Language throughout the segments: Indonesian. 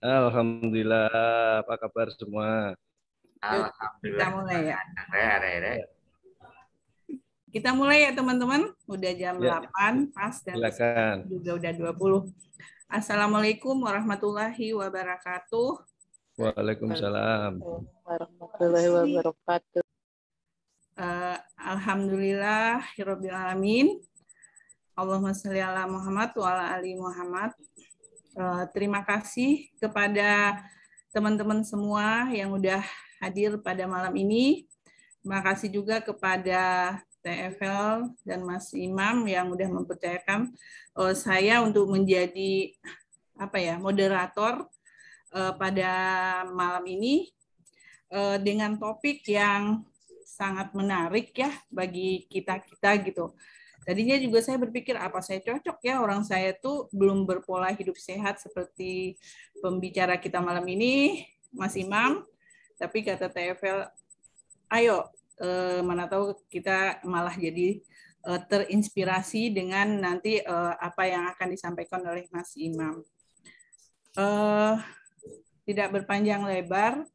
Alhamdulillah, apa kabar semua? Yuk, kita Alhamdulillah. mulai ya. Re. Ya, Kita mulai ya teman-teman. Udah jam ya, 8 pas dan silakan. juga udah 20. Assalamualaikum warahmatullahi wabarakatuh. Waalaikumsalam. Warahmatullahi wabarakatuh. Alhamdulillah, Rabbil alamin. Allahumma sholli ala Muhammad wa ala ali Muhammad. Terima kasih kepada teman-teman semua yang udah hadir pada malam ini. Terima kasih juga kepada TFL dan Mas Imam yang udah mempercayakan saya untuk menjadi moderator pada malam ini dengan topik yang sangat menarik ya bagi kita-kita gitu. Tadinya juga saya berpikir apa saya cocok ya, orang saya tuh belum berpola hidup sehat seperti pembicara kita malam ini, Mas Imam. Tapi kata TFL, ayo mana tahu kita malah jadi terinspirasi dengan nanti apa yang akan disampaikan oleh Mas Imam. Tidak berpanjang lebar,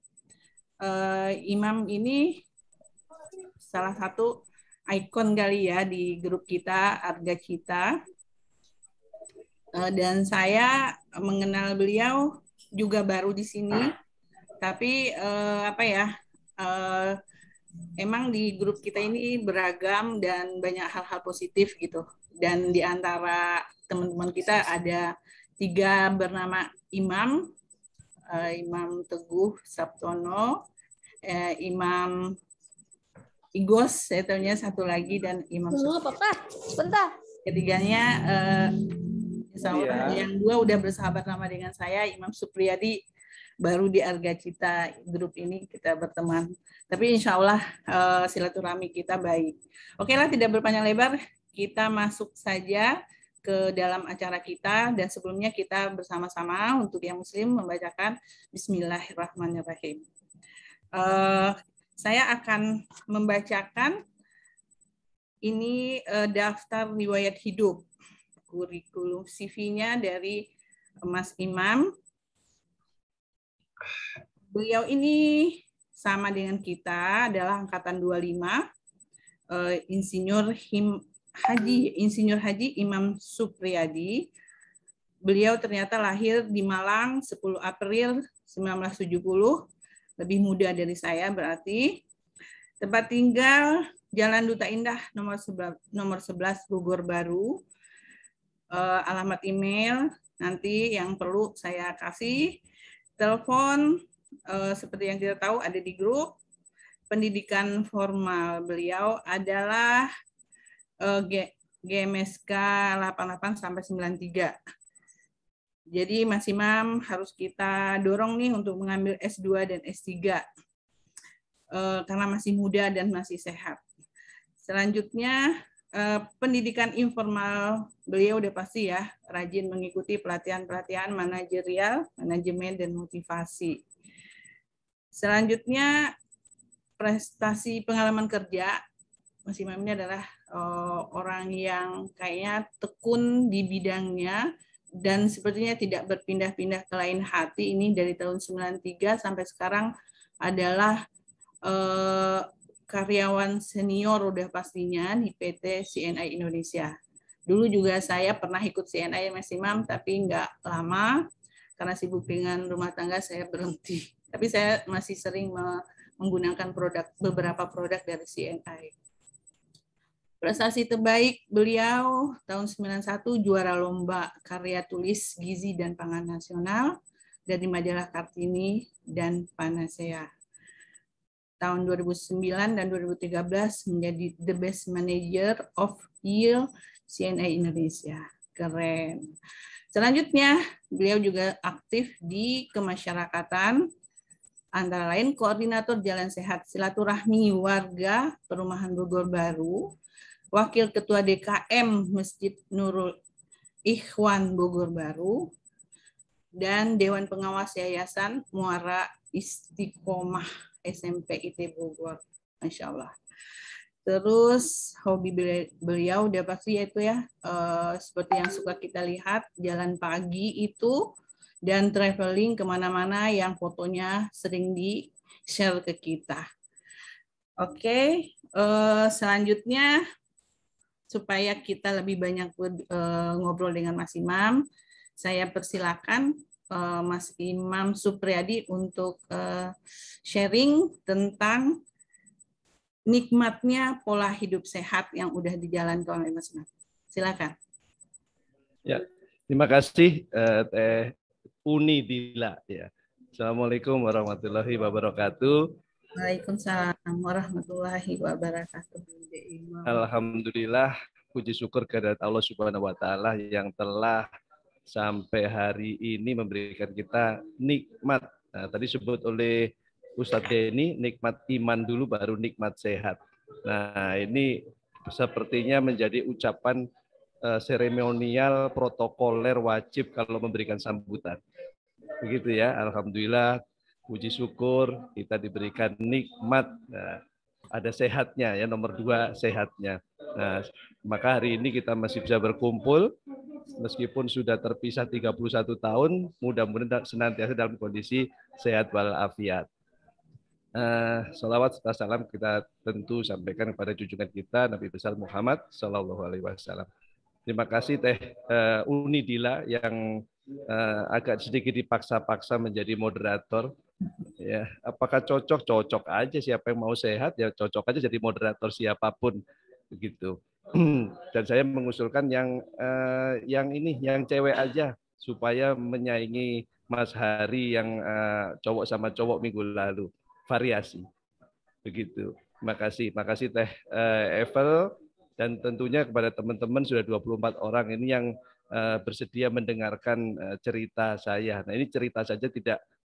Imam ini salah satu ikon kali ya di grup kita, Arga Kita. Dan saya mengenal beliau juga baru di sini, tapi emang di grup kita ini beragam dan banyak hal-hal positif gitu. Dan di antara teman-teman kita ada 3 bernama Imam, Imam Teguh Sabtono, Imam Igos, saya tahunya satu lagi, dan Imam Papa, sebentar. Ketiganya yang 2 udah bersahabat lama dengan saya, Imam Supriyadi, baru di Arga Cita grup ini kita berteman. Tapi insya Allah silaturahmi kita baik. Oke lah, tidak berpanjang lebar, kita masuk saja ke dalam acara kita, dan sebelumnya kita bersama-sama untuk yang muslim membacakan Bismillahirrahmanirrahim. Saya akan membacakan ini daftar riwayat hidup, kurikulum CV-nya dari Mas Imam. Beliau ini sama dengan kita, adalah angkatan 25, Insinyur Haji Imam Supriyadi. Beliau ternyata lahir di Malang 10 April 1970, lebih muda dari saya berarti. Tempat tinggal Jalan Duta Indah nomor 11 Bogor Baru. Alamat email nanti yang perlu saya kasih. Telepon seperti yang kita tahu ada di grup. Pendidikan formal beliau adalah GMSK 88 sampai 93. Jadi Mas Imam harus kita dorong nih untuk mengambil S2 dan S3 karena masih muda dan masih sehat. Selanjutnya pendidikan informal beliau udah pasti ya, rajin mengikuti pelatihan-pelatihan manajerial, manajemen dan motivasi. Selanjutnya prestasi pengalaman kerja, Mas Imam ini adalah orang yang kayaknya tekun di bidangnya dan sepertinya tidak berpindah-pindah ke lain hati. Ini dari tahun 93 sampai sekarang adalah karyawan senior udah pastinya di PT CNI Indonesia. Dulu juga saya pernah ikut CNI Mas Imam, tapi nggak lama karena sibuk dengan rumah tangga saya berhenti. Tapi saya masih sering menggunakan beberapa produk dari CNI. Prestasi terbaik beliau tahun 91 juara lomba karya tulis gizi dan pangan nasional dari majalah Kartini dan Panacea. Tahun 2009 dan 2013 menjadi The Best Manager of Year CNI Indonesia. Keren. Selanjutnya, beliau juga aktif di kemasyarakatan, antara lain Koordinator Jalan Sehat Silaturahmi Warga Perumahan Bogor Baru, Wakil Ketua DKM Masjid Nurul Ikhwan Bogor Baru, dan Dewan Pengawas Yayasan Muara Istiqomah SMP IT Bogor. Masya Allah. Terus hobi beliau udah pasti yaitu ya, seperti yang suka kita lihat, jalan pagi itu dan traveling kemana-mana yang fotonya sering di-share ke kita. Oke, selanjutnya supaya kita lebih banyak ngobrol dengan Mas Imam, saya persilakan Mas Imam Supriyadi untuk sharing tentang nikmatnya pola hidup sehat yang udah dijalankan oleh Mas Imam. Silakan. Ya, terima kasih Teh Uni Dila. Ya. Assalamualaikum warahmatullahi wabarakatuh. Waalaikumsalam warahmatullahi wabarakatuh. Alhamdulillah, puji syukur kehadirat Allah Subhanahu wa taala yang telah sampai hari ini memberikan kita nikmat. Nah, tadi disebut oleh Ustadz Denny, nikmat iman dulu baru nikmat sehat. Nah, ini sepertinya menjadi ucapan seremonial protokoler wajib kalau memberikan sambutan. Begitu ya, alhamdulillah, puji syukur kita diberikan nikmat. Nah, ada sehatnya ya, nomor 2 sehatnya. Nah, maka hari ini kita masih bisa berkumpul meskipun sudah terpisah 31 tahun, mudah-mudahan senantiasa dalam kondisi sehat walafiat. Salawat serta salam kita tentu sampaikan kepada junjungan kita Nabi besar Muhammad Sallallahu Alaihi Wasallam. Terima kasih Teh Uni Dila yang agak sedikit dipaksa-paksa menjadi moderator. Ya, apakah cocok? Cocok aja, siapa yang mau sehat ya cocok aja jadi moderator siapapun begitu. Dan saya mengusulkan yang ini, yang cewek aja supaya menyaingi Mas Hari yang cowok sama cowok minggu lalu. Variasi. Begitu. Makasih Teh Evel. Dan tentunya kepada teman-teman sudah 24 orang ini yang bersedia mendengarkan cerita saya. Nah, ini cerita saja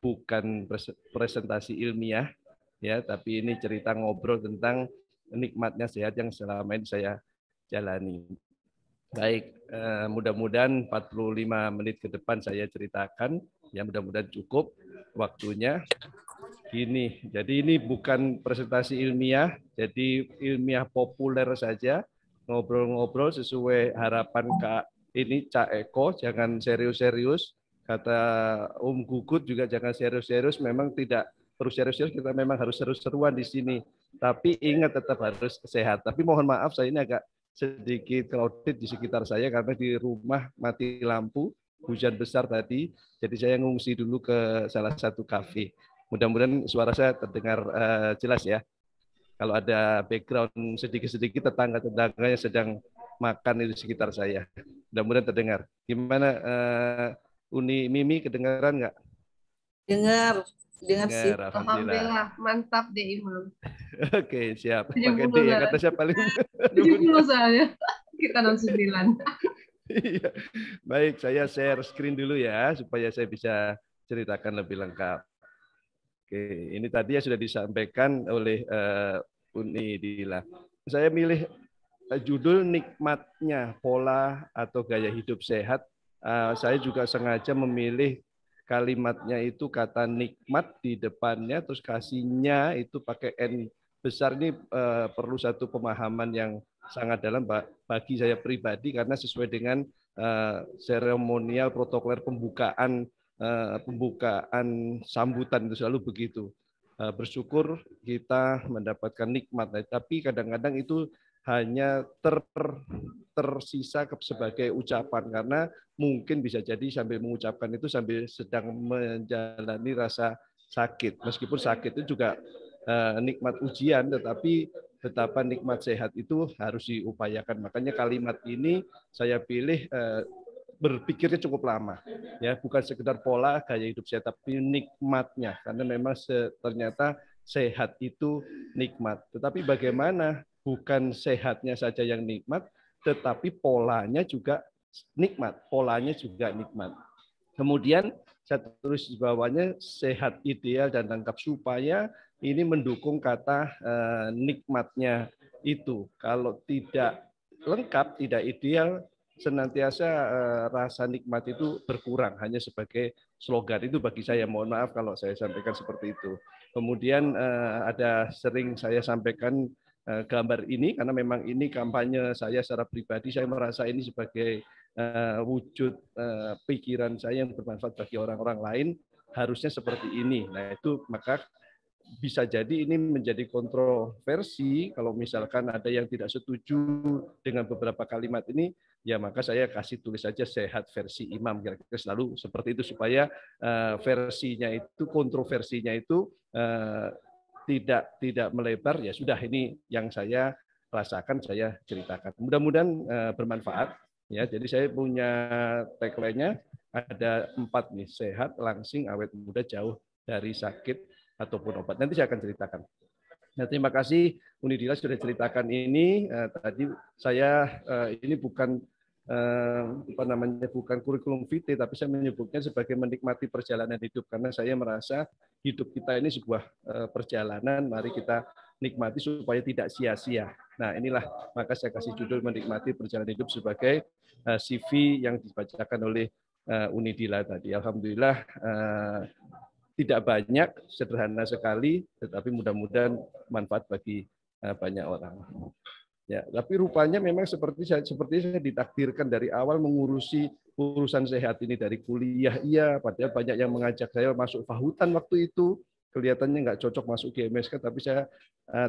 bukan presentasi ilmiah ya, tapi ini cerita ngobrol tentang nikmatnya sehat yang selama ini saya jalani. Baik, mudah-mudahan 45 menit ke depan saya ceritakan, ya mudah-mudahan cukup waktunya. Gini, jadi ini bukan presentasi ilmiah, jadi ilmiah populer saja, ngobrol-ngobrol sesuai harapan Kak ini Cak Eko, jangan serius-serius. Kata Gugut juga jangan serius-serius, memang tidak perlu serius-serius, kita memang harus seru-seruan di sini. Tapi ingat tetap harus sehat. Tapi mohon maaf saya ini agak sedikit crowded di sekitar saya karena di rumah mati lampu, hujan besar tadi, jadi saya ngungsi dulu ke salah satu kafe. Mudah-mudahan suara saya terdengar jelas ya. Kalau ada background sedikit-sedikit tetangga-tetangganya sedang makan di sekitar saya. Mudah-mudahan terdengar. Gimana Uni Mimi, kedengaran nggak? Dengar sih. Alhamdulillah, mantap deh Imam. Oke, siap. 70 Pakai D ya, karena saya paling 70 soalnya. Kita 69. Iya. Baik, saya share screen dulu ya supaya saya bisa ceritakan lebih lengkap. Oke, ini tadi ya sudah disampaikan oleh Uni Dila. Saya milih judul nikmatnya pola atau gaya hidup sehat. Saya juga sengaja memilih kalimatnya itu kata nikmat di depannya, terus kasihnya itu pakai N besar. Ini perlu satu pemahaman yang sangat dalam bagi saya pribadi karena sesuai dengan seremonial protokoler pembukaan sambutan itu selalu begitu. Bersyukur kita mendapatkan nikmat, tapi kadang-kadang itu hanya tersisa sebagai ucapan karena mungkin bisa jadi sambil mengucapkan itu sambil sedang menjalani rasa sakit. Meskipun sakit itu juga nikmat ujian, tetapi betapa nikmat sehat itu harus diupayakan. Makanya kalimat ini saya pilih berpikirnya cukup lama, ya bukan sekedar pola gaya hidup sehat, tapi nikmatnya, karena memang ternyata sehat itu nikmat. Tetapi bagaimana bukan sehatnya saja yang nikmat, tetapi polanya juga nikmat, polanya juga nikmat. Kemudian saya tulis di bawahnya sehat ideal dan lengkap supaya ini mendukung kata nikmatnya itu. Kalau tidak lengkap, tidak ideal, senantiasa rasa nikmat itu berkurang, hanya sebagai slogan. Itu bagi saya, mohon maaf kalau saya sampaikan seperti itu. Kemudian ada sering saya sampaikan gambar ini karena memang ini kampanye saya secara pribadi. Saya merasa ini sebagai wujud pikiran saya yang bermanfaat bagi orang-orang lain harusnya seperti ini. Nah itu maka bisa jadi ini menjadi kontroversi kalau misalkan ada yang tidak setuju dengan beberapa kalimat ini, ya maka saya kasih tulis saja sehat versi imam, kira-kira selalu seperti itu supaya versinya itu, kontroversinya itu tidak melebar. Ya sudah, ini yang saya rasakan, saya ceritakan. Mudah-mudahan bermanfaat. Ya, jadi saya punya tagline-nya ada 4 nih, sehat, langsing, awet muda, jauh dari sakit ataupun obat. Nanti saya akan ceritakan. Nah, terima kasih Unidila sudah ceritakan ini. Tadi saya ini bukan bukan kurikulum vitae, tapi saya menyebutnya sebagai menikmati perjalanan hidup, karena saya merasa hidup kita ini sebuah perjalanan. Mari kita nikmati supaya tidak sia-sia. Nah, inilah maka saya kasih judul menikmati perjalanan hidup sebagai CV yang dibacakan oleh Unidila tadi. Alhamdulillah. Tidak banyak, sederhana sekali, tetapi mudah-mudahan manfaat bagi banyak orang. Ya, tapi rupanya memang seperti saya ditakdirkan dari awal mengurusi urusan sehat ini dari kuliah. Iya, padahal banyak yang mengajak saya masuk Fahutan waktu itu. Kelihatannya nggak cocok masuk GMSK, tapi saya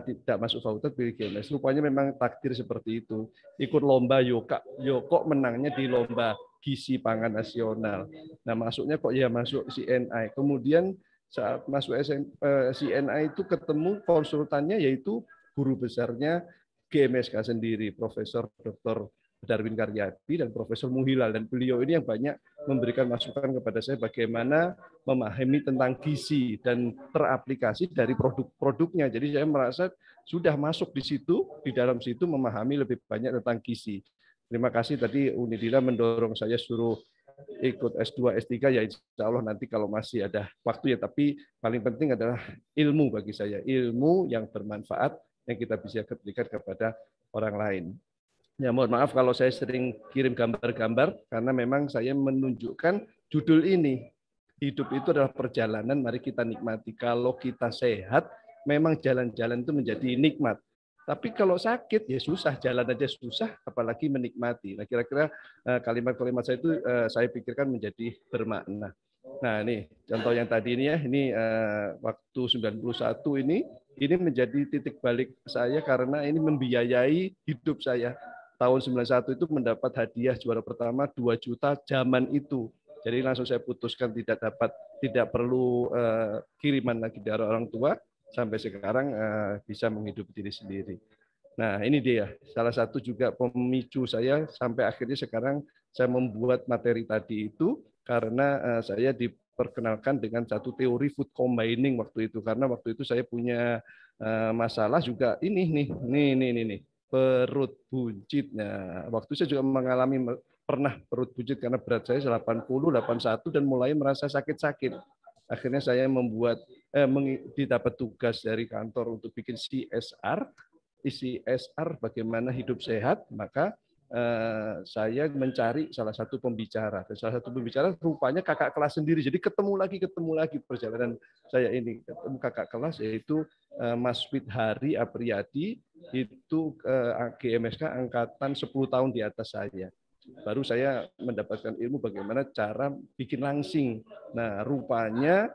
tidak masuk Fahutan, pilih GMS. Rupanya memang takdir seperti itu. Ikut lomba kok menangnya di lomba gizi pangan nasional. Nah, masuknya kok ya masuk CNI. Kemudian saat masuk CNI itu ketemu konsultannya, yaitu guru besarnya GMSK sendiri, Profesor Dr. Darwin Karyadi dan Profesor Muhilal, dan beliau ini yang banyak memberikan masukan kepada saya bagaimana memahami tentang gizi dan teraplikasi dari produk-produknya. Jadi saya merasa sudah masuk di situ, di dalam situ memahami lebih banyak tentang gizi. Terima kasih tadi Unidila mendorong saya suruh ikut S2, S3, ya insya Allah nanti kalau masih ada waktu ya, tapi paling penting adalah ilmu bagi saya, ilmu yang bermanfaat yang kita bisa berikan kepada orang lain. Ya, mohon maaf kalau saya sering kirim gambar-gambar, karena memang saya menunjukkan judul ini. Hidup itu adalah perjalanan, mari kita nikmati. Kalau kita sehat, memang jalan-jalan itu menjadi nikmat. Tapi kalau sakit, ya susah, jalan aja susah, apalagi menikmati. Nah, kira-kira kalimat-kalimat saya itu saya pikirkan menjadi bermakna. Nah, ini contoh yang tadi ini ya, ini waktu 91 ini menjadi titik balik saya karena ini membiayai hidup saya. Tahun 91 itu mendapat hadiah juara pertama 2 juta zaman itu. Jadi langsung saya putuskan tidak perlu kiriman lagi dari orang tua. Sampai sekarang bisa menghidupi diri sendiri. Nah, ini dia salah satu juga pemicu saya sampai akhirnya sekarang saya membuat materi tadi itu karena saya diperkenalkan dengan satu teori food combining waktu itu, karena waktu itu saya punya masalah juga ini nih perut buncit. Nah, waktu saya juga pernah perut buncit karena berat saya 80, 81 dan mulai merasa sakit-sakit. Akhirnya saya didapat tugas dari kantor untuk bikin CSR bagaimana hidup sehat, maka saya mencari salah satu pembicara. Dan salah satu pembicara rupanya kakak kelas sendiri. Jadi ketemu lagi perjalanan saya ini. Ketemu kakak kelas yaitu Mas Withari Apriyadi, itu GMSK angkatan 10 tahun di atas saya. Baru saya mendapatkan ilmu bagaimana cara bikin langsing. Nah, rupanya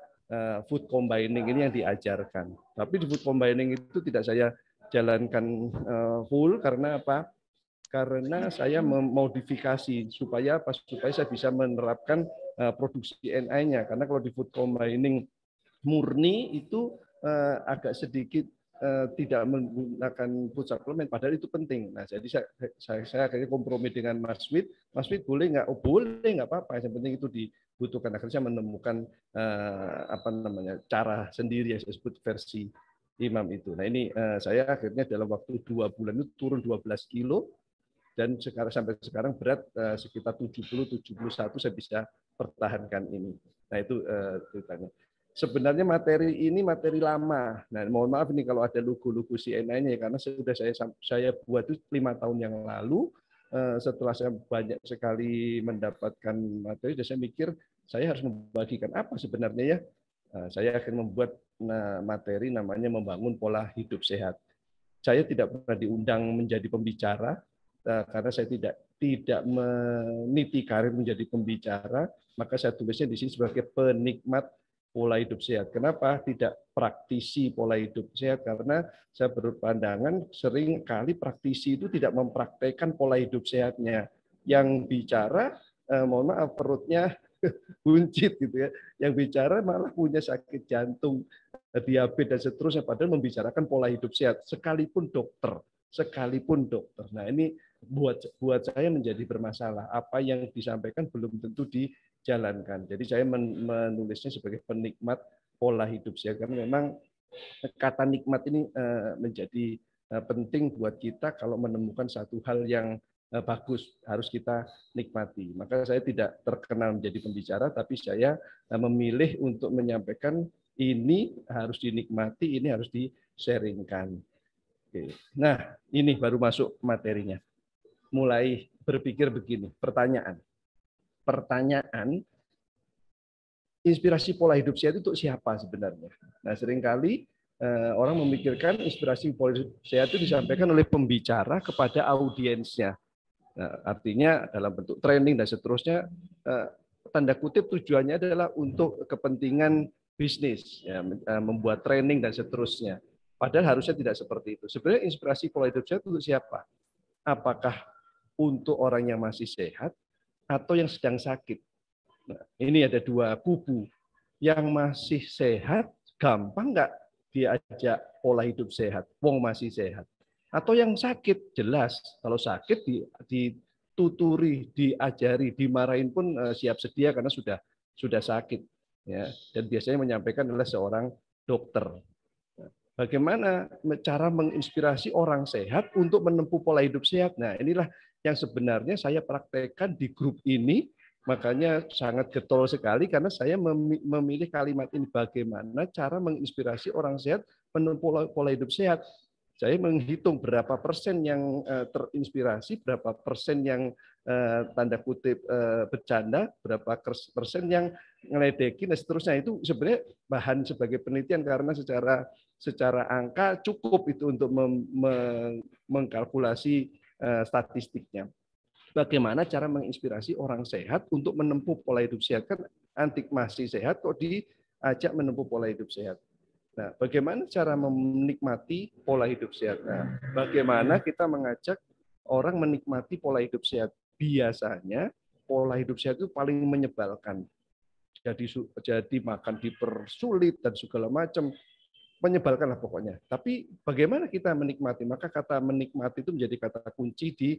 food combining ini yang diajarkan. Tapi di food combining itu tidak saya jalankan full karena apa? Karena saya memodifikasi supaya saya bisa menerapkan produksi NI-nya. Karena kalau di food combining murni itu agak sedikit tidak menggunakan food supplement, padahal itu penting. Nah, jadi saya akhirnya kompromi dengan Mas Wid. Mas Wid boleh nggak? Oh, boleh, nggak apa-apa. Yang penting itu dibutuhkan. Akhirnya saya menemukan cara sendiri yang saya sebut versi imam itu. Nah, ini saya akhirnya dalam waktu 2 bulan itu turun 12 kilo dan sampai sekarang berat sekitar 70-71 saya bisa pertahankan ini. Nah, itu ceritanya. Sebenarnya materi ini materi lama. Nah, mohon maaf ini kalau ada logo-logo CNI-nya karena sudah saya buat itu 5 tahun yang lalu. Setelah saya banyak sekali mendapatkan materi, saya mikir saya harus membagikan apa sebenarnya ya. Saya akan membuat materi namanya membangun pola hidup sehat. Saya tidak pernah diundang menjadi pembicara, karena saya tidak meniti karir menjadi pembicara, maka saya tulisnya di sini sebagai penikmat pola hidup sehat. Kenapa tidak praktisi pola hidup sehat? Karena saya berpandangan sering kali praktisi itu tidak mempraktekkan pola hidup sehatnya. Yang bicara, mohon maaf, perutnya buncit gitu ya. Yang bicara malah punya sakit jantung, diabetes dan seterusnya, padahal membicarakan pola hidup sehat sekalipun dokter. Nah, ini buat saya menjadi bermasalah. Apa yang disampaikan belum tentu dijalankan. Jadi saya menulisnya sebagai penikmat pola hidup sehat, karena memang kata nikmat ini menjadi penting buat kita. Kalau menemukan satu hal yang bagus, harus kita nikmati. Maka saya tidak terkenal menjadi pembicara, tapi saya memilih untuk menyampaikan ini harus dinikmati, ini harus di-sharingkan. Oke. Nah, ini baru masuk materinya. Mulai berpikir begini, pertanyaan, inspirasi pola hidup sehat itu untuk siapa sebenarnya? Nah, seringkali orang memikirkan inspirasi pola hidup sehat itu disampaikan oleh pembicara kepada audiensnya. Nah, artinya dalam bentuk training dan seterusnya, tanda kutip tujuannya adalah untuk kepentingan bisnis, ya, membuat training dan seterusnya. Padahal harusnya tidak seperti itu. Sebenarnya inspirasi pola hidup sehat untuk siapa? Apakah untuk orang yang masih sehat atau yang sedang sakit? Nah, ini ada dua kubu. Yang masih sehat, gampang nggak diajak pola hidup sehat? Wong masih sehat. Atau yang sakit, jelas. Kalau sakit dituturi, diajari, dimarahin pun siap sedia karena sudah sakit. Ya. Dan biasanya menyampaikan adalah seorang dokter. Bagaimana cara menginspirasi orang sehat untuk menempuh pola hidup sehat? Nah, inilah yang sebenarnya saya praktekkan di grup ini. Makanya sangat getol sekali karena saya memilih kalimat ini, bagaimana cara menginspirasi orang sehat menempuh pola hidup sehat. Saya menghitung berapa persen yang terinspirasi, berapa persen yang tanda kutip bercanda, berapa persen yang ngeledekin dan seterusnya. Itu sebenarnya bahan sebagai penelitian karena secara angka cukup itu untuk mengkalkulasi statistiknya. Bagaimana cara menginspirasi orang sehat untuk menempuh pola hidup sehat? Kan antik masih sehat kok diajak menempuh pola hidup sehat. Nah, bagaimana cara menikmati pola hidup sehat? Nah, bagaimana kita mengajak orang menikmati pola hidup sehat? Biasanya pola hidup sehat itu paling menyebalkan. Jadi makan dipersulit dan segala macam. Menyebalkan lah pokoknya. Tapi bagaimana kita menikmati? Maka kata menikmati itu menjadi kata kunci di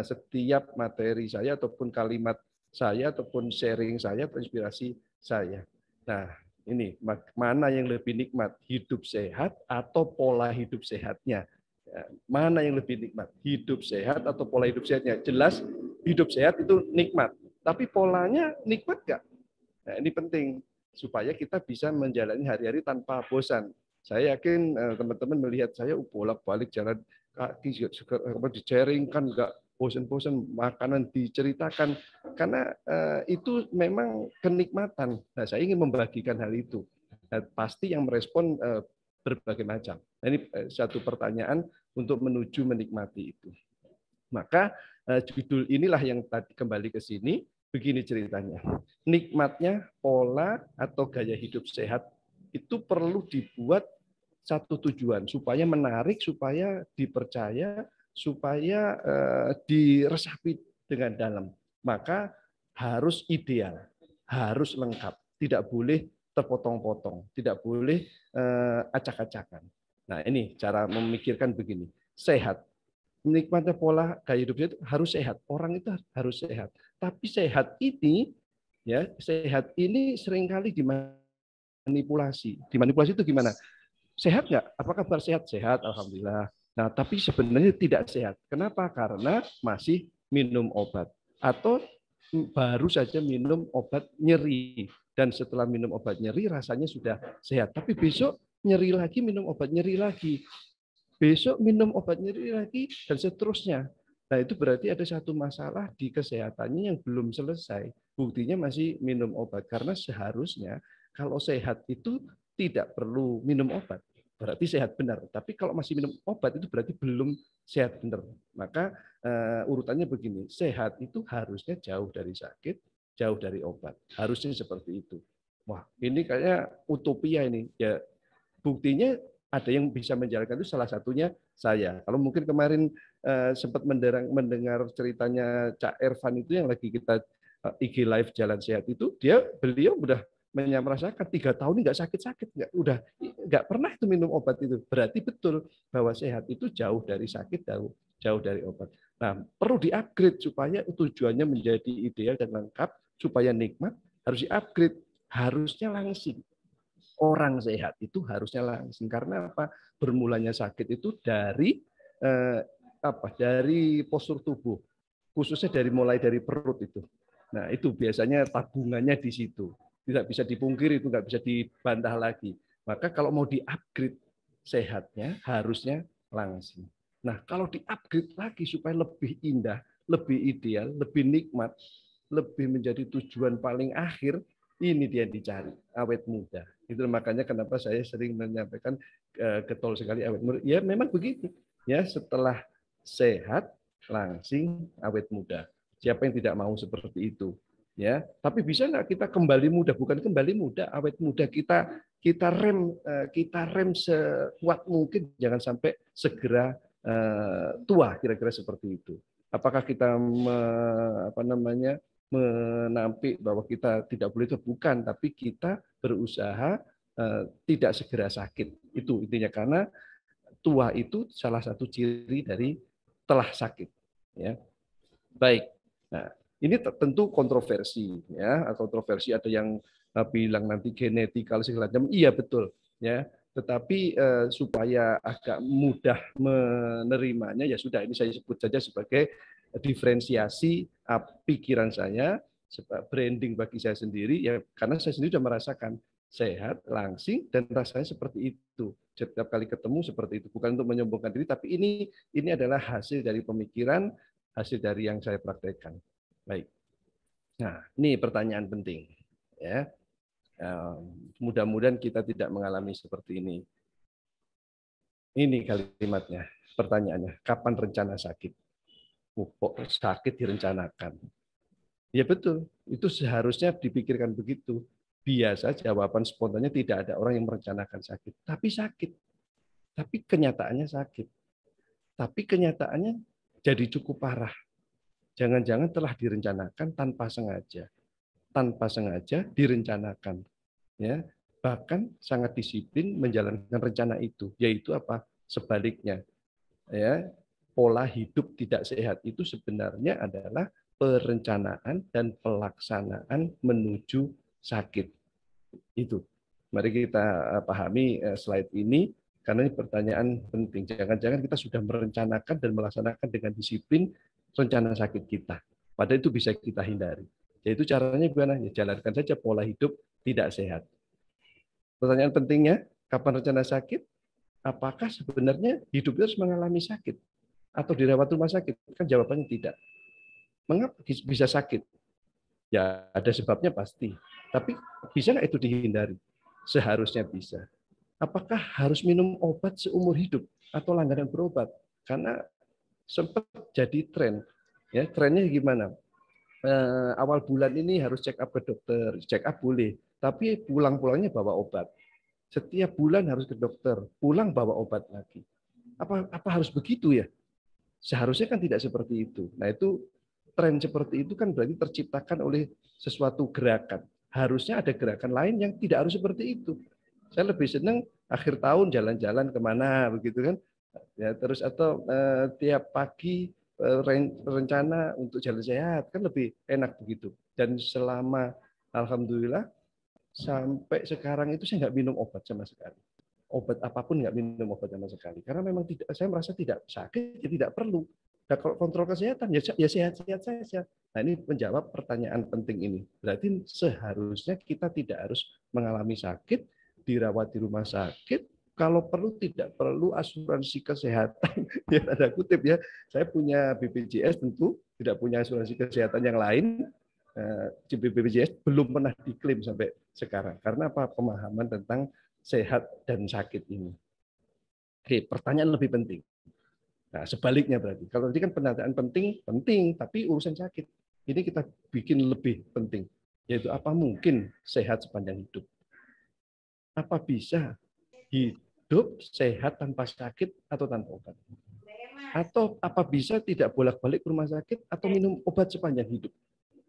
setiap materi saya ataupun kalimat saya ataupun sharing saya atau inspirasi saya. Nah, ini mana yang lebih nikmat, hidup sehat atau pola hidup sehatnya? Mana yang lebih nikmat, hidup sehat atau pola hidup sehatnya? Jelas hidup sehat itu nikmat, tapi polanya nikmat nggak? Nah, ini penting supaya kita bisa menjalani hari-hari tanpa bosan. Saya yakin teman-teman melihat saya bolak-balik jalan kaki, di-sharingkan, nggak bosan-bosan, makanan diceritakan, karena itu memang kenikmatan. Nah, saya ingin membagikan hal itu. Nah, pasti yang merespon berbagai macam. Nah, ini satu pertanyaan untuk menuju menikmati itu. Maka judul inilah yang tadi kembali ke sini, begini ceritanya. Nikmatnya pola atau gaya hidup sehat itu perlu dibuat satu tujuan, supaya menarik, supaya dipercaya, supaya diresapi dengan dalam. Maka harus ideal, harus lengkap, tidak boleh terpotong-potong, tidak boleh acak-acakan. Nah, ini cara memikirkan begini, sehat. Menikmati pola gaya hidup itu harus sehat. Orang itu harus sehat. Tapi sehat ini seringkali dimanipulasi. Dimanipulasi itu gimana? Sehat nggak? Apa kabar sehat? Sehat, alhamdulillah. Nah, tapi sebenarnya tidak sehat. Kenapa? Karena masih minum obat atau baru saja minum obat nyeri, dan setelah minum obat nyeri rasanya sudah sehat. Tapi besok nyeri lagi, minum obat nyeri lagi. Besok minum obat nyeri lagi, dan seterusnya. Nah, itu berarti ada satu masalah di kesehatannya yang belum selesai. Buktinya masih minum obat. Karena seharusnya kalau sehat itu tidak perlu minum obat. berarti sehat benar. Tapi kalau masih minum obat itu berarti belum sehat benar. Maka urutannya begini, sehat itu harusnya jauh dari sakit, jauh dari obat. Harusnya seperti itu. Wah, ini kayaknya utopia ini. Ya, buktinya ada yang bisa menjalankan itu, salah satunya saya. Kalau mungkin kemarin sempat mendengar ceritanya Cak Ervan itu yang lagi kita IG live jalan sehat itu, beliau udah merasakan 3 tahun ini nggak sakit-sakit, nggak pernah itu minum obat itu. Berarti betul bahwa sehat itu jauh dari sakit, jauh dari obat. Nah, perlu di-upgrade supaya tujuannya menjadi ideal dan lengkap, supaya nikmat, harus di-upgrade, harusnya langsing. Orang sehat itu harusnya langsing. Karena apa? Bermulanya sakit itu dari dari postur tubuh, khususnya mulai dari perut itu. Nah, itu biasanya tabungannya di situ. Tidak bisa dipungkiri, itu nggak bisa dibantah lagi. Maka kalau mau di-upgrade sehatnya, harusnya langsing. Nah, kalau di-upgrade lagi supaya lebih indah, lebih ideal, lebih nikmat, lebih menjadi tujuan paling akhir, ini dia dicari, awet muda. Itu makanya kenapa saya sering menyampaikan getol sekali awet muda. Ya memang begitu. Ya, setelah sehat, langsing, awet muda. Siapa yang tidak mau seperti itu? Ya, tapi bisa nggak kita kembali muda? Bukan kembali muda, awet muda. Kita rem sekuat mungkin, jangan sampai segera tua, kira-kira seperti itu. Apakah kita menampik bahwa kita tidak boleh itu? Bukan, tapi kita berusaha tidak segera sakit. Itu intinya, karena tua itu salah satu ciri dari telah sakit. Ya. Baik. Nah, ini tentu kontroversi, ya. Kontroversi, ada yang bilang nanti genetikal segala macam. Iya betul, ya. Tetapi supaya agak mudah menerimanya, ya sudah, ini saya sebut saja sebagai diferensiasi pikiran saya, branding bagi saya sendiri, ya, karena saya sendiri sudah merasakan sehat, langsing, dan rasanya seperti itu. Setiap kali ketemu seperti itu. Bukan untuk menyombongkan diri, tapi ini adalah hasil dari pemikiran, hasil dari yang saya praktekkan. Baik. Nah, ini pertanyaan penting. Ya. Mudah-mudahan kita tidak mengalami seperti ini. Ini kalimatnya, pertanyaannya, kapan rencana sakit? Sakit direncanakan. Ya betul, itu seharusnya dipikirkan begitu. Biasa jawaban spontannya tidak ada orang yang merencanakan sakit, tapi sakit. Tapi kenyataannya sakit. Tapi kenyataannya jadi cukup parah. Jangan-jangan telah direncanakan tanpa sengaja. Tanpa sengaja direncanakan. Ya, bahkan sangat disiplin menjalankan rencana itu, yaitu apa? Sebaliknya. Ya, pola hidup tidak sehat itu sebenarnya adalah perencanaan dan pelaksanaan menuju sakit. Itu. Mari kita pahami slide ini, karena ini pertanyaan penting. Jangan-jangan kita sudah merencanakan dan melaksanakan dengan disiplin rencana sakit kita. Padahal itu bisa kita hindari. Yaitu caranya gimana? Ya, jalankan saja pola hidup tidak sehat. Pertanyaan pentingnya, kapan rencana sakit? Apakah sebenarnya hidup harus mengalami sakit? Atau dirawat rumah sakit? Kan jawabannya tidak. Mengapa bisa sakit? Ya ada sebabnya pasti. Tapi bisa nggak itu dihindari? Seharusnya bisa. Apakah harus minum obat seumur hidup atau langganan berobat? Karena sempat jadi tren. Ya, trennya gimana? Awal bulan ini harus check up ke dokter. Check up boleh, tapi pulang-pulangnya bawa obat. Setiap bulan harus ke dokter, pulang bawa obat lagi. Apa harus begitu ya? Seharusnya kan tidak seperti itu. Nah, itu tren seperti itu kan berarti terciptakan oleh sesuatu gerakan. Harusnya ada gerakan lain yang tidak harus seperti itu. Saya lebih senang akhir tahun jalan-jalan kemana begitu kan. Ya, terus atau tiap pagi rencana untuk jalan sehat, kan lebih enak begitu. Dan selama alhamdulillah sampai sekarang itu saya nggak minum obat sama sekali. Obat apapun nggak minum obat sama sekali. Karena memang tidak, saya merasa tidak sakit, ya tidak perlu. Nah, kalau kontrol kesehatan ya sehat-sehat saja. Nah, ini menjawab pertanyaan penting ini. Berarti seharusnya kita tidak harus mengalami sakit, dirawat di rumah sakit. Kalau perlu tidak perlu asuransi kesehatan. Ya ada kutip ya. Saya punya BPJS tentu, tidak punya asuransi kesehatan yang lain. BPJS belum pernah diklaim sampai sekarang. Karena apa? Pemahaman tentang sehat dan sakit ini. Oke, pertanyaan lebih penting. Nah, sebaliknya berarti. Kalau tadi kan pendataan penting, tapi urusan sakit. Ini kita bikin lebih penting, yaitu apa mungkin sehat sepanjang hidup? Apa bisa hidup sehat tanpa sakit atau tanpa obat? Atau apa bisa tidak bolak-balik ke rumah sakit atau minum obat sepanjang hidup?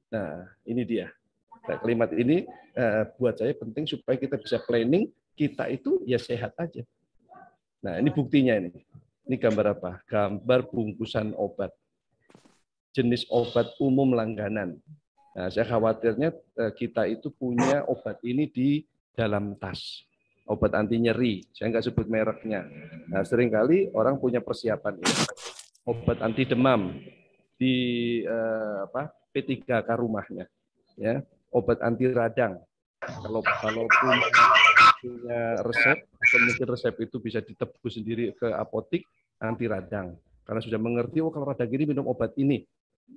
Nah, ini dia. Nah, kalimat ini buat saya penting supaya kita bisa planning, kita itu ya sehat aja. Nah, ini buktinya ini. Ini gambar apa? Gambar bungkusan obat. Jenis obat umum langganan. Nah, saya khawatirnya kita itu punya obat ini di dalam tas. Obat anti nyeri, saya nggak sebut mereknya. Nah, seringkali orang punya persiapan ini. Obat anti demam di P3K rumahnya. Ya, obat anti radang. Kalau punya resep, atau mungkin resep itu bisa ditebus sendiri ke apotik anti radang. Karena sudah mengerti, oh kalau radang ini minum obat ini.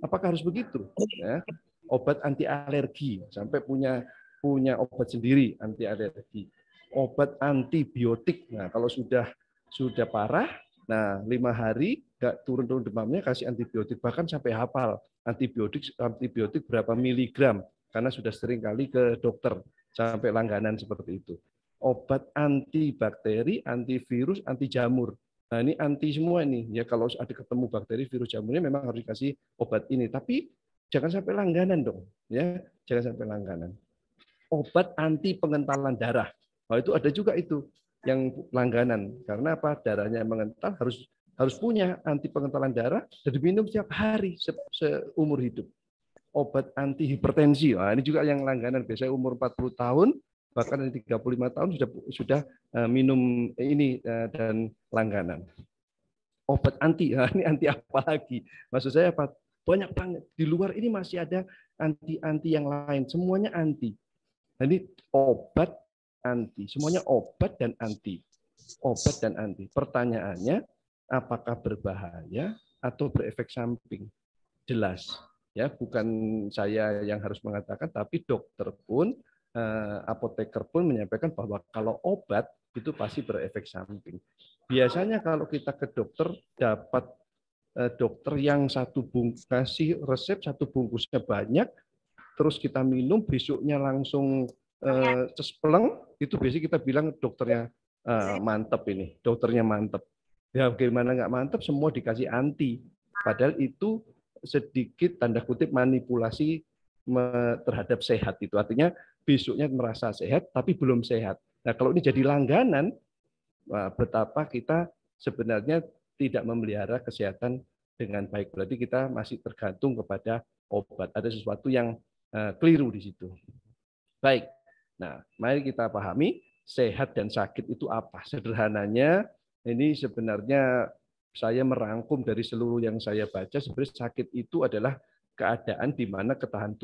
Apakah harus begitu? Ya. Obat anti alergi, sampai punya obat sendiri anti alergi. Obat antibiotik. Nah, kalau sudah parah, nah 5 hari nggak turun demamnya, kasih antibiotik, bahkan sampai hafal antibiotik berapa miligram, karena sudah sering kali ke dokter sampai langganan seperti itu. Obat antibakteri, antivirus, anti jamur. Nah, ini anti semua ini. Ya kalau ada ketemu bakteri, virus, jamurnya memang harus dikasih obat ini. Tapi jangan sampai langganan dong, ya. Jangan sampai langganan. Obat anti pengentalan darah. Nah, itu ada juga itu yang langganan. Karena apa? Darahnya mengental, harus punya anti pengentalan darah dan diminum setiap hari seumur hidup. Obat anti hipertensi. Nah, ini juga yang langganan. Biasanya umur 40 tahun, bahkan 35 tahun sudah minum ini dan langganan. Obat anti, nah, ini anti apa lagi? Maksud saya apa? Banyak banget. Di luar ini masih ada anti yang lain. Semuanya anti. Nah, ini obat anti. Semuanya obat dan anti. Obat dan anti. Pertanyaannya, apakah berbahaya atau berefek samping? Jelas. Ya, bukan saya yang harus mengatakan, tapi dokter pun, apoteker pun menyampaikan bahwa kalau obat itu pasti berefek samping. Biasanya kalau kita ke dokter dapat dokter yang kasih resep satu bungkusnya banyak, terus kita minum besoknya langsung cespleng, itu biasanya kita bilang dokternya mantep ini, dokternya mantep. Ya bagaimana nggak mantep, semua dikasih anti. Padahal itu sedikit tanda kutip manipulasi terhadap sehat itu. Artinya besoknya merasa sehat tapi belum sehat. Nah, kalau ini jadi langganan, betapa kita sebenarnya tidak memelihara kesehatan dengan baik. Berarti kita masih tergantung kepada obat. Ada sesuatu yang keliru di situ. Baik. Nah, mari kita pahami sehat dan sakit itu apa. Sederhananya, ini sebenarnya saya merangkum dari seluruh yang saya baca, sebenarnya sakit itu adalah keadaan di mana ketahanan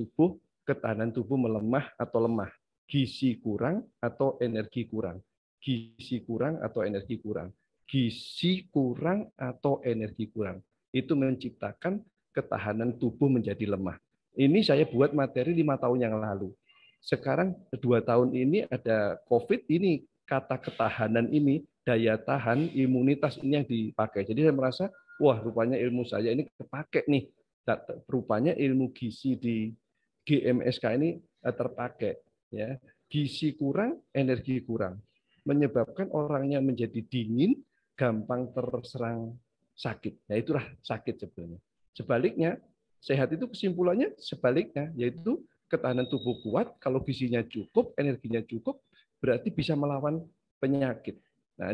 tubuh melemah atau lemah, gizi kurang atau energi kurang, gizi kurang atau energi kurang, gizi kurang atau energi kurang. Itu menciptakan ketahanan tubuh menjadi lemah. Ini saya buat materi 5 tahun yang lalu. Sekarang 2 tahun ini ada COVID, ini kata ketahanan ini, daya tahan, imunitas ini yang dipakai. Jadi saya merasa, wah rupanya ilmu saya ini terpakai nih. Rupanya ilmu gizi di GMSK ini terpakai. Ya. Gizi kurang, energi kurang. Menyebabkan orangnya menjadi dingin, gampang terserang sakit. Nah itulah sakit sebenarnya. Sebaliknya, sehat itu kesimpulannya sebaliknya, yaitu ketahanan tubuh kuat, kalau gizinya cukup, energinya cukup, berarti bisa melawan penyakit. Nah,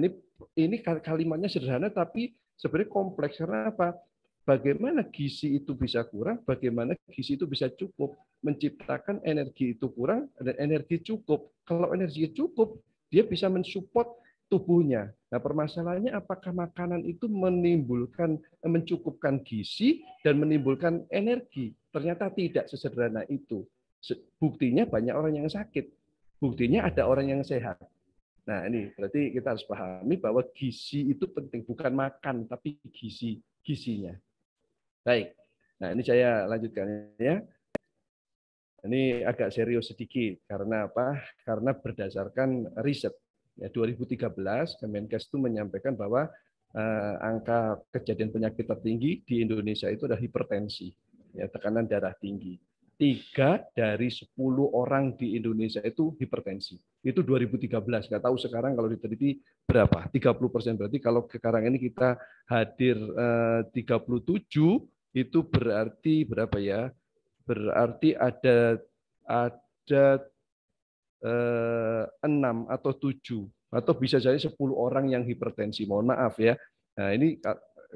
ini kalimatnya sederhana tapi sebenarnya kompleks. Karena apa? Bagaimana gizi itu bisa kurang, bagaimana gizi itu bisa cukup, menciptakan energi itu kurang dan energi cukup. Kalau energi cukup, dia bisa mensupport tubuhnya. Nah, permasalahannya apakah makanan itu mencukupkan gizi dan menimbulkan energi? Ternyata tidak sesederhana itu. Buktinya banyak orang yang sakit. Buktinya ada orang yang sehat. Nah, ini berarti kita harus pahami bahwa gizi itu penting, bukan makan, tapi gizinya. Baik. Nah, ini saya lanjutkan ya. Ini agak serius sedikit karena apa? Karena berdasarkan riset. Ya, 2013 Kemenkes itu menyampaikan bahwa angka kejadian penyakit tertinggi di Indonesia itu adalah hipertensi, ya, tekanan darah tinggi. 3 dari 10 orang di Indonesia itu hipertensi. Itu 2013. Nggak tahu sekarang kalau diteliti berapa? 30%. Berarti kalau sekarang ini kita hadir 37, itu berarti berapa ya? Berarti ada 6 atau 7 atau bisa jadi 10 orang yang hipertensi. Mohon maaf ya. Nah, ini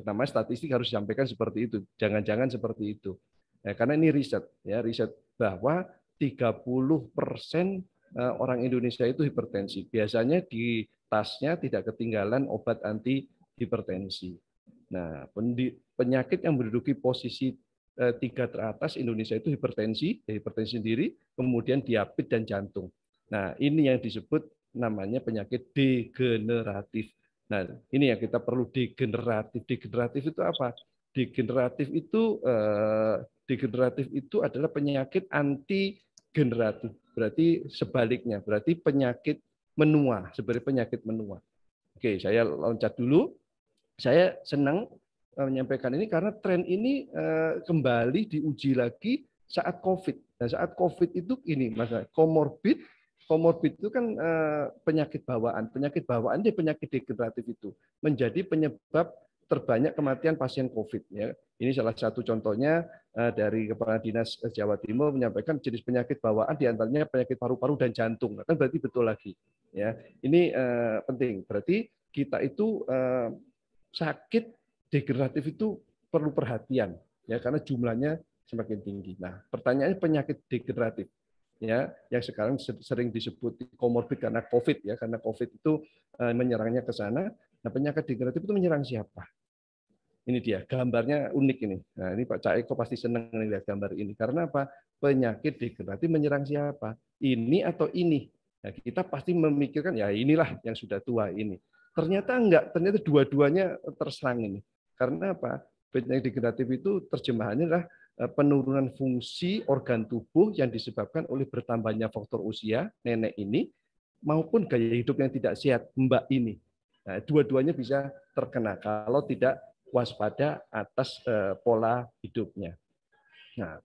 namanya statistik harus disampaikan seperti itu. Jangan-jangan seperti itu. Ya, karena ini riset, ya, riset bahwa 30% orang Indonesia itu hipertensi. Biasanya di tasnya tidak ketinggalan obat anti hipertensi. Nah, penyakit yang menduduki posisi 3 teratas Indonesia itu hipertensi, ya, hipertensi sendiri, kemudian diabetes dan jantung. Nah, ini yang disebut namanya penyakit degeneratif. Nah, ini yang kita perlu degeneratif. Degeneratif itu apa? Degeneratif itu adalah penyakit anti generatif. Berarti sebaliknya, berarti penyakit menua, sebenarnya penyakit menua. Oke, saya loncat dulu. Saya senang menyampaikan ini karena tren ini kembali diuji lagi saat COVID. Nah, saat COVID itu ini, Mas, komorbid itu kan penyakit bawaan. Penyakit bawaan dia penyakit degeneratif itu menjadi penyebab terbanyak kematian pasien COVID. Ya. Ini salah satu contohnya dari Kepala Dinas Jawa Timur menyampaikan jenis penyakit bawaan diantaranya penyakit paru-paru dan jantung. Kan berarti betul lagi. Ya, ini penting. Berarti kita itu sakit degeneratif itu perlu perhatian, ya, karena jumlahnya semakin tinggi. Nah, pertanyaannya penyakit degeneratif, ya, yang sekarang sering disebut komorbid karena COVID, ya, karena COVID itu menyerangnya ke sana. Nah, penyakit degeneratif itu menyerang siapa? Ini dia, gambarnya unik ini. Nah, ini Pak Cak Eko pasti senang lihat gambar ini. Karena apa? Penyakit degeneratif menyerang siapa? Ini atau ini? Nah, kita pasti memikirkan, ya inilah yang sudah tua ini. Ternyata enggak, ternyata dua-duanya terserang ini. Karena apa? Penyakit degeneratif itu terjemahannya adalah penurunan fungsi organ tubuh yang disebabkan oleh bertambahnya faktor usia, nenek ini, maupun gaya hidup yang tidak sehat, mbak ini. Nah, dua-duanya bisa terkena kalau tidak waspada atas pola hidupnya. Nah,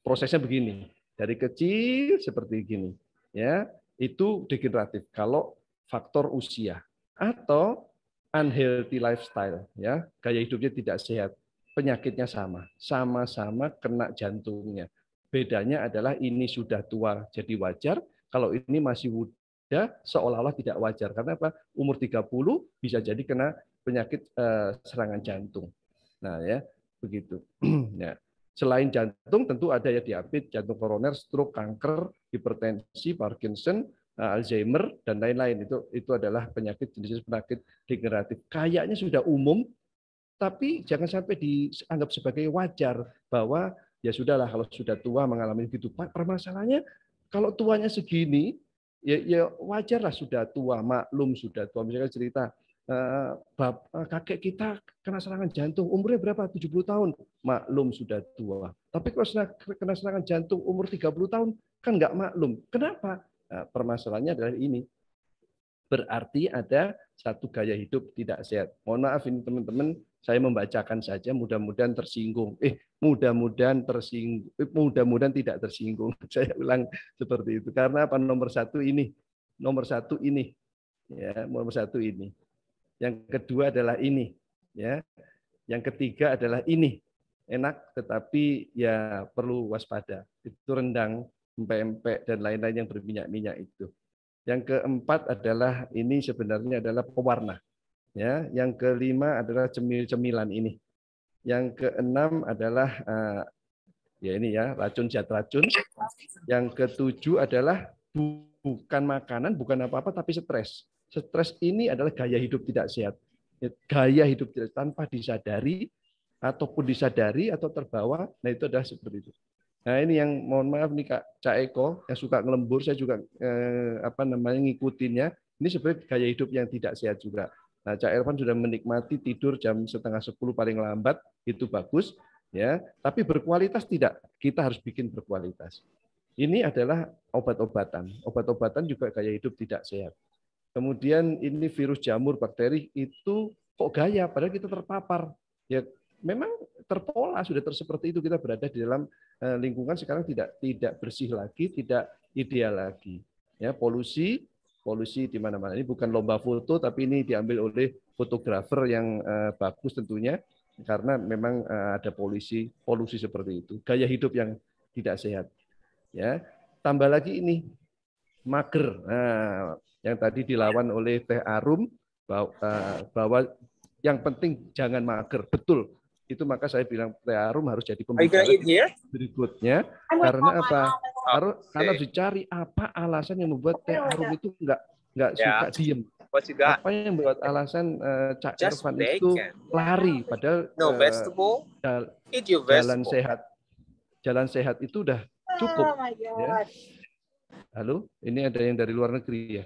prosesnya begini, dari kecil seperti gini, ya, itu degeneratif kalau faktor usia atau unhealthy lifestyle, ya, gaya hidupnya tidak sehat, penyakitnya sama-sama kena jantungnya. Bedanya adalah ini sudah tua jadi wajar, kalau ini masih muda seolah-olah tidak wajar. Karena apa? Umur 30 bisa jadi kena penyakit serangan jantung. Nah, ya, begitu. Ya. Selain jantung tentu ada ya diabetes, jantung koroner, stroke, kanker, hipertensi, Parkinson, Alzheimer dan lain-lain. Itu adalah jenis penyakit degeneratif. Kayaknya sudah umum, tapi jangan sampai dianggap sebagai wajar bahwa ya sudahlah kalau sudah tua mengalami begitu. Permasalahannya kalau tuanya segini, ya wajarlah sudah tua, maklum sudah tua. Misalnya cerita kakek kita kena serangan jantung, umurnya berapa? 70 tahun. Maklum sudah tua. Tapi kalau kena serangan jantung umur 30 tahun, kan nggak maklum. Kenapa? Nah, permasalahannya adalah ini. Berarti ada satu gaya hidup tidak sehat. Mohon maaf ini teman-teman, saya membacakan saja, mudah-mudahan tersinggung. Mudah-mudahan tidak tersinggung. Saya ulang seperti itu. Karena apa? Nomor satu ini. Ya, nomor satu ini. Yang kedua adalah ini, ya. Yang ketiga adalah ini, enak tetapi ya perlu waspada. Itu rendang, empek-empek dan lain-lain yang berminyak-minyak itu. Yang keempat adalah ini sebenarnya adalah pewarna, ya. Yang kelima adalah cemil-cemilan ini. Yang keenam adalah ya ini ya racun zat racun. Yang ketujuh adalah bukan makanan, bukan apa-apa tapi stres. Stres ini adalah gaya hidup tidak sehat. Gaya hidup tidak tanpa disadari ataupun disadari atau terbawa, nah itu adalah seperti itu. Nah ini yang mohon maaf nih Kak Cak Eko yang suka ngelembur, saya juga ngikutinnya. Ini sebenarnya gaya hidup yang tidak sehat juga. Nah Cak Irfan sudah menikmati tidur jam 9:30 paling lambat, itu bagus, ya. Tapi berkualitas tidak. Kita harus bikin berkualitas. Ini adalah obat-obatan. Obat-obatan juga gaya hidup tidak sehat. kemudian ini virus jamur, bakteri itu kok gaya, padahal kita terpapar. Ya memang terpola, sudah seperti itu, kita berada di dalam lingkungan sekarang tidak bersih lagi, tidak ideal lagi. Ya, polusi di mana-mana. Ini bukan lomba foto, tapi ini diambil oleh fotografer yang bagus tentunya, karena memang ada polusi seperti itu. Gaya hidup yang tidak sehat. Ya, tambah lagi ini mager. Nah, yang tadi dilawan oleh Teh Arum bahwa yang penting jangan mager. Betul. Itu maka saya bilang Teh Arum harus jadi pembicara berikutnya. Karena apa? Karena harus dicari apa alasan yang membuat Teh Arum itu nggak suka diem. Apa yang membuat alasan Cak Irfan itu lari, padahal jalan sehat itu udah cukup. Ya. Halo, ini ada yang dari luar negeri ya.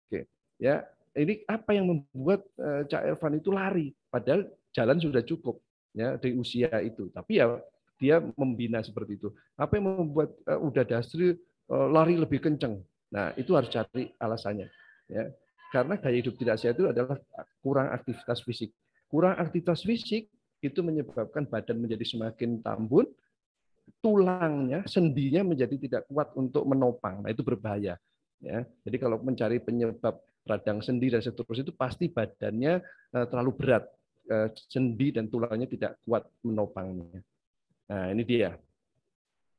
Oke, ya ini apa yang membuat Cak Irfan itu lari, padahal jalan sudah cukup ya di usia itu. Tapi ya dia membina seperti itu. Apa yang membuat Uda Dasri lari lebih kencang? Nah, itu harus cari alasannya. Ya, karena gaya hidup tidak sehat itu adalah kurang aktivitas fisik. Kurang aktivitas fisik itu menyebabkan badan menjadi semakin tambun, tulangnya, sendinya menjadi tidak kuat untuk menopang. Nah, itu berbahaya. Ya, jadi kalau mencari penyebab radang sendi dan seterusnya itu pasti badannya terlalu berat, sendi dan tulangnya tidak kuat menopangnya. Nah, ini dia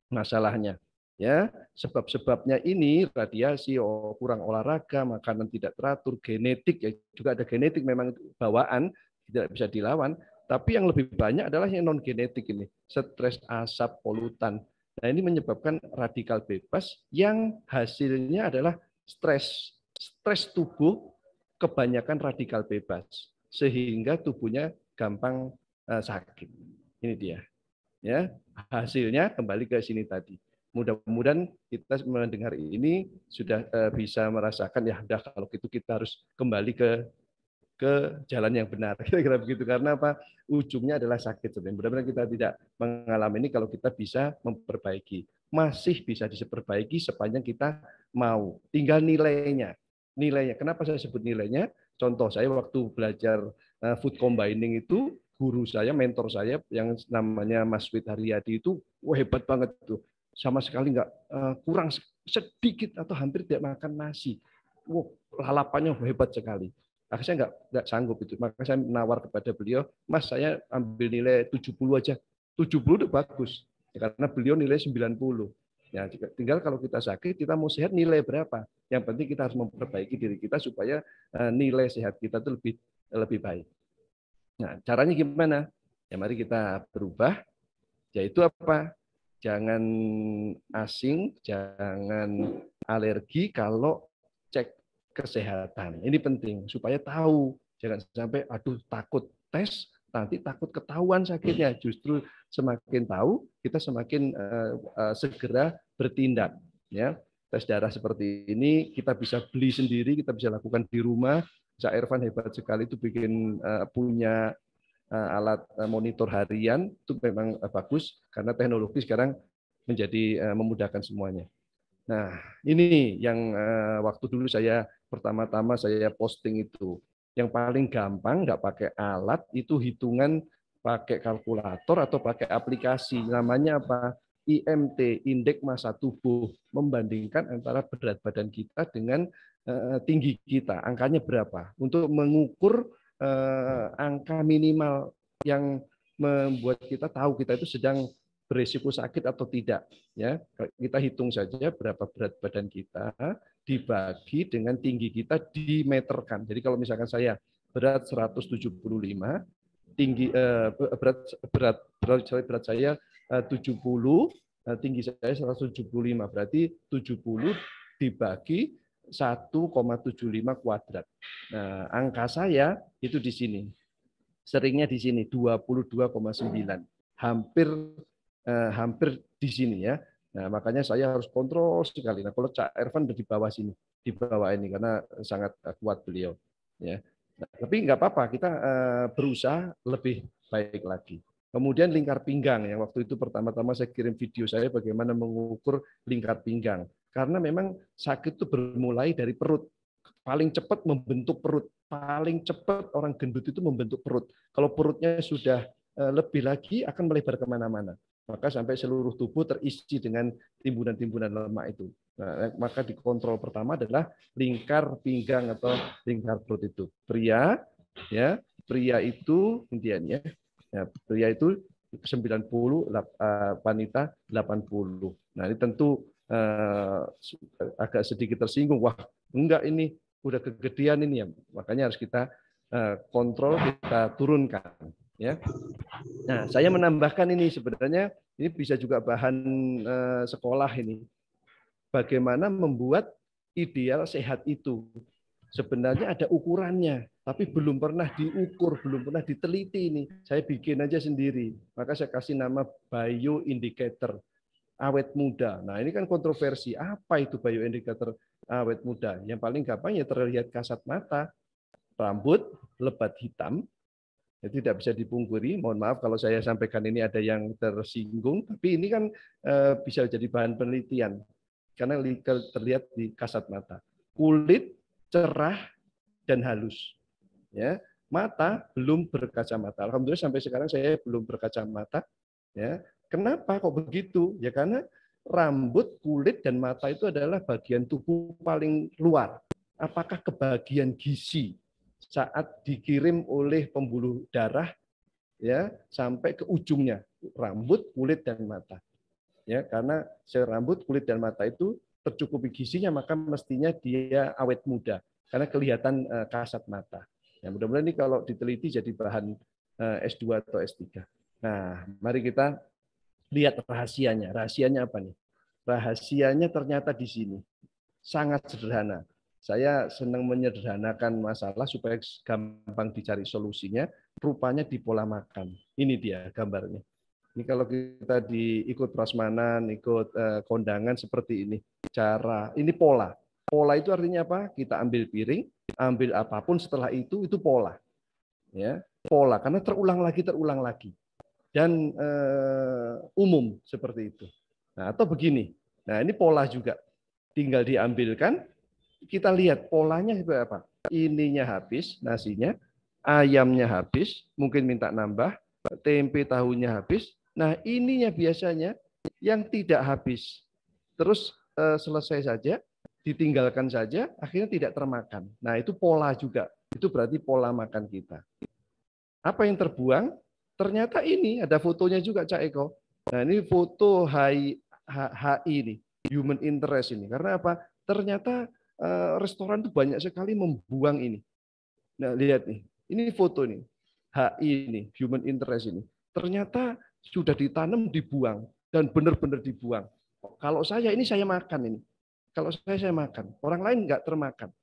masalahnya. Ya, sebab-sebabnya ini radiasi, kurang olahraga, makanan tidak teratur, genetik, ya juga ada genetik, memang bawaan tidak bisa dilawan. Tapi yang lebih banyak adalah yang non genetik ini, stres, asap, polutan. Nah, ini menyebabkan radikal bebas yang hasilnya adalah stres. Stres tubuh kebanyakan radikal bebas sehingga tubuhnya gampang sakit. Ini dia. Ya, hasilnya kembali ke sini tadi. Mudah-mudahan kita mendengar ini sudah bisa merasakan ya, udah kalau gitu kita harus kembali ke jalan yang benar, kira-kira begitu. Karena apa? Ujungnya adalah sakit. Mudah-mudahan kita tidak mengalami ini kalau kita bisa memperbaiki. Masih bisa diperbaiki sepanjang kita mau. Tinggal nilainya. Nilainya. Kenapa saya sebut nilainya? Contoh saya waktu belajar food combining itu, guru saya, mentor saya yang namanya Mas Wid Haryadi itu, wah hebat banget tuh. Sama sekali nggak kurang sedikit atau hampir tidak makan nasi. Wow, lalapannya hebat sekali. Akhirnya saya nggak sanggup itu. Maka saya menawar kepada beliau, Mas, saya ambil nilai 70 aja. 70 udah bagus. Ya, karena beliau nilai 90. Ya, tinggal kalau kita sakit, kita mau sehat nilai berapa. Yang penting kita harus memperbaiki diri kita supaya nilai sehat kita itu lebih baik. Nah, caranya gimana? Ya, mari kita berubah. Yaitu apa? Jangan asing, jangan alergi kalau cek kesehatan. Ini penting supaya tahu. Jangan sampai aduh takut tes, nanti takut ketahuan sakitnya. Justru semakin tahu, kita semakin segera bertindak. Ya, tes darah seperti ini kita bisa beli sendiri, kita bisa lakukan di rumah. Cak Irfan hebat sekali itu bikin punya alat monitor harian, itu memang bagus karena teknologi sekarang menjadi memudahkan semuanya. Nah, ini yang waktu dulu saya pertama-tama saya posting itu. Yang paling gampang nggak pakai alat itu hitungan pakai kalkulator atau pakai aplikasi. Namanya apa? IMT, indeks massa tubuh, membandingkan antara berat badan kita dengan tinggi kita. Angkanya berapa? Untuk mengukur angka minimal yang membuat kita tahu kita itu sedang berisiko sakit atau tidak. Ya, kita hitung saja berapa berat badan kita dibagi dengan tinggi kita dimeterkan. Jadi kalau misalkan saya berat 175, tinggi berat saya 70, tinggi saya 175, berarti 70 dibagi 1,75 kuadrat. Nah, angka saya itu di sini. Seringnya di sini 22,9. Hampir di sini ya. Nah, makanya saya harus kontrol sekali. Nah, kalau Cak Irfan di bawah sini, di bawah ini karena sangat kuat beliau. Ya. Nah, tapi nggak apa-apa, kita berusaha lebih baik lagi. Kemudian lingkar pinggang yang waktu itu pertama-tama saya kirim video saya bagaimana mengukur lingkar pinggang. Karena memang sakit itu bermulai dari perut. paling cepat membentuk perut. Paling cepat orang gendut itu membentuk perut. Kalau perutnya sudah lebih lagi akan melebar kemana-mana. Maka sampai seluruh tubuh terisi dengan timbunan-timbunan lemak itu. Nah, maka dikontrol pertama adalah lingkar pinggang atau lingkar perut itu. Pria, ya, pria itu intinya, ya, pria itu 90, wanita 80. Nah, ini tentu agak sedikit tersinggung. Wah, enggak ini udah kegedean ini ya. Makanya harus kita kontrol, kita turunkan. Ya. Nah, saya menambahkan ini sebenarnya ini bisa juga bahan sekolah ini. Bagaimana membuat ideal sehat itu. Sebenarnya ada ukurannya, tapi belum pernah diukur, belum pernah diteliti ini. Saya bikin aja sendiri. Maka saya kasih nama bioindicator awet muda. Nah, ini kan kontroversi. Apa itu bioindikator awet muda? Yang paling gampang ya terlihat kasat mata, rambut lebat hitam. Itu tidak bisa dipungkiri. Mohon maaf kalau saya sampaikan ini ada yang tersinggung, tapi ini kan bisa jadi bahan penelitian karena terlihat di kasat mata. Kulit cerah dan halus. Ya, mata belum berkacamata. Alhamdulillah sampai sekarang saya belum berkacamata. Ya, kenapa kok begitu? Ya karena rambut, kulit, dan mata itu adalah bagian tubuh paling luar. Apakah kebagian gizi saat dikirim oleh pembuluh darah ya sampai ke ujungnya rambut, kulit, dan mata. Ya karena sel rambut, kulit, dan mata itu tercukupi gizinya maka mestinya dia awet muda karena kelihatan kasat mata. Ya, mudah-mudahan ini kalau diteliti jadi bahan S2 atau S3. Nah, mari kita lihat rahasianya. Rahasianya apa nih? Rahasianya ternyata di sini. Sangat sederhana. Saya senang menyederhanakan masalah supaya gampang dicari solusinya. Rupanya di pola makan. Ini dia gambarnya. Ini kalau kita ikut prasmanan, ikut kondangan seperti ini. Ini pola. Pola itu artinya apa? Kita ambil piring, ambil apapun setelah itu pola. Ya, pola karena terulang lagi. Dan umum seperti itu. Nah, atau begini. Nah, ini pola juga. Tinggal diambilkan, kita lihat polanya seperti apa. Ininya habis, nasinya, ayamnya habis, mungkin minta nambah, tempe tahunya habis. Nah, ininya biasanya yang tidak habis. Terus selesai saja, ditinggalkan saja, akhirnya tidak termakan. Nah, itu pola juga. Itu berarti pola makan kita. Apa yang terbuang? Ternyata ini ada fotonya juga, Cak Eko. Nah, ini foto HI ini, human interest ini. Karena apa? Ternyata restoran itu banyak sekali membuang ini. Nah, lihat nih. Ini foto nih. HI ini, human interest ini. Ternyata sudah ditanam, dibuang. Dan benar-benar dibuang. Kalau saya makan ini. Kalau saya makan. Orang lain nggak termakan.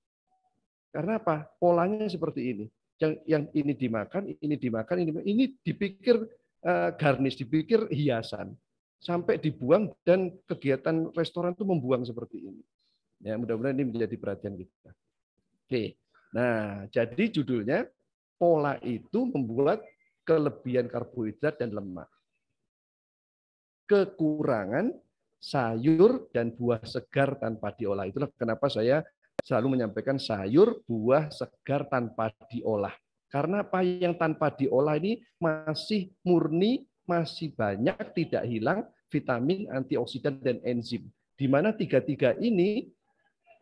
Karena apa? Polanya seperti ini. Yang ini dimakan, ini dipikir garnish, dipikir hiasan. Sampai dibuang dan kegiatan restoran itu membuang seperti ini. Ya, mudah-mudahan ini menjadi perhatian kita. Oke. Nah, jadi judulnya pola itu membuat kelebihan karbohidrat dan lemak. Kekurangan sayur dan buah segar tanpa diolah. Itulah kenapa saya selalu menyampaikan sayur, buah segar tanpa diolah. Karena apa yang tanpa diolah ini masih murni, masih banyak, tidak hilang vitamin, antioksidan, dan enzim. Di mana tiga-tiga ini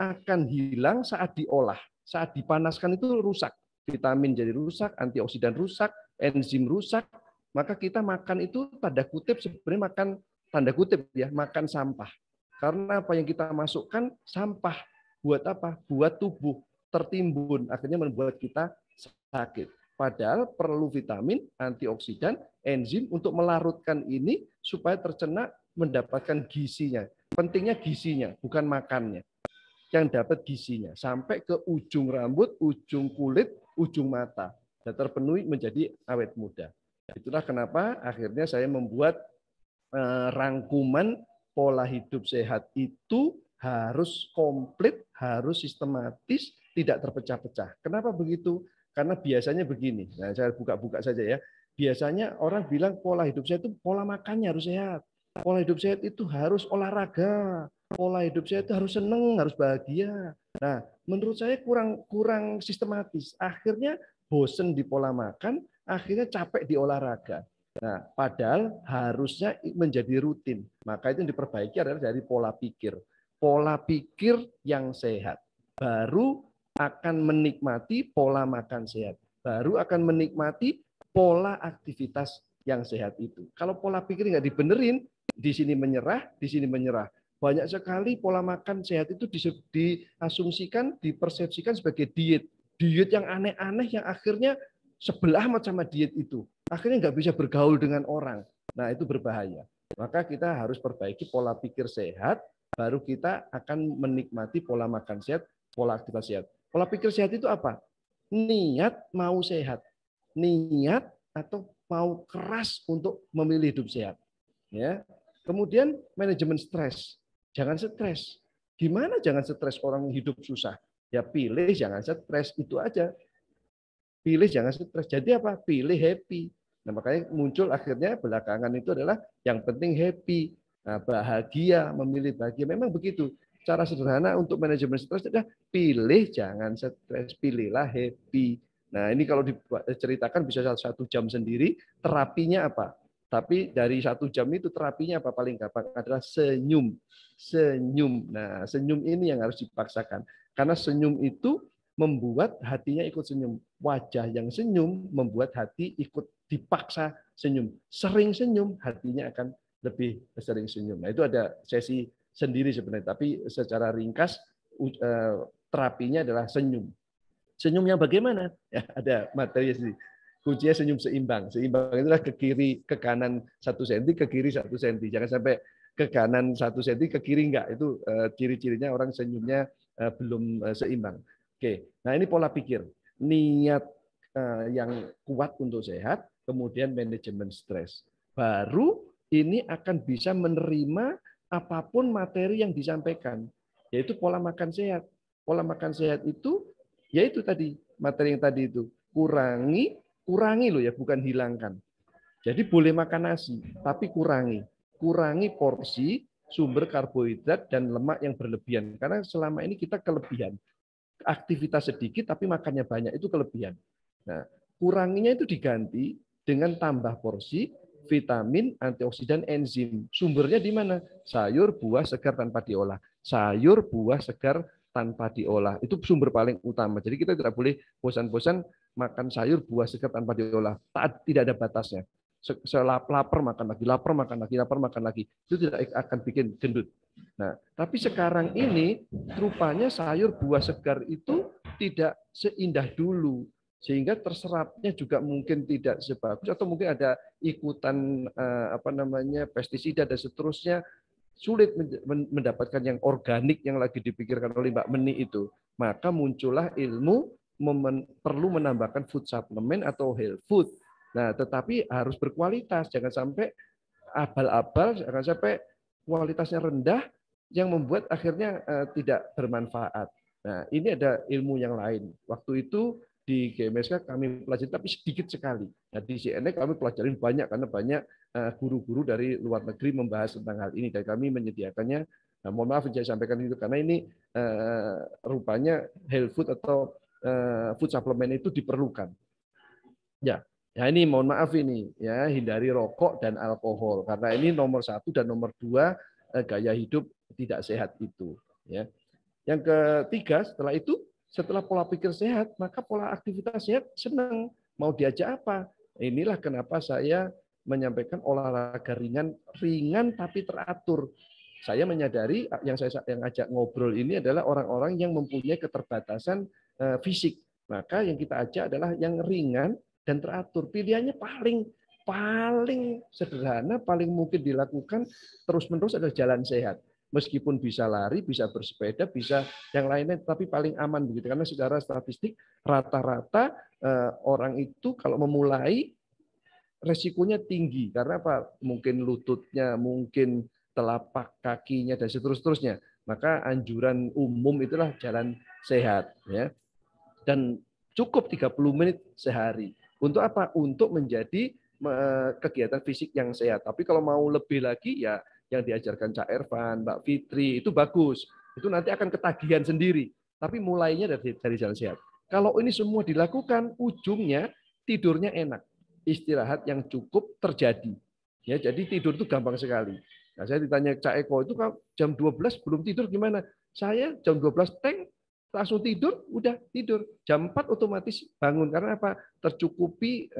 akan hilang saat diolah. Saat dipanaskan itu rusak. Vitamin jadi rusak, antioksidan rusak, enzim rusak. Maka kita makan itu tanda kutip sebenarnya makan tanda kutip ya, makan sampah. Karena apa yang kita masukkan sampah. Buat apa? Buat tubuh tertimbun, akhirnya membuat kita sakit. Padahal perlu vitamin, antioksidan, enzim untuk melarutkan ini supaya tercerna mendapatkan gizinya. Pentingnya gizinya, bukan makannya. Yang dapat gizinya sampai ke ujung rambut, ujung kulit, ujung mata dan terpenuhi menjadi awet muda. Itulah kenapa akhirnya saya membuat rangkuman pola hidup sehat itu harus komplit, harus sistematis, tidak terpecah-pecah. Kenapa begitu? Karena biasanya begini. Nah, saya buka-buka saja ya. Biasanya orang bilang pola hidup sehat itu pola makannya harus sehat. Pola hidup sehat itu harus olahraga, pola hidup sehat itu harus seneng, harus bahagia. Nah, menurut saya kurang sistematis. Akhirnya bosen di pola makan, akhirnya capek di olahraga. Nah, padahal harusnya menjadi rutin. Maka itu yang diperbaiki adalah dari pola pikir. Pola pikir yang sehat. Baru akan menikmati pola makan sehat. Baru akan menikmati pola aktivitas yang sehat itu. Kalau pola pikir nggak dibenerin, di sini menyerah, di sini menyerah. Banyak sekali pola makan sehat itu diasumsikan, dipersepsikan sebagai diet. Diet yang aneh-aneh yang akhirnya sebelah sama diet itu. Akhirnya nggak bisa bergaul dengan orang. Nah, itu berbahaya. Maka kita harus perbaiki pola pikir sehat, baru kita akan menikmati pola makan sehat, pola aktivitas sehat. Pola pikir sehat itu apa? Niat mau sehat. Niat atau mau keras untuk memilih hidup sehat. Ya. Kemudian manajemen stres. Jangan stres. Gimana jangan stres orang hidup susah? Ya pilih jangan stres, itu aja. Pilih jangan stres. Jadi apa? Pilih happy. Nah, makanya muncul akhirnya belakangan itu adalah yang penting happy. Nah, bahagia, memilih bahagia. Memang begitu. Cara sederhana untuk manajemen stres adalah pilih jangan stres, pilihlah happy. Nah, ini kalau diceritakan bisa 1 jam sendiri, terapinya apa? Tapi dari 1 jam itu terapinya apa paling gampang adalah senyum. Senyum. Nah, senyum ini yang harus dipaksakan. Karena senyum itu membuat hatinya ikut senyum. Wajah yang senyum membuat hati ikut dipaksa senyum. Sering senyum, hatinya akan lebih sering senyum. Nah, itu ada sesi sendiri sebenarnya. Tapi secara ringkas, terapinya adalah senyum. Senyum yang bagaimana? Ya, ada materi sendiri. Kuncinya senyum seimbang. Seimbang itulah ke kiri, ke kanan 1 cm, ke kiri 1 cm. Jangan sampai ke kanan 1 cm, ke kiri enggak. Itu ciri-cirinya orang senyumnya belum seimbang. Oke, nah ini pola pikir. Niat yang kuat untuk sehat, kemudian manajemen stres. Baru ini akan bisa menerima apapun materi yang disampaikan, yaitu pola makan sehat. Pola makan sehat itu, yaitu tadi, materi yang tadi itu. Kurangi loh ya, bukan hilangkan. Jadi boleh makan nasi, tapi kurangi. Kurangi porsi sumber karbohidrat dan lemak yang berlebihan. Karena selama ini kita kelebihan. Aktivitas sedikit tapi makannya banyak, itu kelebihan. Nah, kuranginya itu diganti dengan tambah porsi, vitamin, antioksidan, enzim. Sumbernya di mana? Sayur, buah segar tanpa diolah. Sayur, buah segar tanpa diolah. Itu sumber paling utama. Jadi kita tidak boleh bosan-bosan makan sayur, buah segar tanpa diolah. Tidak ada batasnya. Lapar makan lagi, lapar makan lagi, lapar makan lagi. Itu tidak akan bikin gendut. Nah, tapi sekarang ini rupanya sayur buah segar itu tidak seindah dulu. Sehingga terserapnya juga mungkin tidak sebagus, atau mungkin ada ikutan pestisida dan seterusnya, sulit mendapatkan yang organik yang lagi dipikirkan oleh Mbak Meni itu. Maka muncullah ilmu perlu menambahkan food supplement atau health food. Nah, tetapi harus berkualitas, jangan sampai abal-abal, jangan sampai kualitasnya rendah yang membuat akhirnya tidak bermanfaat. Nah, ini ada ilmu yang lain. Waktu itu di GMSK kami pelajari, tapi sedikit sekali. Nah, di CNN kami pelajarin banyak, karena banyak guru-guru dari luar negeri membahas tentang hal ini, dan kami menyediakannya. Nah, mohon maaf saya sampaikan itu, karena ini rupanya health food atau food supplement itu diperlukan. Ya, ya ini mohon maaf ini ya, hindari rokok dan alkohol, karena ini nomor 1 dan nomor 2 gaya hidup tidak sehat itu. Ya. Yang ketiga, setelah pola pikir sehat, maka pola aktivitas sehat senang. Mau diajak apa? Inilah kenapa saya menyampaikan olahraga ringan tapi teratur. Saya menyadari yang ajak ngobrol ini adalah orang-orang yang mempunyai keterbatasan fisik. Maka yang kita ajak adalah yang ringan dan teratur. Pilihannya paling sederhana, paling mungkin dilakukan terus-menerus adalah jalan sehat. Meskipun bisa lari, bisa bersepeda, bisa yang lainnya, tapi paling aman begitu. Karena secara statistik rata-rata orang itu kalau memulai resikonya tinggi. Karena apa? Mungkin lututnya, mungkin telapak kakinya dan seterusnya. Maka anjuran umum itulah jalan sehat, ya. Dan cukup 30 menit sehari. Untuk apa? Untuk menjadi kegiatan fisik yang sehat. Tapi kalau mau lebih lagi, ya yang diajarkan Cak Ervan, Mbak Fitri, itu bagus. Itu nanti akan ketagihan sendiri. Tapi mulainya dari jalan sehat. Kalau ini semua dilakukan, ujungnya tidurnya enak. Istirahat yang cukup terjadi. Ya, jadi tidur itu gampang sekali. Nah, saya ditanya Cak Eko, itu jam 12 belum tidur gimana? Saya jam 12 langsung tidur, udah tidur. Jam 4 otomatis bangun. Karena apa? Tercukupi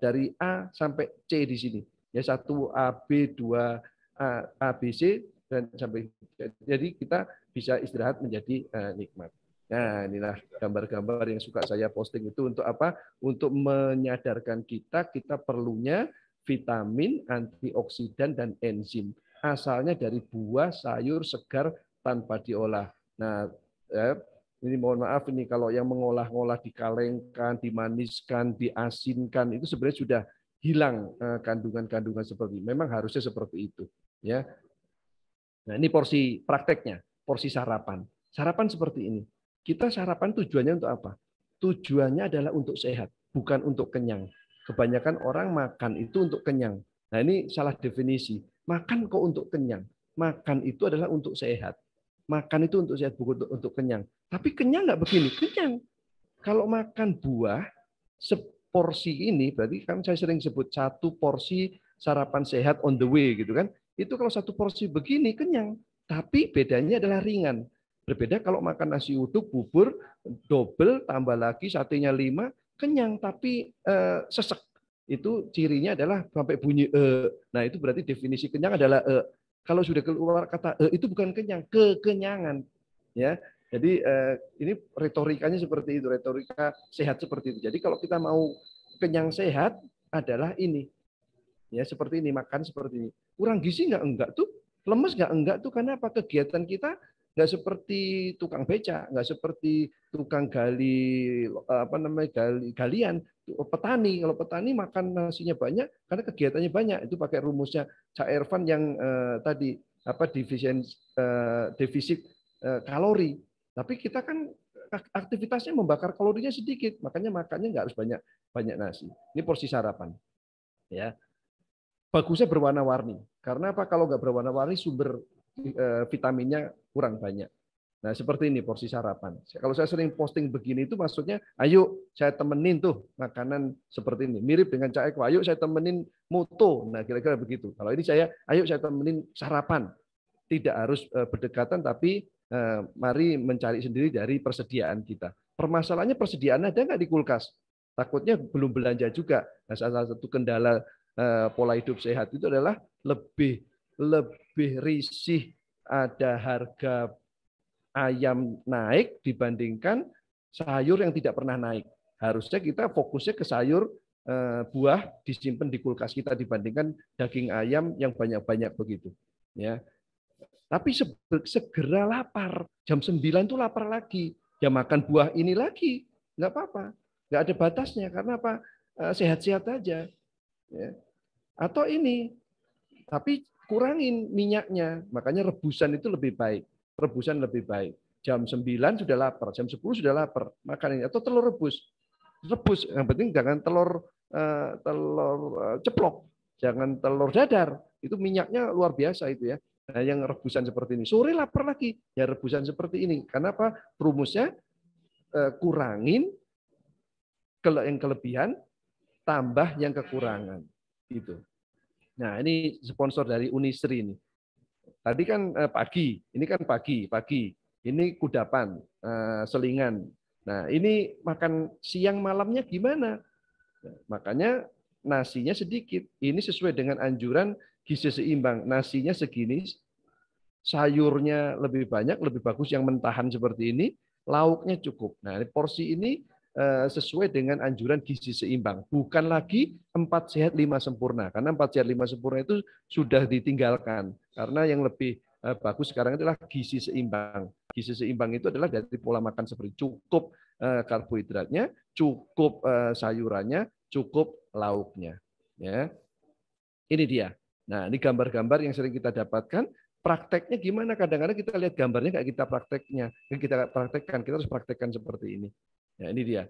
dari A sampai C di sini. Ya, 1A, B, 2, A, B, C, dan sampai. Jadi kita bisa istirahat menjadi nikmat. Nah, inilah gambar-gambar yang suka saya posting itu untuk apa? Untuk menyadarkan kita perlunya vitamin, antioksidan, dan enzim. Asalnya dari buah, sayur, segar, tanpa diolah. Nah, ini mohon maaf ini kalau yang mengolah-ngolah, dikalengkan, dimaniskan, diasinkan, itu sebenarnya sudah hilang kandungan-kandungan seperti ini. Memang harusnya seperti itu. Ya. Nah, ini porsi prakteknya, porsi sarapan. Sarapan seperti ini. Kita sarapan tujuannya untuk apa? Tujuannya adalah untuk sehat, bukan untuk kenyang. Kebanyakan orang makan itu untuk kenyang. Nah, ini salah definisi. Makan kok untuk kenyang? Makan itu adalah untuk sehat. Makan itu untuk sehat, bukan untuk kenyang. Tapi kenyang nggak begini, kenyang. Kalau makan buah, seporsi ini, berarti kan saya sering sebut satu porsi sarapan sehat on the way, gitu kan? Itu kalau satu porsi begini, kenyang. Tapi bedanya adalah ringan. Berbeda kalau makan nasi uduk, bubur, double, tambah lagi satenya 5, kenyang tapi sesek. Itu cirinya adalah sampai bunyi Nah, itu berarti definisi kenyang adalah Kalau sudah keluar kata itu bukan kenyang, kekenyangan. Ya. Jadi ini retorikanya seperti itu, retorika sehat seperti itu. Jadi kalau kita mau kenyang sehat adalah ini. Ya, seperti ini, makan seperti ini. Kurang gizi enggak tuh. Lemes enggak tuh, karena apa? Kegiatan kita nggak seperti tukang beca, nggak seperti tukang gali galian, petani. Kalau petani makan nasinya banyak karena kegiatannya banyak. Itu pakai rumusnya Cak Ervan yang tadi defisit kalori. Tapi kita kan aktivitasnya membakar kalorinya sedikit, makanya makannya nggak harus banyak nasi. Ini porsi sarapan. Ya, bagusnya berwarna-warni. Karena apa? Kalau nggak berwarna-warni sumber vitaminnya kurang banyak. Nah, seperti ini porsi sarapan. Kalau saya sering posting begini itu maksudnya, ayo saya temenin tuh makanan seperti ini. Mirip dengan Cak Eko, ayo saya temenin moto. Nah, kira-kira begitu. Kalau ini ayo saya temenin sarapan. Tidak harus berdekatan, tapi mari mencari sendiri dari persediaan kita. Permasalahannya persediaan ada nggak di kulkas? Takutnya belum belanja juga. Nah, salah satu kendala pola hidup sehat itu adalah lebih risih ada harga ayam naik dibandingkan sayur yang tidak pernah naik. Harusnya kita fokusnya ke sayur, buah disimpan di kulkas kita dibandingkan daging ayam yang banyak-banyak begitu. Ya. Tapi segera lapar, jam 9 itu lapar lagi. Ya makan buah ini lagi, nggak apa-apa. Nggak ada batasnya, karena apa? Sehat-sehat aja. Ya. Atau ini, tapi kurangin minyaknya, makanya rebusan itu lebih baik. Rebusan lebih baik. Jam 9 sudah lapar, jam 10 sudah lapar, makan ini. Atau telur rebus. Rebus, yang penting jangan telur ceplok, jangan telur dadar. Itu minyaknya luar biasa itu ya. Nah, yang rebusan seperti ini. Sore lapar lagi, ya rebusan seperti ini. Karena apa? Rumusnya kurangin yang kelebihan, tambah yang kekurangan. Gitu. Nah, ini sponsor dari Unisri ini. Tadi kan pagi, ini kan pagi. Ini kudapan, selingan. Nah, ini makan siang malamnya gimana? Nah, makanya nasinya sedikit. Ini sesuai dengan anjuran gizi seimbang. Nasinya segini, sayurnya lebih banyak, lebih bagus yang mentahan seperti ini, lauknya cukup. Nah, porsi ini sesuai dengan anjuran gizi seimbang. Bukan lagi 4 sehat 5 sempurna. Karena 4 sehat 5 sempurna itu sudah ditinggalkan. Karena yang lebih bagus sekarang adalah gizi seimbang. Gizi seimbang itu adalah dari pola makan seperti cukup karbohidratnya, cukup sayurannya, cukup lauknya. Ya. Ini dia. Nah, ini gambar-gambar yang sering kita dapatkan. Prakteknya gimana? Kadang-kadang kita lihat gambarnya kayak kita prakteknya. Kita praktekkan, kita harus praktekkan seperti ini. Ya, ini dia.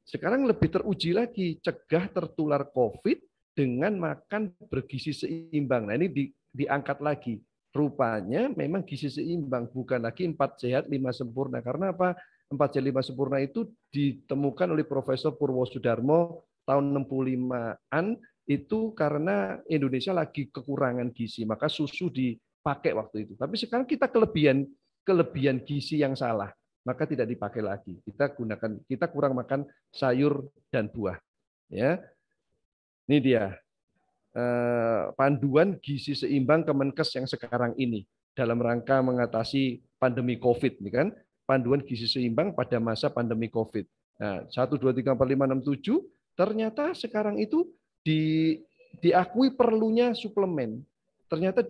Sekarang lebih teruji lagi, cegah tertular COVID dengan makan bergizi seimbang. Nah, ini diangkat lagi. Rupanya memang gizi seimbang, bukan lagi 4 sehat 5 sempurna. Karena apa? 4 sehat 5 sempurna itu ditemukan oleh Profesor Purwosudarmo tahun 65-an, itu karena Indonesia lagi kekurangan gizi, maka susu dipakai waktu itu. Tapi sekarang kita kelebihan gizi yang salah, maka tidak dipakai lagi. Kita kurang makan sayur dan buah. Ya, ini dia panduan gizi seimbang Kemenkes yang sekarang ini dalam rangka mengatasi pandemi COVID, ini kan panduan gizi seimbang pada masa pandemi COVID. Nah, 1, 2, 3, 4, 5, 6, 7 ternyata sekarang itu diakui perlunya suplemen. Ternyata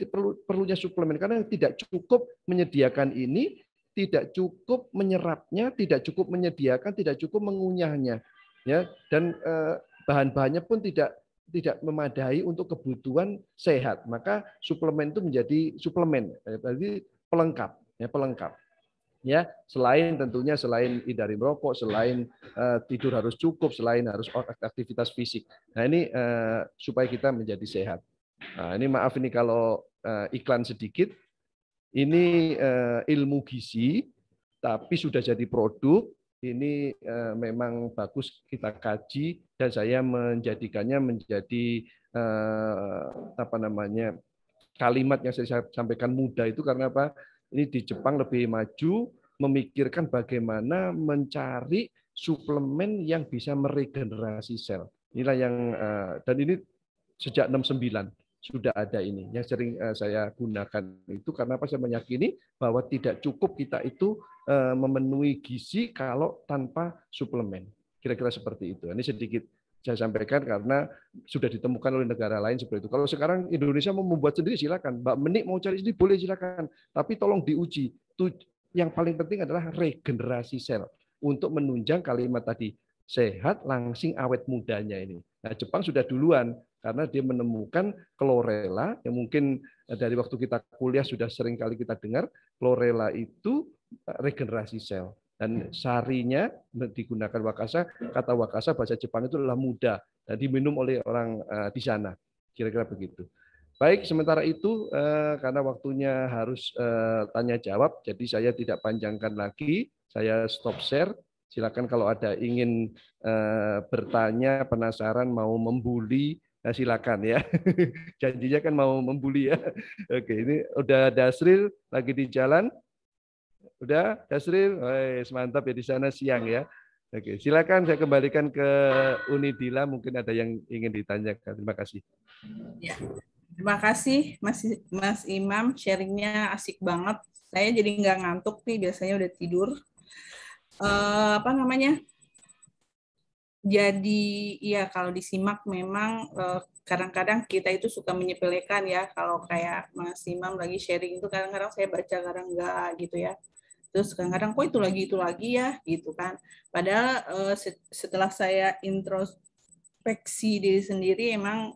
perlunya suplemen karena tidak cukup menyediakan ini, tidak cukup menyerapnya, tidak cukup menyediakan, tidak cukup mengunyahnya, ya, dan bahan-bahannya pun tidak memadai untuk kebutuhan sehat. Maka suplemen itu menjadi suplemen, berarti pelengkap, ya, pelengkap. Ya, selain hindari merokok, selain tidur harus cukup, selain harus aktivitas fisik. Nah, ini supaya kita menjadi sehat. Nah, ini maaf ini kalau iklan sedikit. Ini ilmu gizi, tapi sudah jadi produk. Ini memang bagus kita kaji dan saya menjadikannya menjadi kalimat yang saya sampaikan mudah itu karena apa? Ini di Jepang lebih maju memikirkan bagaimana mencari suplemen yang bisa meregenerasi sel. Inilah yang dan ini sejak 69 sudah ada ini. Yang sering saya gunakan itu karena apa? Saya meyakini bahwa tidak cukup kita itu memenuhi gizi kalau tanpa suplemen. Kira-kira seperti itu. Ini sedikit saya sampaikan karena sudah ditemukan oleh negara lain seperti itu. Kalau sekarang Indonesia mau membuat sendiri silakan. Mbak Menik mau cari sendiri boleh silakan. Tapi tolong diuji. Yang paling penting adalah regenerasi sel untuk menunjang kalimat tadi sehat, langsing, awet mudanya ini. Nah, Jepang sudah duluan karena dia menemukan chlorella yang mungkin dari waktu kita kuliah sudah sering kali kita dengar. Chlorella itu regenerasi sel. Dan sarinya digunakan wakasa, kata wakasa bahasa Jepang itu adalah muda, dan diminum oleh orang di sana. Kira-kira begitu. Baik, sementara itu karena waktunya harus tanya jawab, jadi saya tidak panjangkan lagi, saya stop share. Silakan kalau ada ingin bertanya, penasaran, mau membuli, silakan ya. Janjinya kan mau membuli ya. Oke, ini udah Dasril lagi di jalan. Udah, Dasril? Mantap ya, di sana siang ya. Oke, silakan saya kembalikan ke Unidila, mungkin ada yang ingin ditanyakan. Terima kasih. Ya, terima kasih Mas Imam, sharingnya asik banget. Saya jadi nggak ngantuk nih, biasanya udah tidur. Jadi ya kalau disimak memang kadang-kadang kita itu suka menyepelekan ya. Kalau kayak Mas Imam lagi sharing itu kadang-kadang saya baca, kadang enggak gitu ya. Terus kadang-kadang kok itu lagi ya gitu kan. Padahal setelah saya introspeksi diri sendiri, emang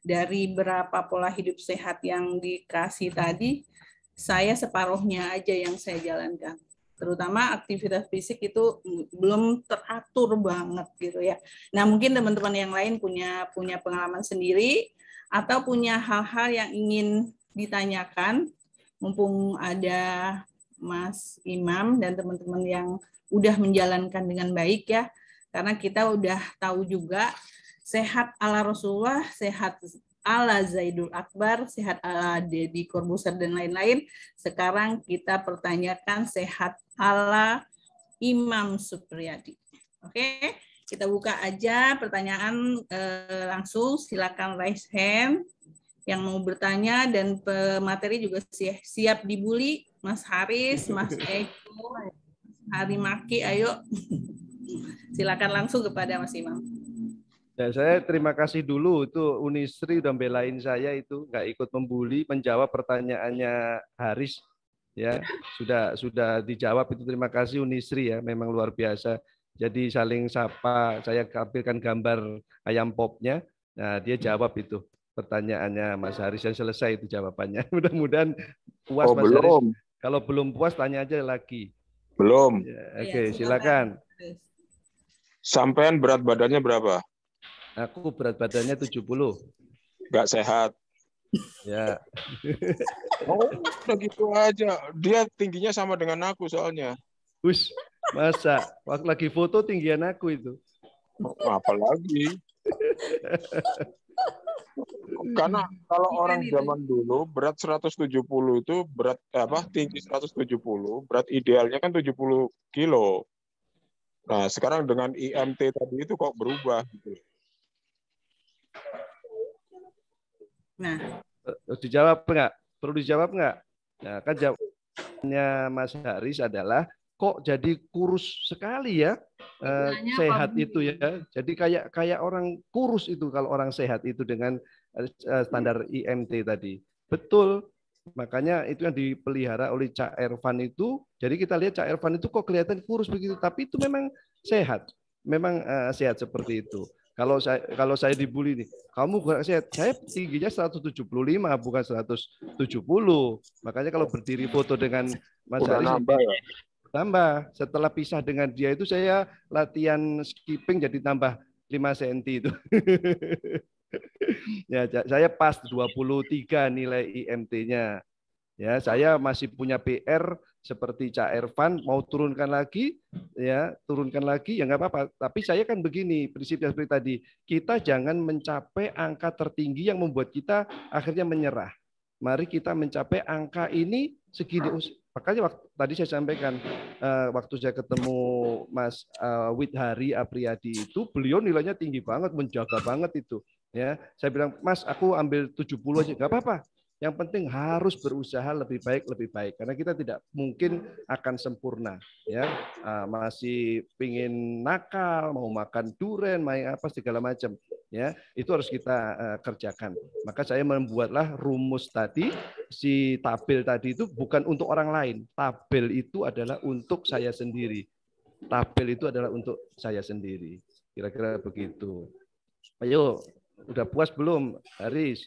dari berapa pola hidup sehat yang dikasih tadi, saya separuhnya aja yang saya jalankan. Terutama aktivitas fisik itu belum teratur banget gitu ya. Nah, mungkin teman-teman yang lain punya pengalaman sendiri atau punya hal-hal yang ingin ditanyakan, mumpung ada Mas Imam dan teman-teman yang udah menjalankan dengan baik ya. Karena kita udah tahu juga sehat ala Rasulullah, sehat ala Zaidul Akbar, sehat ala Deddy Corbuzier dan lain-lain. Sekarang kita pertanyakan sehat ala Imam Supriyadi. Oke, kita buka aja pertanyaan langsung. Silakan raise hand yang mau bertanya, dan pemateri juga siap dibully. Mas Haris, Mas Eko, Harimaki, ayo. Silakan langsung kepada Mas Imam. Ya, saya terima kasih dulu, itu Unisri udah belain saya, itu nggak ikut membuli, menjawab pertanyaannya Haris. Ya, sudah dijawab itu. Terima kasih Unisri ya, memang luar biasa. Jadi saling sapa, saya tampilkan gambar ayam popnya. Nah, dia jawab itu pertanyaannya Mas Haris, yang selesai itu jawabannya. Mudah-mudahan puas Mas Haris. Belum. Kalau belum puas tanya aja lagi. Belum. Ya, oke, silakan. Sampean berat badannya berapa? Aku berat badannya 70. Nggak sehat. Ya. Oh, udah gitu aja. Dia tingginya sama dengan aku soalnya. Wis, masa waktu lagi foto tinggian aku itu. Apalagi. Karena kalau orang zaman dulu berat 170 itu berat tinggi 170, berat idealnya kan 70 kilo. Nah, sekarang dengan IMT tadi itu kok berubah gitu. Nah, Dijawab nggak? Perlu dijawab nggak? Nah, kan jawabannya Mas Haris adalah kok jadi kurus sekali ya sehat itu ya. Jadi kayak orang kurus itu kalau orang sehat itu dengan standar IMT tadi. Betul. Makanya itu yang dipelihara oleh Cak Ervan itu. Jadi kita lihat Cak Ervan itu kok kelihatan kurus begitu, tapi itu memang sehat. Memang sehat seperti itu. Kalau saya dibully nih, kamu gak sehat. Saya tingginya 175 bukan 170. Makanya kalau berdiri foto dengan Mas Udah Haris nambah ya? tambah. Setelah pisah dengan dia itu saya latihan skipping jadi tambah 5 cm itu. Ya, saya pas 23 nilai IMT-nya. Ya, saya masih punya PR seperti Cak Ervan mau turunkan lagi, ya turunkan lagi ya nggak apa-apa. Tapi saya kan begini prinsipnya seperti tadi, kita jangan mencapai angka tertinggi yang membuat kita akhirnya menyerah. Mari kita mencapai angka ini segini. Makanya tadi saya sampaikan waktu saya ketemu Mas Widhari Apriyadi itu, beliau nilainya tinggi banget, menjaga banget itu. Ya, saya bilang Mas, aku ambil 70 aja, nggak apa-apa. Yang penting harus berusaha lebih baik karena kita tidak mungkin akan sempurna ya. Masih pingin nakal, mau makan durian, main apa segala macam ya. Itu harus kita kerjakan. Maka saya membuatlah rumus tadi, si tabel tadi itu bukan untuk orang lain. Tabel itu adalah untuk saya sendiri. Tabel itu adalah untuk saya sendiri. Kira-kira begitu. Ayo, udah puas belum, Haris?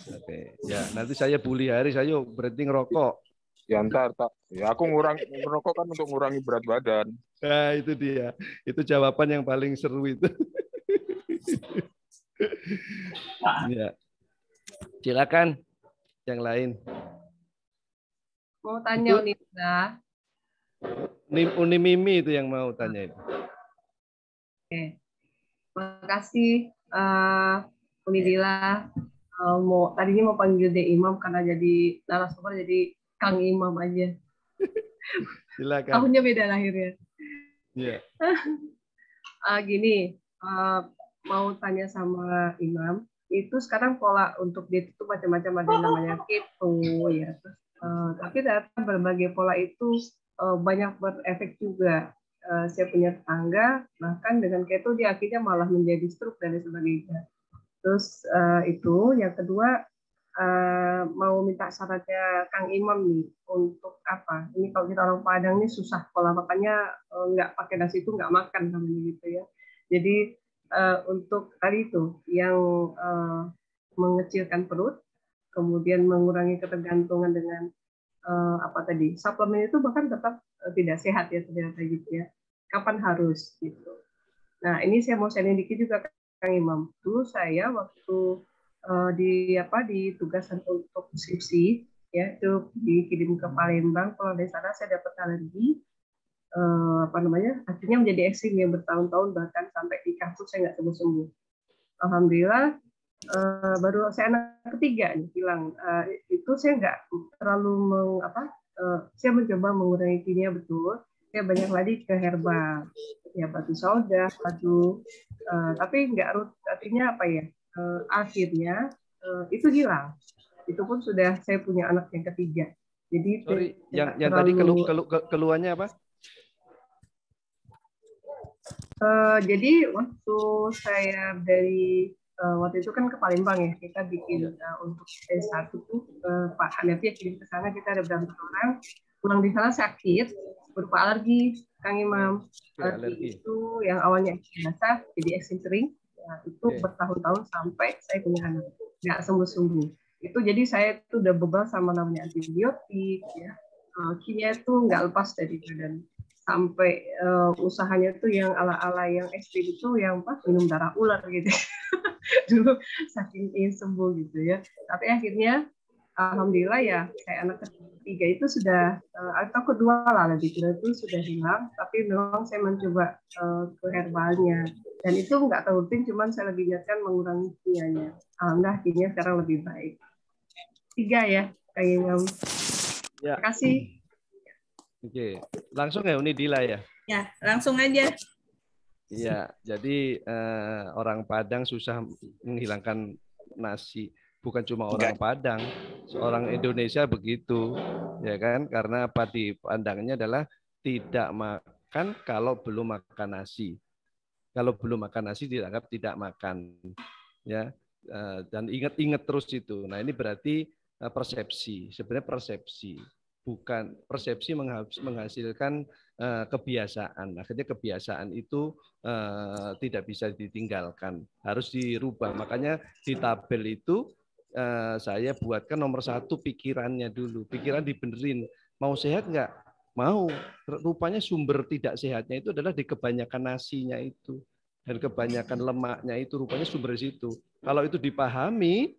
Oke, ya nanti saya bully Haris, ayo berhenti ngerokok. Ya ntar, ya aku ngerokok kan untuk ngurangi berat badan. Nah itu dia, itu jawaban yang paling seru itu. Ya, silakan yang lain. Mau tanya Unida. Uni Mimi itu yang mau tanya itu. Oke, makasih Unidila. Tadinya mau panggil De Imam karena jadi narasumber jadi Kang Imam aja. Silakan. Tahunnya beda lahirnya. Iya. Gini, mau tanya sama Imam, itu sekarang pola untuk diet itu macam-macam, ada yang namanya keto ya. Tapi ternyata berbagai pola itu banyak berefek juga. Saya punya tetangga, bahkan dengan keto dia akhirnya malah menjadi stroke dan sebagainya. Terus itu yang kedua, mau minta syaratnya Kang Imam nih untuk apa? Ini kalau kita orang Padang ini susah pola makannya, nggak pakai nasi itu nggak makan namanya gitu ya. Jadi untuk tadi itu yang mengecilkan perut, kemudian mengurangi ketergantungan dengan apa tadi suplemen itu bahkan tetap tidak sehat ya ternyata gitu ya. Kapan harus gitu. Nah ini saya mau sharing dikit juga Kang Imam. Dulu saya waktu di tugasan untuk skripsi ya itu dikirim ke Palembang, kalau dari sana saya dapat alergi akhirnya menjadi eksim yang bertahun-tahun, bahkan sampai di kampus saya nggak sembuh-sembuh. Alhamdulillah baru saya anak ketiga nih hilang, itu saya nggak terlalu saya mencoba mengurangi kimia betul, saya banyak lari ke herbal ya, batu sauda, tapi nggak artinya apa ya, akhirnya itu hilang. Itu pun sudah saya punya anak yang ketiga. Jadi sorry, yang tadi keluhannya apa? Jadi waktu saya waktu itu kan ke Palembang ya, kita bikin untuk S1 tuh Pak Hanafi kirim ke sana, kita ada berapa orang pulang di sana sakit berupa alergi Kang Imam. Alergi itu yang awalnya biasa jadi eksim sering, ya, itu bertahun-tahun sampai saya punya anak nggak sembuh-sembuh. Itu jadi saya itu udah bebal sama namanya antibiotik ya, kimia itu nggak lepas dari badan. Sampai usahanya itu yang ala-ala yang ekstrim itu yang minum darah ular gitu. dulu saking ingin sembuh gitu ya. Tapi akhirnya alhamdulillah ya kayak anak ketiga itu sudah atau kedua lah lebih kira itu sudah hilang. Tapi memang saya mencoba ke herbalnya dan itu nggak terutin, cuman saya lebih niatkan mengurangi kimianya. Alhamdulillah akhirnya sekarang lebih baik. 3 ya, Kang Imam. Ya. Terima kasih. Oke, langsung ya Unidila ya. Ya, langsung aja. Iya, jadi orang Padang susah menghilangkan nasi. Bukan cuma orang Padang, seorang Indonesia begitu, ya kan? Karena apa dipandangnya adalah tidak makan kalau belum makan nasi. Kalau belum makan nasi dianggap tidak makan, ya. Dan ingat-ingat terus itu. Nah ini berarti persepsi. Sebenarnya persepsi, bukan persepsi menghasilkan kebiasaan. Akhirnya kebiasaan itu tidak bisa ditinggalkan, harus dirubah. Makanya di tabel itu saya buatkan nomor 1 pikirannya dulu. Pikiran dibenerin. Mau sehat nggak? Mau. Rupanya sumber tidak sehatnya itu adalah di kebanyakan nasinya itu. Dan kebanyakan lemaknya itu rupanya sumber di situ. Kalau itu dipahami,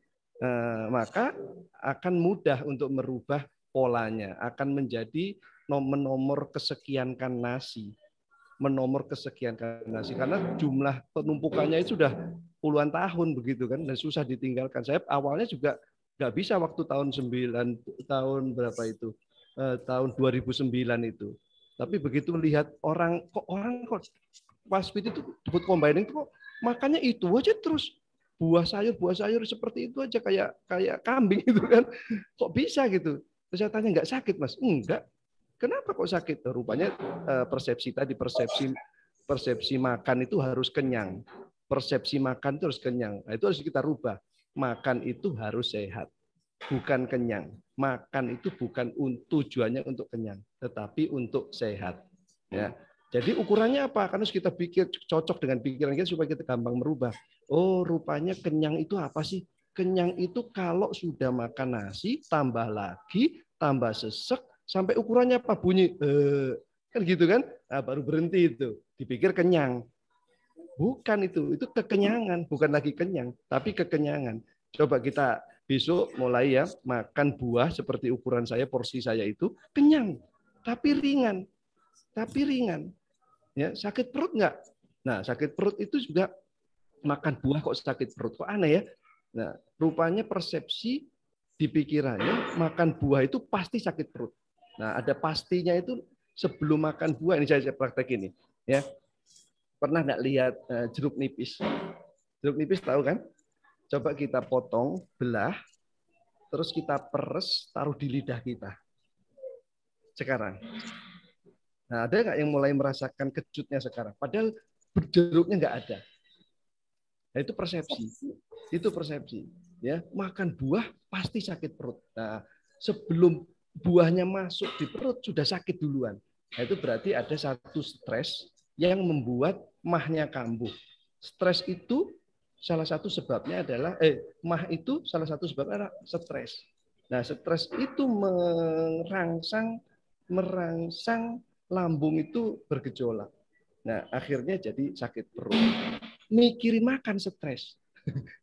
maka akan mudah untuk merubah polanya. Akan menjadi menomor kesekiankan nasi. Menomor kesekiankan nasi. Karena jumlah penumpukannya itu sudah puluhan tahun begitu kan, dan susah ditinggalkan. Saya awalnya juga nggak bisa waktu tahun 9 tahun berapa itu, tahun 2009 itu. Tapi begitu lihat orang kok Waspit itu food combining kok makannya itu aja terus, buah sayur seperti itu aja kayak kambing gitu kan, kok bisa gitu. Terus saya tanya, nggak sakit Mas? Enggak. Kenapa kok sakit? Rupanya persepsi tadi, persepsi makan itu harus kenyang. Persepsi makan itu harus kenyang. Nah, itu harus kita rubah. Makan itu harus sehat, bukan kenyang. Makan itu bukan tujuannya untuk kenyang, tetapi untuk sehat. Ya. Jadi ukurannya apa? Karena kita pikir cocok dengan pikiran kita supaya kita gampang merubah. Oh, rupanya kenyang itu apa sih? Kenyang itu kalau sudah makan nasi, tambah lagi, tambah sesek, sampai ukurannya apa? Bunyi. Kan gitu kan? Nah, baru berhenti itu. Dipikir kenyang. Bukan itu kekenyangan, bukan lagi kenyang, tapi kekenyangan. Coba kita besok mulai ya makan buah seperti ukuran saya, porsi saya itu kenyang, tapi ringan, Ya, sakit perut nggak? Nah, sakit perut itu juga makan buah kok sakit perut, kok aneh ya? Nah, rupanya persepsi di pikirannya makan buah itu pasti sakit perut. Nah, ada pastinya itu sebelum makan buah, ini saya praktek ini, ya. Pernah nggak lihat jeruk nipis? Jeruk nipis tahu kan? Coba kita potong, belah, terus kita peres, taruh di lidah kita. Sekarang. Nah, ada nggak yang mulai merasakan kejutnya sekarang? Padahal jeruknya nggak ada. Nah, itu persepsi. Itu persepsi. Ya, makan buah pasti sakit perut. Nah, sebelum buahnya masuk di perut sudah sakit duluan. Nah, itu berarti ada satu stres yang membuat mahnya kambuh. Stres itu salah satu sebabnya adalah mah itu salah satu sebabnya adalah stres. Nah, stres itu merangsang lambung itu bergejolak. Nah, akhirnya jadi sakit perut. Mikirin makan stres.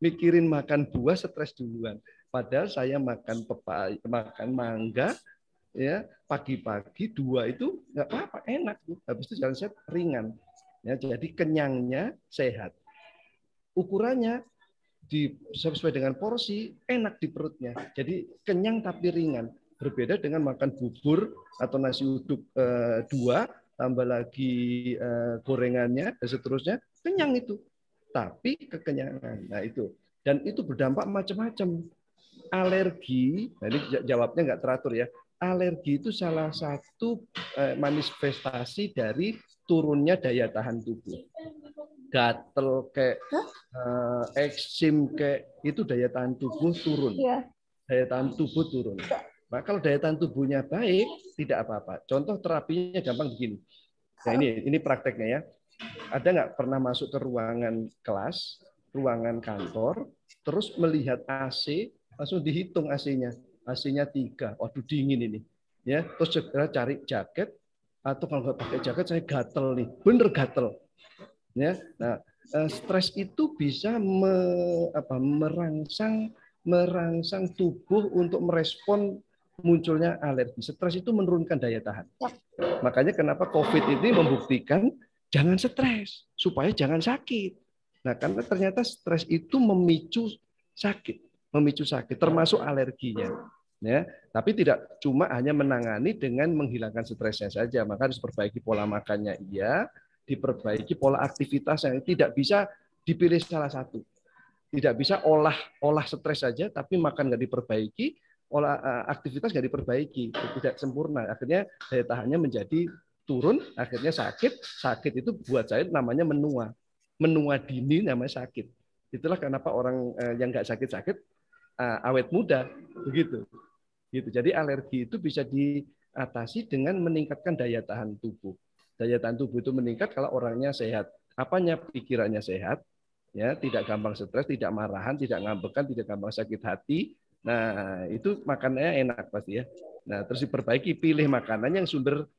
Mikirin makan buah stres duluan. Padahal saya makan pepaya, makan mangga, ya pagi-pagi 2 itu nggak apa-apa, enak tuh. Habis itu jalan sehat ringan. Ya, jadi kenyangnya sehat. Ukurannya sesuai dengan porsi, enak di perutnya. Jadi kenyang tapi ringan. Berbeda dengan makan bubur atau nasi uduk 2, tambah lagi gorengannya dan seterusnya, kenyang itu. Tapi kekenyangan. Nah itu. Dan itu berdampak macam-macam. Alergi, nah ini jawabnya nggak teratur ya. Alergi itu salah satu manifestasi dari turunnya daya tahan tubuh. Gatel kayak eksim kayak itu daya tahan tubuh turun. Daya tahan tubuh turun. Nah, kalau daya tahan tubuhnya baik, tidak apa-apa. Contoh terapinya gampang begini. Nah, ini prakteknya ya. Ada nggak pernah masuk ke ruangan kelas, ruangan kantor, terus melihat AC, langsung dihitung AC-nya. AC-nya 3. Waduh, dingin ini. Ya, terus segera cari jaket, atau kalau nggak pakai jaket saya gatel nih. Bener gatel. Ya. Nah, stres itu bisa merangsang tubuh untuk merespon munculnya alergi. Stres itu menurunkan daya tahan. Makanya kenapa COVID ini membuktikan jangan stres supaya jangan sakit. Nah, karena ternyata stres itu memicu sakit termasuk alerginya. Ya, tapi tidak cuma hanya menangani dengan menghilangkan stresnya saja, maka harus perbaiki pola makannya, iya, diperbaiki pola aktivitas yang tidak bisa dipilih salah satu. Tidak bisa olah stres saja, tapi makan nggak diperbaiki, olah aktivitas nggak diperbaiki, tidak sempurna. Akhirnya daya tahannya menjadi turun, akhirnya sakit itu buat saya namanya menua dini namanya sakit. Itulah kenapa orang yang nggak sakit-sakit awet muda, begitu. Gitu. Jadi alergi itu bisa diatasi dengan meningkatkan daya tahan tubuh. Daya tahan tubuh itu meningkat kalau orangnya sehat. Apanya? Pikirannya sehat, ya, tidak gampang stres, tidak marahan, tidak ngambekan, tidak gampang sakit hati. Nah, itu makanannya enak pasti ya. Nah, terus diperbaiki, pilih makanan yang sumber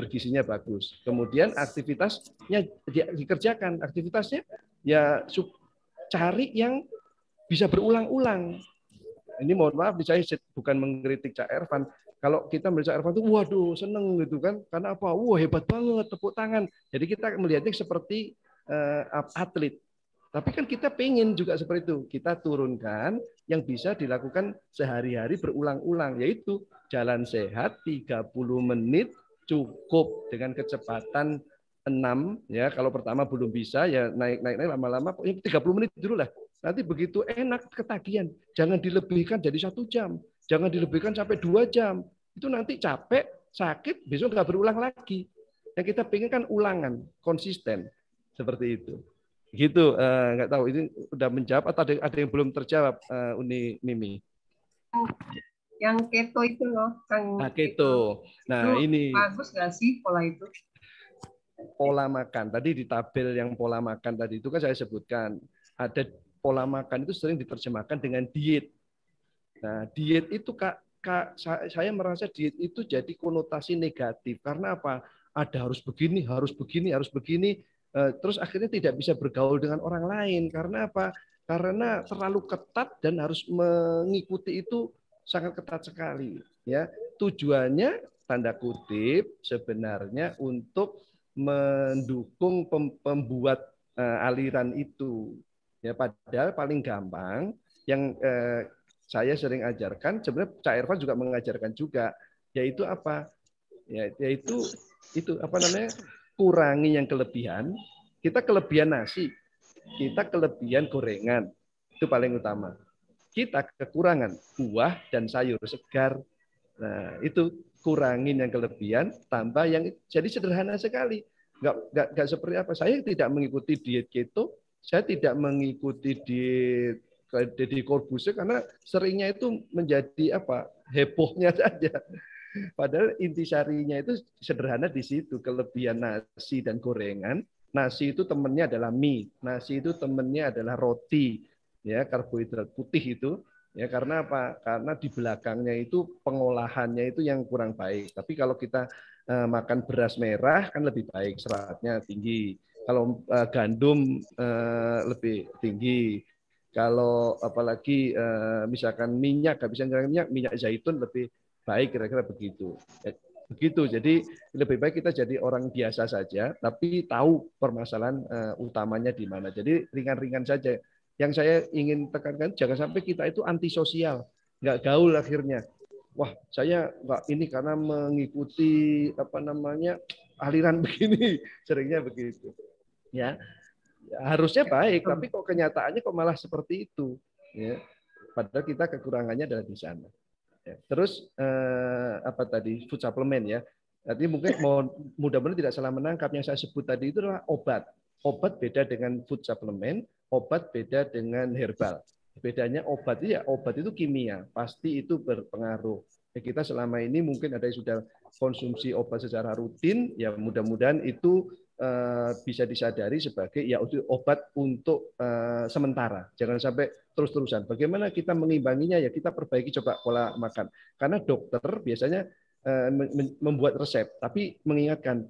gizinya bagus. Kemudian aktivitasnya dikerjakan. Aktivitasnya ya cari yang bisa berulang-ulang. Ini mohon maaf, saya bukan mengkritik Cak Ervan. Kalau kita melihat Cak Ervan itu, waduh, seneng gitu kan. Karena apa? Wah, hebat banget, tepuk tangan. Jadi kita melihatnya seperti atlet. Tapi kan kita pengen juga seperti itu. Kita turunkan yang bisa dilakukan sehari-hari berulang-ulang, yaitu jalan sehat 30 menit cukup dengan kecepatan 6. Ya, kalau pertama belum bisa, ya naik lama-lama. 30 menit dulu lah. Nanti begitu enak ketagihan. Jangan dilebihkan jadi 1 jam. Jangan dilebihkan sampai 2 jam. Itu nanti capek, sakit, besok nggak berulang lagi. Yang kita pengen kan ulangan, konsisten. Seperti itu. Gitu, nggak tahu ini udah menjawab atau ada yang belum terjawab, Uni Mimi? Yang keto itu loh, Kang. Keto. Nah, itu ini bagus nggak sih pola itu? Pola makan. Tadi di tabel yang pola makan tadi itu kan saya sebutkan. Ada pola makan itu sering diterjemahkan dengan diet. Nah, diet itu saya merasa diet itu jadi konotasi negatif. Karena apa? Ada harus begini, harus begini, harus begini. Terus akhirnya tidak bisa bergaul dengan orang lain. Karena apa? Karena terlalu ketat dan harus mengikuti itu sangat ketat sekali. Ya, tujuannya tanda kutip sebenarnya untuk mendukung pembuat aliran itu. Ya, padahal paling gampang yang saya sering ajarkan, sebenarnya Cak Ervan juga mengajarkan juga, yaitu apa? Ya, yaitu itu apa namanya? Kurangi yang kelebihan. Kita kelebihan nasi, kita kelebihan gorengan, itu paling utama. Kita kekurangan buah dan sayur segar. Nah, itu kurangin yang kelebihan, tambah yang jadi sederhana sekali. Nggak seperti apa. Saya tidak mengikuti diet keto, saya tidak mengikuti diet Deddy Corbuzier karena seringnya itu menjadi apa? Hebohnya saja. Padahal intisarinya itu sederhana di situ, kelebihan nasi dan gorengan. Nasi itu temannya adalah mie, nasi itu temannya adalah roti, ya, karbohidrat putih itu. Ya, karena apa? Karena di belakangnya itu pengolahannya itu yang kurang baik. Tapi kalau kita makan beras merah kan lebih baik, seratnya tinggi. Kalau gandum lebih tinggi. Kalau apalagi misalkan minyak, habiskan minyak zaitun lebih baik, kira-kira begitu. Begitu. Jadi lebih baik kita jadi orang biasa saja, tapi tahu permasalahan utamanya di mana. Jadi ringan-ringan saja. Yang saya ingin tekankan, jangan sampai kita itu antisosial, nggak gaul akhirnya. Wah, saya nggak ini karena mengikuti apa namanya aliran begini, seringnya begitu. Ya, harusnya baik, tapi kok kenyataannya kok malah seperti itu. Ya, padahal kita kekurangannya adalah di sana. Ya. Terus apa tadi food supplement ya. Tadi mungkin mudah-mudahan tidak salah menangkap yang saya sebut tadi itu adalah obat. Obat beda dengan food supplement, obat beda dengan herbal. Bedanya obat itu kimia, pasti itu berpengaruh. Ya, kita selama ini mungkin ada yang sudah konsumsi obat secara rutin, ya mudah-mudahan itu bisa disadari sebagai ya obat untuk sementara. Jangan sampai terus-terusan. Bagaimana kita mengimbanginya? Ya kita perbaiki coba pola makan. Karena dokter biasanya membuat resep, tapi mengingatkan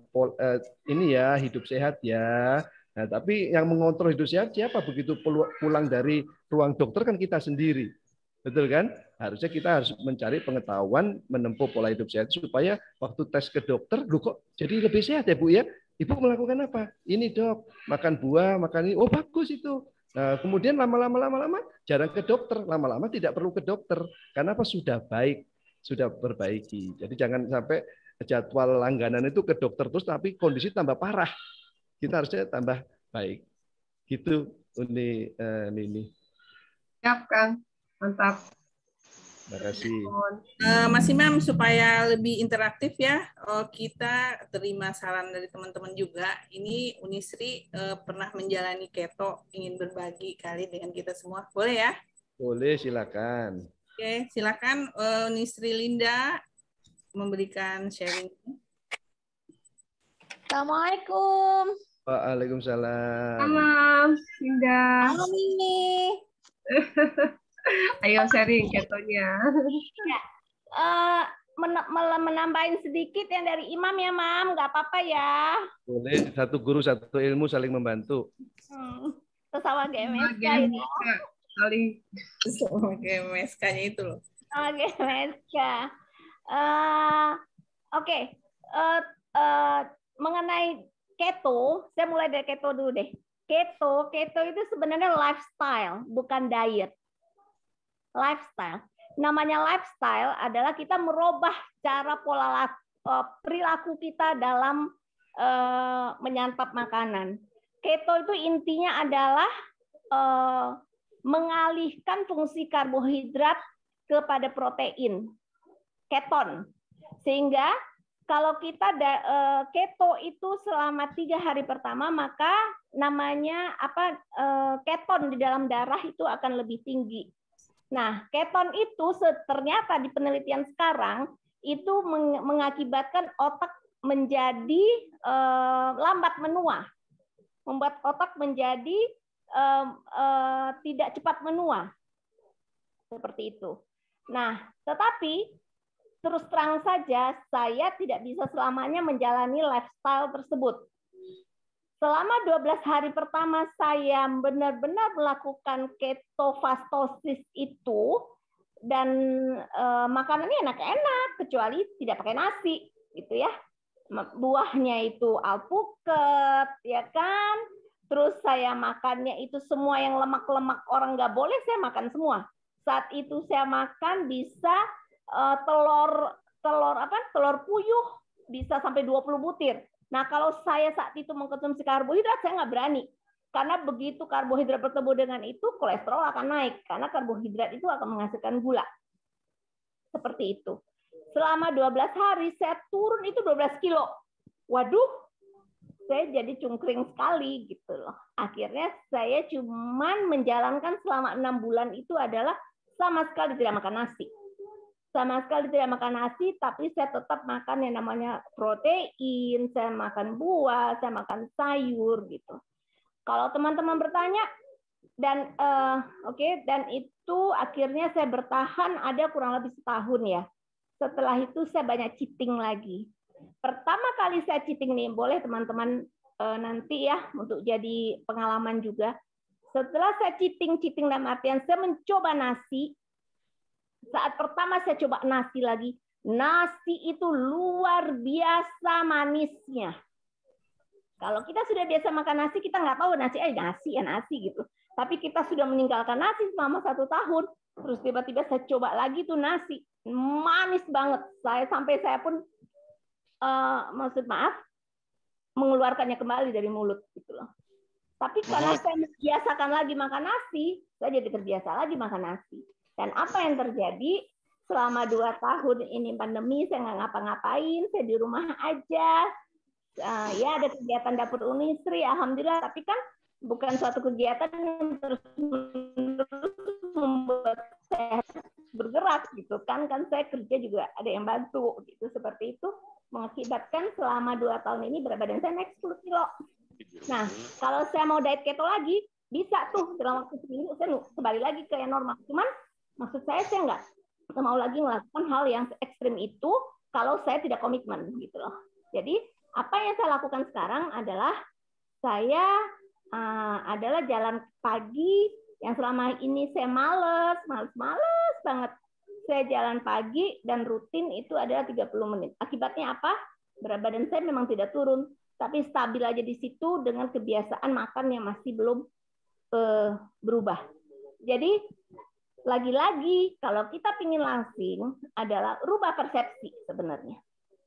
ini ya hidup sehat ya. Nah, tapi yang mengontrol hidup sehat siapa? Begitu pulang dari ruang dokter kan kita sendiri. Betul kan? Harusnya kita harus mencari pengetahuan, menempuh pola hidup sehat supaya waktu tes ke dokter, lu kok jadi lebih sehat ya Bu ya? Ibu melakukan apa? Ini dok, makan buah, makan ini. Oh bagus itu. Nah, kemudian lama-lama jarang ke dokter, lama-lama tidak perlu ke dokter. Karena apa? Sudah baik, sudah perbaiki. Jadi jangan sampai jadwal langganan itu ke dokter terus tapi kondisi tambah parah. Kita harusnya tambah baik. Gitu Uni Nini. Siap, Kang. Mantap. Terima kasih. Mas Imam, supaya lebih interaktif ya, kita terima saran dari teman-teman juga. Ini Unisri pernah menjalani keto, ingin berbagi kali dengan kita semua. Boleh ya? Boleh, silakan. Oke, silakan Unisri Linda memberikan sharing. Assalamualaikum. Waalaikumsalam. Salam, Indah. Halo Mimi. Ayo sharing ketonya. Menambahin sedikit yang dari Imam ya, Mam. Nggak apa-apa ya. Boleh, satu guru, satu ilmu saling membantu. Terus sama GMSK ini. Saling. Oke, MSK-nya itu loh. Oke, GMSK. Oke. Mengenai keto, saya mulai dari keto dulu deh. Keto itu sebenarnya lifestyle, bukan diet. Lifestyle. Namanya lifestyle adalah kita merubah cara perilaku kita dalam menyantap makanan. Keto itu intinya adalah mengalihkan fungsi karbohidrat kepada protein, keton. Sehingga kalau kita keto itu selama 3 hari pertama, maka namanya keton di dalam darah itu akan lebih tinggi. Nah, keton itu ternyata di penelitian sekarang itu mengakibatkan otak menjadi lambat menua, membuat otak menjadi tidak cepat menua, seperti itu. Nah, tetapi terus terang saja, saya tidak bisa selamanya menjalani lifestyle tersebut. Selama 12 hari pertama saya benar-benar melakukan ketofastosis itu, dan makanannya enak-enak, kecuali tidak pakai nasi, gitu ya. Buahnya itu alpukat, ya kan. Terus saya makannya itu semua yang lemak-lemak orang nggak boleh, saya makan semua. Saat itu saya makan bisa telur puyuh bisa sampai 20 butir. Nah, kalau saya saat itu mengkonsumsi karbohidrat, saya nggak berani. Karena begitu karbohidrat bertemu dengan itu, kolesterol akan naik. Karena karbohidrat itu akan menghasilkan gula. Seperti itu. Selama 12 hari, saya turun itu 12 kilo. Waduh, saya jadi cungkring sekali gitu loh. Akhirnya saya cuman menjalankan selama 6 bulan itu adalah sama sekali tidak makan nasi. Sama sekali tidak makan nasi, tapi saya tetap makan yang namanya protein, saya makan buah, saya makan sayur gitu. Kalau teman-teman bertanya, dan dan itu akhirnya saya bertahan ada kurang lebih setahun ya. Setelah itu saya banyak cheating lagi. Pertama kali saya cheating nih, boleh teman-teman nanti ya untuk jadi pengalaman juga. Setelah saya cheating dalam artian saya mencoba nasi. Saat pertama saya coba nasi lagi, nasi itu luar biasa manisnya. Kalau kita sudah biasa makan nasi, kita nggak tahu nasi gitu. Tapi kita sudah meninggalkan nasi selama 1 tahun, terus tiba-tiba saya coba lagi tuh nasi, manis banget. Saya pun mengeluarkannya kembali dari mulut gitu loh. Tapi karena saya membiasakan lagi makan nasi, saya jadi terbiasa lagi makan nasi. Dan apa yang terjadi selama 2 tahun ini pandemi, saya nggak ngapa-ngapain, saya di rumah aja. Ya ada kegiatan dapur Unisri, alhamdulillah. Tapi kan bukan suatu kegiatan yang terus membuat saya bergerak gitu kan. Kan saya kerja juga ada yang bantu gitu, seperti itu mengakibatkan selama 2 tahun ini berat badan saya naik 10 kilo. Nah, kalau saya mau diet keto lagi, bisa tuh dalam waktu seminggu saya kembali lagi ke yang normal. Cuman maksud saya nggak mau lagi melakukan hal yang ekstrim itu kalau saya tidak komitmen gitu loh. Jadi apa yang saya lakukan sekarang adalah saya adalah jalan pagi yang selama ini saya males banget. Saya jalan pagi dan rutin itu adalah 30 menit. Akibatnya apa? Berat badan saya memang tidak turun, tapi stabil aja di situ dengan kebiasaan makan yang masih belum berubah. Jadi lagi-lagi kalau kita ingin langsing adalah rubah persepsi sebenarnya.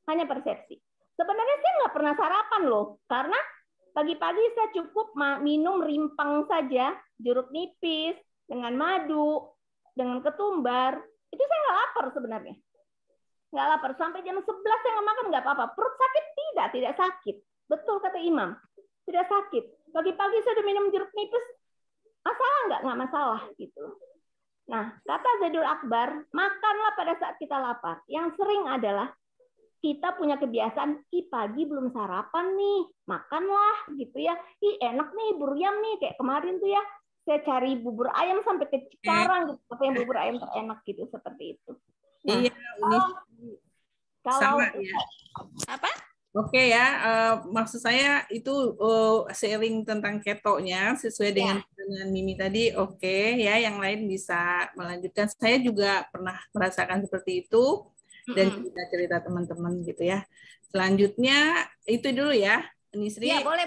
Hanya persepsi. Sebenarnya saya nggak pernah sarapan loh, karena pagi-pagi saya cukup minum rimpang saja, jeruk nipis dengan madu, dengan ketumbar. Itu saya nggak lapar sebenarnya. Nggak lapar. Sampai jam 11 saya nggak makan, nggak apa-apa. Perut sakit? Tidak sakit. Betul kata Imam. Tidak sakit. Pagi-pagi saya udah minum jeruk nipis, masalah nggak? Nggak masalah. Gitu. Nah, kata Zaidul Akbar, makanlah pada saat kita lapar. Yang sering adalah kita punya kebiasaan, pagi belum sarapan nih, makanlah gitu ya. Enak nih, bubur ayam nih, kayak kemarin tuh ya. Saya cari bubur ayam sampai ke Cikarang, gitu. Apa yang bubur ayam terenak gitu, seperti itu. Nah, Iya, kalau sama ya. apa? Oke ya, maksud saya itu sharing tentang ketonya sesuai dengan Mimi tadi. Oke ya, yang lain bisa melanjutkan. Saya juga pernah merasakan seperti itu dan cerita teman-teman gitu ya. Selanjutnya itu dulu ya, Nisri. Ya, boleh.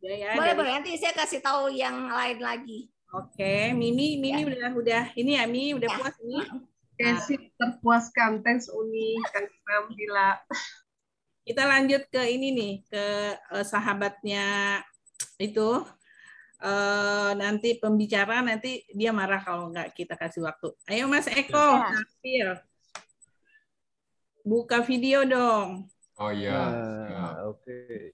Ya, boleh. Nanti saya kasih tahu yang lain lagi. Oke, Mimi udah ini ya, Mimi udah puas nih. Sip, terpuaskan. Thanks Uni, Kang Imam, Bila. Kita lanjut ke ini nih, ke sahabatnya itu. Nanti pembicara nanti dia marah kalau nggak kita kasih waktu. Ayo Mas Eko, tampil. Buka video dong. Oh iya. Oke.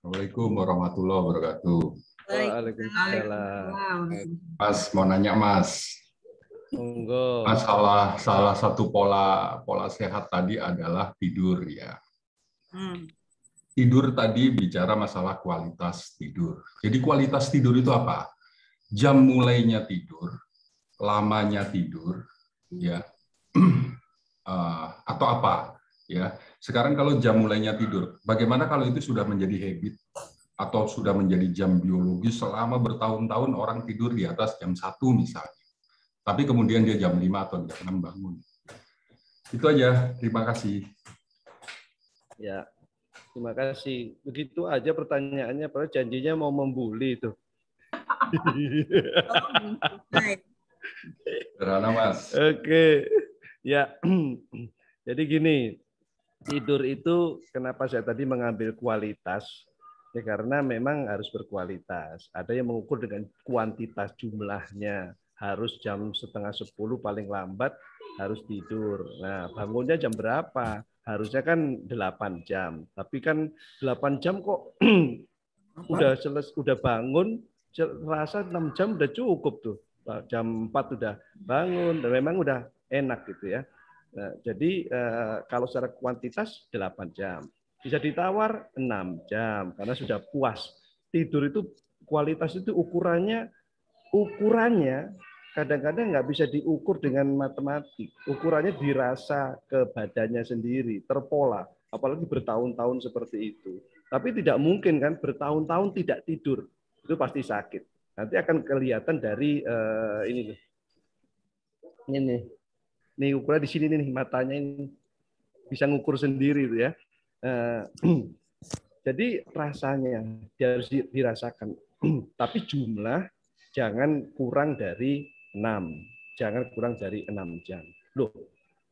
Assalamualaikum warahmatullahi wabarakatuh. Waalaikumsalam. Mas mau nanya Mas. Monggo. Masalah salah satu pola sehat tadi adalah tidur ya. Tidur tadi bicara masalah kualitas tidur. Jadi kualitas tidur itu apa? Jam mulainya tidur, lamanya tidur, ya, atau apa? Ya, sekarang kalau jam mulainya tidur, bagaimana kalau itu sudah menjadi habit atau sudah menjadi jam biologis selama bertahun-tahun orang tidur di atas jam 1 misalnya. Tapi kemudian dia jam 5 atau jam 6 bangun. Itu aja, terima kasih. Ya, terima kasih. Begitu aja pertanyaannya, padahal janjinya mau membuli itu. Sederhana, Mas. Oke. Ya. Jadi gini, tidur itu kenapa saya tadi mengambil kualitas? Ya karena memang harus berkualitas. Ada yang mengukur dengan kuantitas jumlahnya. Harus jam 9:30 paling lambat harus tidur. Nah, bangunnya jam berapa? Harusnya kan 8 jam. Tapi kan 8 jam kok udah bangun, rasa 6 jam udah cukup tuh. Jam 4 udah bangun dan memang udah enak gitu ya. Nah, jadi kalau secara kuantitas 8 jam. Bisa ditawar 6 jam karena sudah puas. Tidur itu kualitas itu ukurannya kadang-kadang nggak bisa diukur dengan matematik. Ukurannya dirasa ke badannya sendiri, terpola. Apalagi bertahun-tahun seperti itu. Tapi tidak mungkin kan bertahun-tahun tidak tidur. Itu pasti sakit. Nanti akan kelihatan dari ini. Ini ukuran di sini nih, matanya ini bisa ngukur sendiri itu ya. Jadi rasanya dia harus dirasakan. Tapi jumlah jangan kurang dari 6. Jangan kurang dari 6 jam. Loh,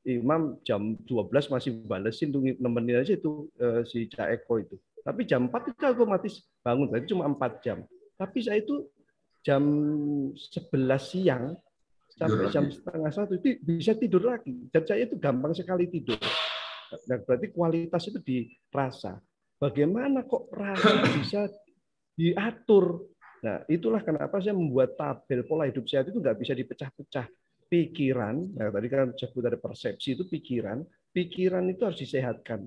Imam jam 12 masih balesin tuh nemenin aja itu si Cak Eko itu. Tapi jam 4 itu otomatis bangun. Berarti cuma 4 jam. Tapi saya itu jam 11 siang sampai jam 12:30 itu bisa tidur lagi. Dan saya itu gampang sekali tidur. Nah, berarti kualitas itu dirasa. Bagaimana kok rasa bisa diatur? Nah, itulah kenapa saya membuat tabel pola hidup sehat itu nggak bisa dipecah-pecah. Pikiran, nah tadi kan sebut dari persepsi itu pikiran itu harus disehatkan.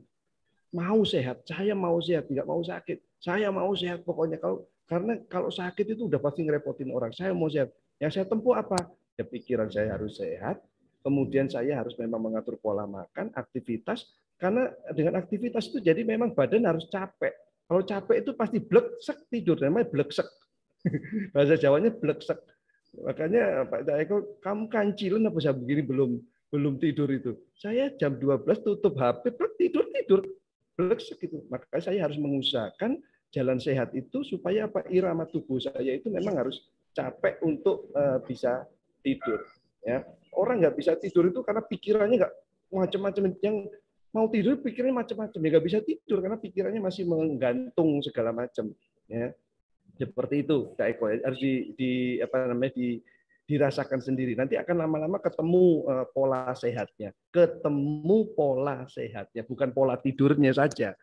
Mau sehat, saya mau sehat, tidak mau sakit. Saya mau sehat pokoknya karena kalau sakit itu udah pasti ngerepotin orang. Saya mau sehat. Yang saya tempuh apa? Ya pikiran saya harus sehat. Kemudian saya harus memang mengatur pola makan, aktivitas, karena dengan aktivitas itu jadi memang badan harus capek. Kalau capek itu pasti bleksek tidur, namanya bleksek. Bahasa Jawanya bleksek. Makanya Pak Eko, kamu kancilan apa saya begini belum tidur itu. Saya jam 12 tutup HP, tidur bleksek itu. Makanya saya harus mengusahakan jalan sehat itu supaya apa, irama tubuh saya itu memang harus capek untuk bisa tidur. Ya, orang nggak bisa tidur itu karena pikirannya nggak macam-macam, yang mau tidur pikirannya macam-macam, ya nggak bisa tidur karena pikirannya masih menggantung segala macam. Ya, seperti itu, Kak Eko, harus dirasakan sendiri. Nanti akan lama-lama ketemu pola sehatnya, bukan pola tidurnya saja.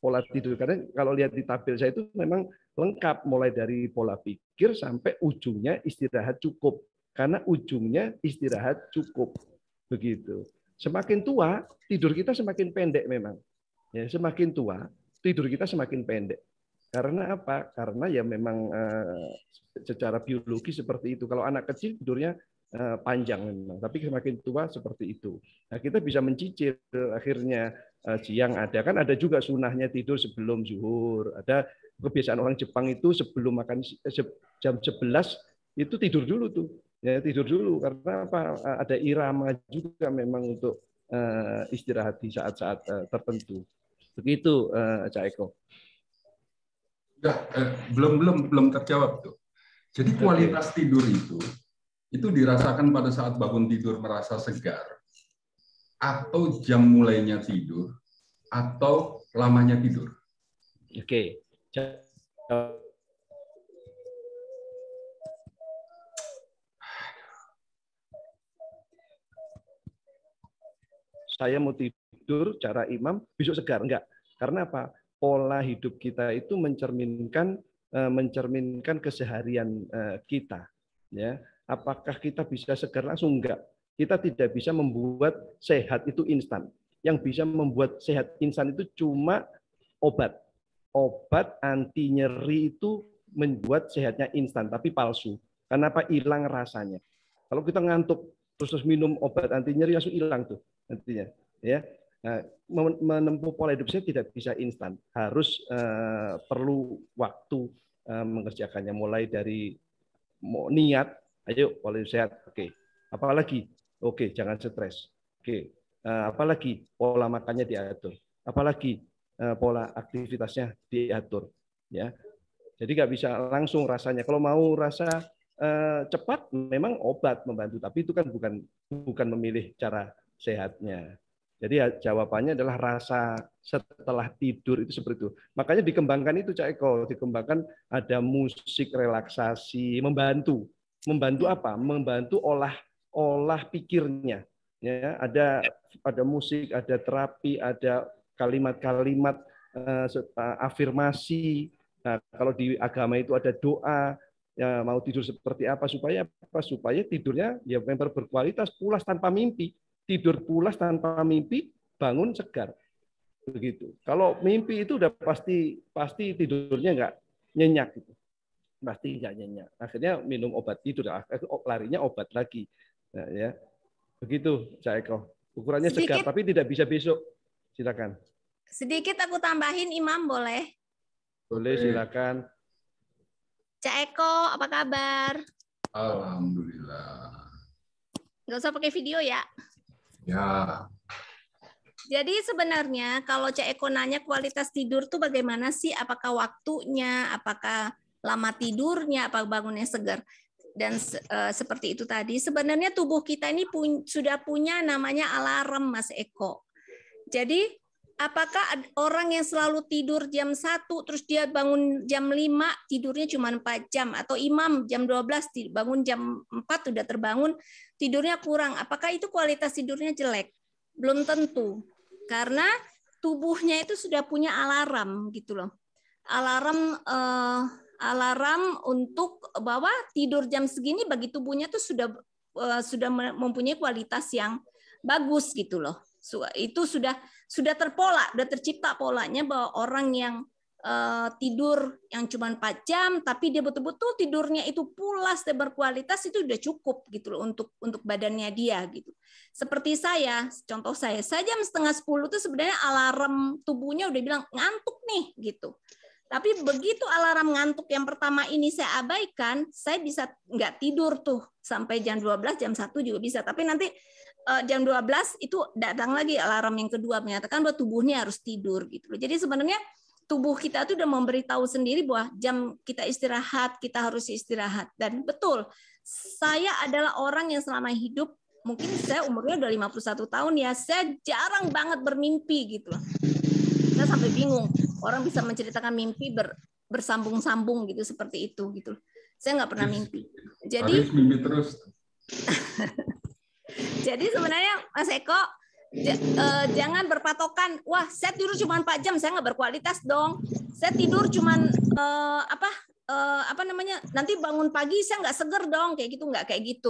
Pola tidur, karena kalau lihat di tabel saya itu memang lengkap, mulai dari pola pikir sampai ujungnya istirahat cukup, karena ujungnya istirahat cukup, begitu. Semakin tua tidur kita semakin pendek memang, ya, semakin tua tidur kita semakin pendek. Karena apa? Karena ya memang secara biologi seperti itu. Kalau anak kecil tidurnya panjang memang, tapi semakin tua seperti itu. Nah, kita bisa mencicil akhirnya siang ada juga sunahnya tidur sebelum zuhur. Ada kebiasaan orang Jepang itu sebelum makan jam 11 itu tidur dulu tuh. Ya, tidur dulu karena apa? Ada irama juga memang untuk istirahat di saat-saat tertentu. Begitu, Cak Eko. Belum terjawab tuh. Jadi kualitas tidur itu dirasakan pada saat bangun tidur merasa segar, atau jam mulainya tidur, atau lamanya tidur. Oke. Saya mau tidur, cara imam, besok segar. Enggak. Karena apa? Pola hidup kita itu mencerminkan keseharian kita. Ya. Apakah kita bisa segar langsung? Enggak. Kita tidak bisa membuat sehat itu instan. Yang bisa membuat sehat instan itu cuma obat. Obat anti nyeri itu membuat sehatnya instan, tapi palsu. Kenapa? Hilang rasanya. Kalau kita ngantuk terus minum obat anti nyeri langsung hilang tuh nantinya. Ya. Nah, menempuh pola hidup saya tidak bisa instan. Harus perlu waktu mengerjakannya, mulai dari niat, ayo pola hidup sehat, oke. Apalagi, oke, jangan stres, oke. Apalagi pola makannya diatur, apalagi pola aktivitasnya diatur, ya. Jadi nggak bisa langsung rasanya. Kalau mau rasa cepat, memang obat membantu, tapi itu kan bukan memilih cara sehatnya. Jadi jawabannya adalah rasa setelah tidur itu seperti itu. Makanya dikembangkan itu, Cak Eko, dikembangkan ada musik relaksasi, membantu apa? Membantu olah pikirnya. Ya, ada musik, ada terapi, ada kalimat-kalimat afirmasi. Nah, kalau di agama itu ada doa, ya, mau tidur seperti apa supaya tidurnya ya memang berkualitas, pulas tanpa mimpi. Tidur pulas tanpa mimpi, bangun segar. Begitu. Kalau mimpi itu udah pasti tidurnya nggak nyenyak gitu. Pasti nggak nyenyak. Akhirnya minum obat tidur, larinya obat lagi. Nah, ya. Begitu, Cak Eko. Ukurannya segar, tapi tidak bisa besok. Silakan. Sedikit aku tambahin, Imam, boleh? Boleh, silakan. Cak Eko, apa kabar? Alhamdulillah. Nggak usah pakai video ya. Ya. Jadi sebenarnya kalau Cak Eko nanya kualitas tidur tuh bagaimana sih? Apakah waktunya, apakah lama tidurnya, apa bangunnya segar? Dan seperti itu tadi, sebenarnya tubuh kita ini sudah punya namanya alarm, Mas Eko. Jadi apakah orang yang selalu tidur jam 1 terus dia bangun jam 5 tidurnya cuma 4 jam, atau imam jam 12 bangun jam 4 udah terbangun tidurnya kurang, apakah itu kualitas tidurnya jelek? Belum tentu. Karena tubuhnya itu sudah punya alarm gitu loh. Alarm untuk bahwa tidur jam segini bagi tubuhnya tuh sudah mempunyai kualitas yang bagus gitu loh. Itu sudah terpola, sudah tercipta polanya bahwa orang yang tidur yang cuma 4 jam tapi dia betul-betul tidurnya itu pulas dan berkualitas, itu udah cukup gitu loh untuk badannya dia gitu. Seperti contoh saya jam setengah 10 tuh sebenarnya alarm tubuhnya udah bilang ngantuk nih gitu. Tapi begitu alarm ngantuk yang pertama ini saya abaikan, saya bisa nggak tidur tuh sampai jam 12, jam 1 juga bisa. Tapi nanti jam 12 itu datang lagi alarm yang kedua menyatakan bahwa tubuhnya harus tidur gitu. Jadi sebenarnya tubuh kita tuh udah memberitahu sendiri bahwa jam kita istirahat, kita harus istirahat. Dan betul, saya adalah orang yang selama hidup, mungkin saya umurnya udah 51 tahun ya, saya jarang banget bermimpi gitu. Saya sampai bingung. Orang bisa menceritakan mimpi bersambung-sambung gitu seperti itu gitu. Saya nggak pernah mimpi. Jadi mimpi terus. Jadi sebenarnya Mas Eko jangan berpatokan. Wah, saya tidur cuma 4 jam, saya nggak berkualitas dong. Saya tidur cuma nanti bangun pagi saya nggak seger dong, kayak gitu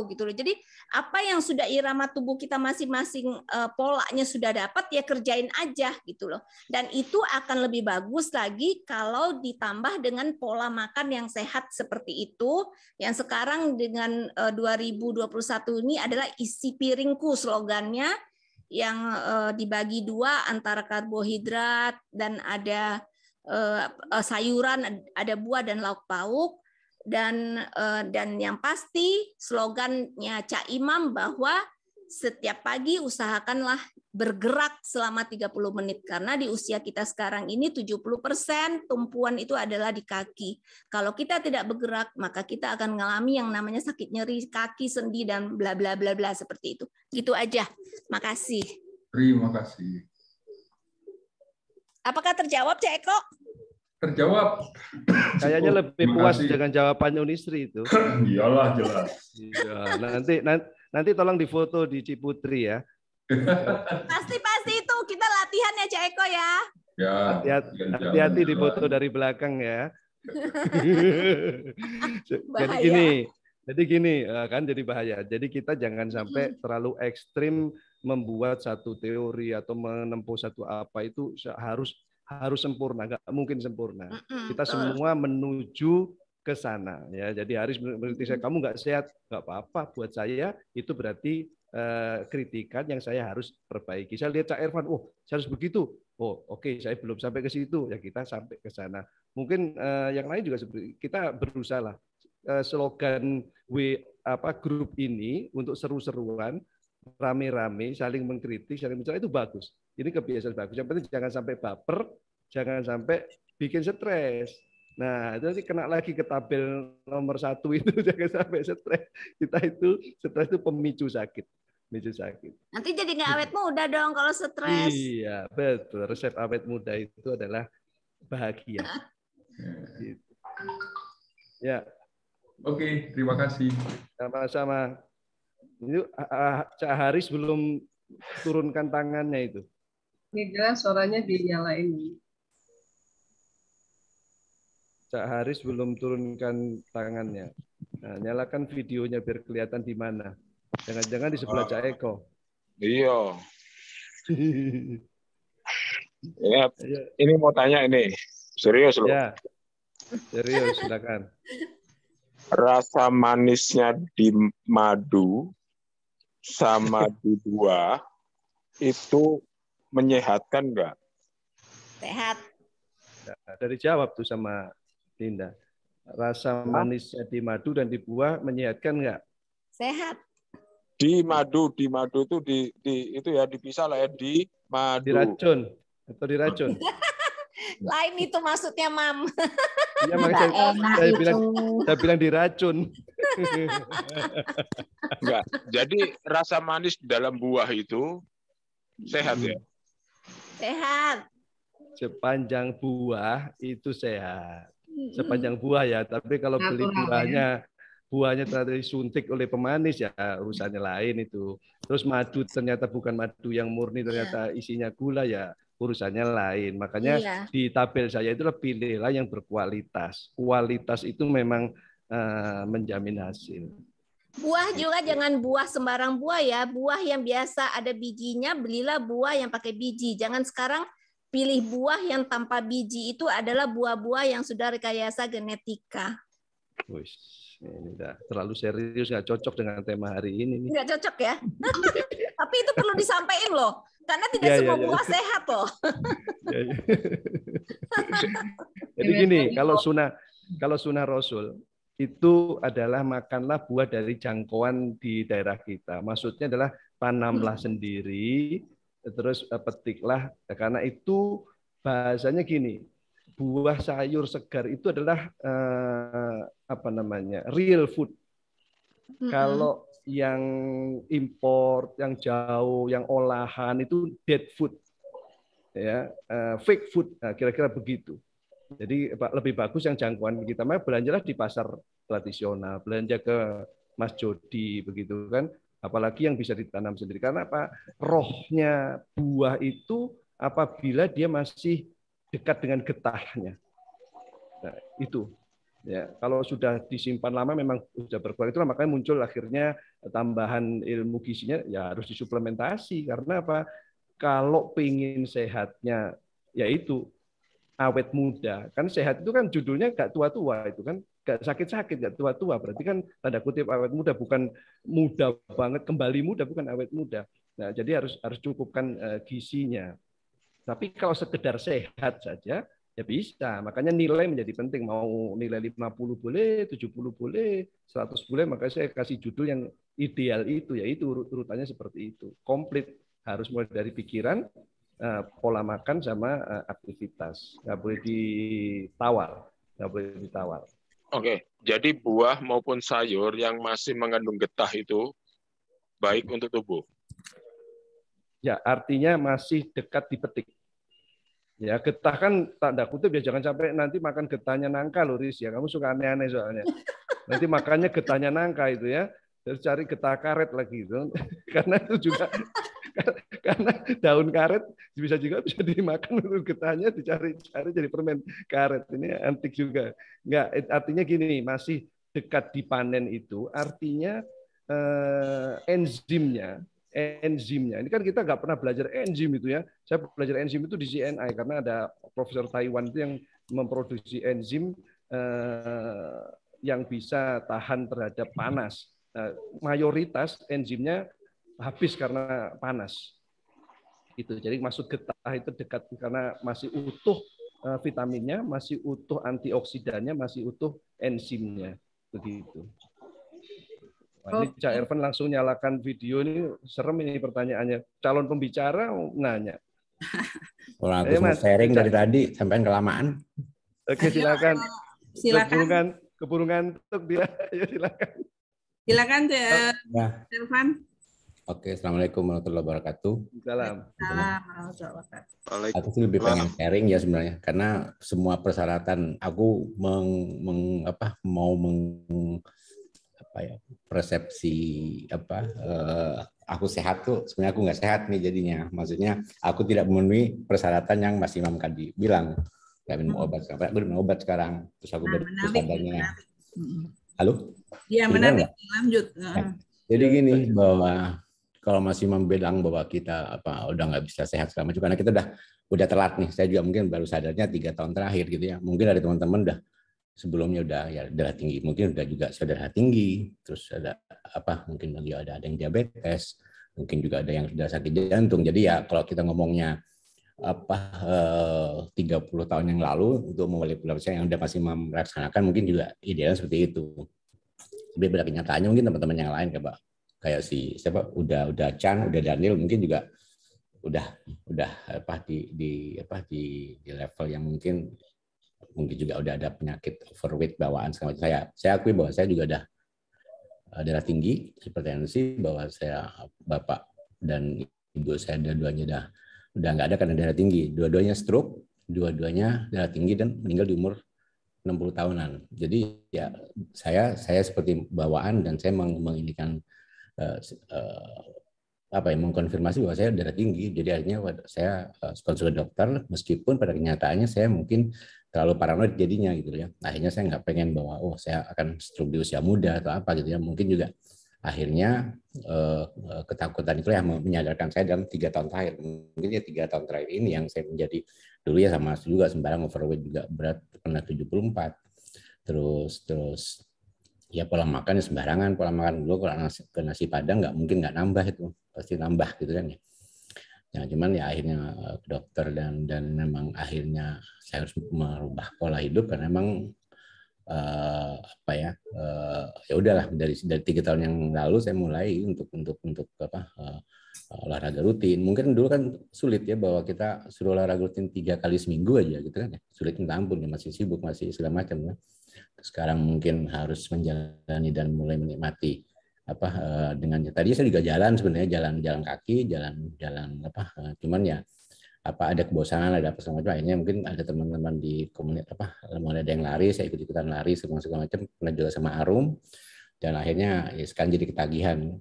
loh. Jadi apa yang sudah irama tubuh kita masing-masing polanya sudah dapat ya kerjain aja gitu loh. Dan itu akan lebih bagus lagi kalau ditambah dengan pola makan yang sehat seperti itu. Yang sekarang dengan 2021 ini adalah isi piringku slogannya, yang dibagi 2 antara karbohidrat dan ada sayuran, ada buah dan lauk pauk, dan yang pasti slogannya Cak Imam bahwa setiap pagi usahakanlah bergerak selama 30 menit karena di usia kita sekarang ini 70% tumpuan itu adalah di kaki. Kalau kita tidak bergerak maka kita akan mengalami yang namanya sakit nyeri kaki, sendi dan bla bla bla bla seperti itu. Gitu aja. Makasih. Terima kasih. Apakah terjawab, Cak Eko? Terjawab. Kayaknya lebih puas dengan jawabannya Unisri itu. Iyalah, jelas. Iya, nanti tolong difoto di Ciputri ya. Pasti itu kita latihan ya, Cak Eko ya. Ya. Hati-hati difoto dari belakang ya. Jadi gini kan jadi bahaya. Jadi kita jangan sampai terlalu ekstrim membuat satu teori atau menempuh satu apa itu harus sempurna, nggak mungkin sempurna. Kita semua menuju ke sana ya. Jadi Haris berarti saya kamu nggak sehat, nggak apa-apa. Buat saya itu berarti kritikan yang saya harus perbaiki. Saya lihat Cak Irfan, saya harus begitu. Oke, saya belum sampai ke situ. Ya kita sampai ke sana. Mungkin yang lain juga seperti kita berusaha lah. Slogan grup ini untuk seru-seruan, rame-rame, saling mengkritik, saling mencela itu bagus. Ini kebiasaan bagus. Yang penting jangan sampai baper, jangan sampai bikin stres. Nah, itu nanti kena lagi ke tabel nomor 1 itu, jangan sampai stres. Stres itu pemicu sakit. Nanti jadi nggak awet muda dong kalau stres. Iya, betul. Resep awet muda itu adalah bahagia. Gitu. Ya. Oke, terima kasih. Sama-sama. Ini Cak Haris belum turunkan tangannya itu. Ini jelas suaranya dinyalain. Cak Haris belum turunkan tangannya. Nah, nyalakan videonya biar kelihatan di mana. Jangan-jangan di sebelah Cak Eko. Iya. Ini mau tanya ini. Serius loh. Ya. Serius, silakan. Rasa manisnya di madu sama di buah itu menyehatkan nggak? Sehat. Dari jawab tuh sama Linda. Rasa manisnya di madu dan di buah menyehatkan nggak? Sehat. Di madu itu itu ya dipisah lah ya di madu. Diracun atau diracun? Lain itu maksudnya, Mam. Iya, saya bilang diracun. Enggak. Jadi rasa manis dalam buah itu sehat ya? Sehat. Sepanjang buah itu sehat. Sepanjang buah ya. Tapi kalau beli buahnya ternyata disuntik oleh pemanis ya urusannya lain itu. Terus madu ternyata bukan madu yang murni, ternyata isinya gula ya urusannya lain. Makanya di tabel saya itu pilihlah yang berkualitas. Kualitas itu memang menjamin hasil. Buah juga jangan buah sembarang buah ya. Buah yang biasa ada bijinya, belilah buah yang pakai biji. Jangan sekarang pilih buah yang tanpa biji, itu adalah buah-buah yang sudah rekayasa genetika. Ini udah terlalu serius, nggak cocok dengan tema hari ini. Nggak cocok ya? Tapi itu perlu disampaikan loh. Karena tidak semua buah sehat loh. Jadi Jadi gini, kalau sunnah Rasul itu adalah makanlah buah dari jangkauan di daerah kita. Maksudnya adalah tanamlah sendiri, terus petiklah. Karena itu bahasanya gini, buah sayur segar itu adalah real food. Kalau yang import, yang jauh, yang olahan itu dead food, ya, fake food. Nah, kira-kira begitu. Jadi lebih bagus yang jangkauan kita. Makanya belanjalah di pasar tradisional, belanja ke Mas Jody begitu kan. Apalagi yang bisa ditanam sendiri. Karena apa? Rohnya buah itu apabila dia masih dekat dengan getahnya. Nah, itu. Ya, kalau sudah disimpan lama memang sudah berkurang. Itulah makanya muncul akhirnya tambahan ilmu gizinya ya harus disuplementasi. Karena apa? Kalau pengen sehatnya yaitu awet muda. Kan sehat itu kan judulnya gak tua-tua itu kan, gak sakit-sakit, gak tua-tua. Berarti kan tanda kutip awet muda, bukan muda banget, kembali muda, bukan awet muda. Nah, jadi harus cukupkan gizinya. Tapi kalau sekedar sehat saja ya bisa. Makanya nilai menjadi penting. Mau nilai 50 boleh, 70 boleh, 100 boleh, maka saya kasih judul yang ideal itu, yaitu urutannya seperti itu. Komplit, harus mulai dari pikiran, pola makan sama aktivitas, nggak boleh ditawar, Oke, jadi buah maupun sayur yang masih mengandung getah itu baik untuk tubuh. Ya, artinya masih dekat dipetik. Ya, getah kan tanda kutip ya, jangan sampai nanti makan getahnya nangka loh, Riz ya. Kamu suka aneh-aneh soalnya. Nanti makannya getahnya nangka itu ya. Terus cari getah karet lagi itu. Karena itu juga karena daun karet bisa dimakan, getahnya dicari-cari jadi permen karet. Ini antik juga. Enggak, artinya gini, masih dekat dipanen itu artinya enzimnya. Ini kan kita nggak pernah belajar enzim itu ya. Saya belajar enzim itu di CNI karena ada profesor Taiwan itu yang memproduksi enzim yang bisa tahan terhadap panas. Mayoritas enzimnya habis karena panas. Itu. Jadi maksud getah itu dekat karena masih utuh vitaminnya, masih utuh antioksidannya, masih utuh enzimnya. Begitu. Nah, ini Cak Ervan langsung nyalakan video ini, serem ini pertanyaannya. Calon pembicara nanya. Kalau aku mau sharing dari tadi sampai kelamaan. Oke, silakan. Silakan. Keburu ngantuk dia. Ayo silakan. Silakan Cak Ervan. Oke, assalamualaikum warahmatullahi wabarakatuh. Assalamualaikum. Aku sih lebih pengen sharing ya sebenarnya, karena semua persyaratan aku persepsi aku sehat tuh sebenarnya aku nggak sehat nih jadinya. Maksudnya aku tidak memenuhi persyaratan yang Mas Imam tadi bilang. Nggak minum obat sekarang. Aku minum obat sekarang. Terus aku baru sadarnya. Halo? Iya, menarik. Lanjut. Jadi gini, bahwa kalau Mas Imam bilang bahwa kita udah nggak bisa sehat selama itu karena kita udah telat nih. Saya juga mungkin baru sadarnya 3 tahun terakhir gitu ya. Mungkin ada teman-teman sebelumnya darah tinggi, mungkin juga darah tinggi, terus ada mungkin lagi ada yang diabetes, mungkin juga ada yang sudah sakit jantung. Jadi ya kalau kita ngomongnya 30 tahun yang lalu untuk mewali yang udah masih melaksanakan mungkin juga idealnya seperti itu. Tapi pada kenyataannya mungkin teman-teman yang lain kayak udah Chan, udah Daniel mungkin juga udah di level yang mungkin juga udah ada penyakit overweight bawaan segala macam. Saya akui bahwa saya juga ada darah tinggi, hipertensi, bahwa saya bapak dan ibu saya dua-duanya udah nggak ada karena darah tinggi, dua-duanya stroke, dua-duanya darah tinggi dan meninggal di umur 60 tahunan. Jadi ya saya seperti bawaan dan saya menginikan mengkonfirmasi bahwa saya darah tinggi. Jadi akhirnya saya konsul dokter meskipun pada kenyataannya saya mungkin terlalu paranoid jadinya gitu ya. Akhirnya saya nggak pengen bahwa saya akan stroke di usia muda atau apa gitu ya. Mungkin juga akhirnya ketakutan itu yang menyadarkan saya dalam 3 tahun terakhir. Mungkin ya 3 tahun terakhir ini yang saya menjadi dulu ya sama juga sembarang overweight juga berat pernah 74. Terus ya pola makan sembarangan, pola makan dulu kalau ke nasi padang nggak mungkin nggak nambah itu, pasti nambah gitu kan ya. Nah, cuman ya akhirnya ke dokter dan memang akhirnya saya harus merubah pola hidup karena memang ya udahlah dari 3 tahun yang lalu saya mulai untuk olahraga rutin. Mungkin dulu kan sulit ya bahwa kita suruh olahraga rutin 3 kali seminggu aja gitu kan ya. Sulit minta ampun ya, masih sibuk, masih segala macam ya. Sekarang mungkin harus menjalani dan mulai menikmati dengan tadi saya juga jalan sebenarnya, jalan kaki, jalan cuman ya ada kebosanan, ada apa segala macam. Akhirnya mungkin ada teman-teman di komunitas mulai ada yang lari, saya ikut-ikutan lari segala macam, pernah juga sama Arum, dan akhirnya ya sekarang jadi ketagihan,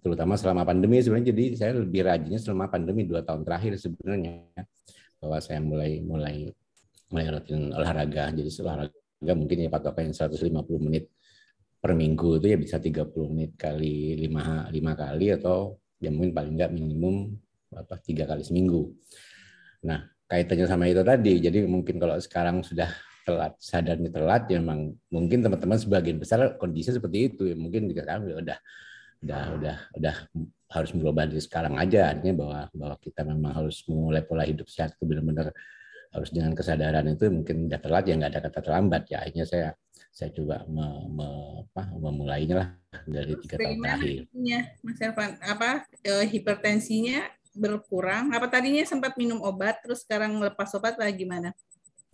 terutama selama pandemi sebenarnya. Jadi saya lebih rajinnya selama pandemi 2 tahun terakhir sebenarnya, bahwa saya mulai rutin olahraga. Jadi olahraga mungkin ya patokannya 150 menit per minggu, itu ya bisa 30 menit kali 5 kali, atau ya mungkin paling enggak minimum 3 kali seminggu. Nah, kaitannya sama itu tadi, jadi mungkin kalau sekarang sudah telat, sadarnya telat, ya memang mungkin teman-teman sebagian besar kondisi seperti itu ya, mungkin sekarang udah harus berubah dari sekarang aja, artinya bahwa kita memang harus memulai pola hidup sehat itu benar-benar harus dengan kesadaran itu. Mungkin udah telat ya, nggak ada kata terlambat ya. Akhirnya saya coba memulainya lah dari 3 tahun terakhir. Mas Irfan, hipertensinya berkurang? Apa tadinya sempat minum obat, terus sekarang lepas obat lagi gimana?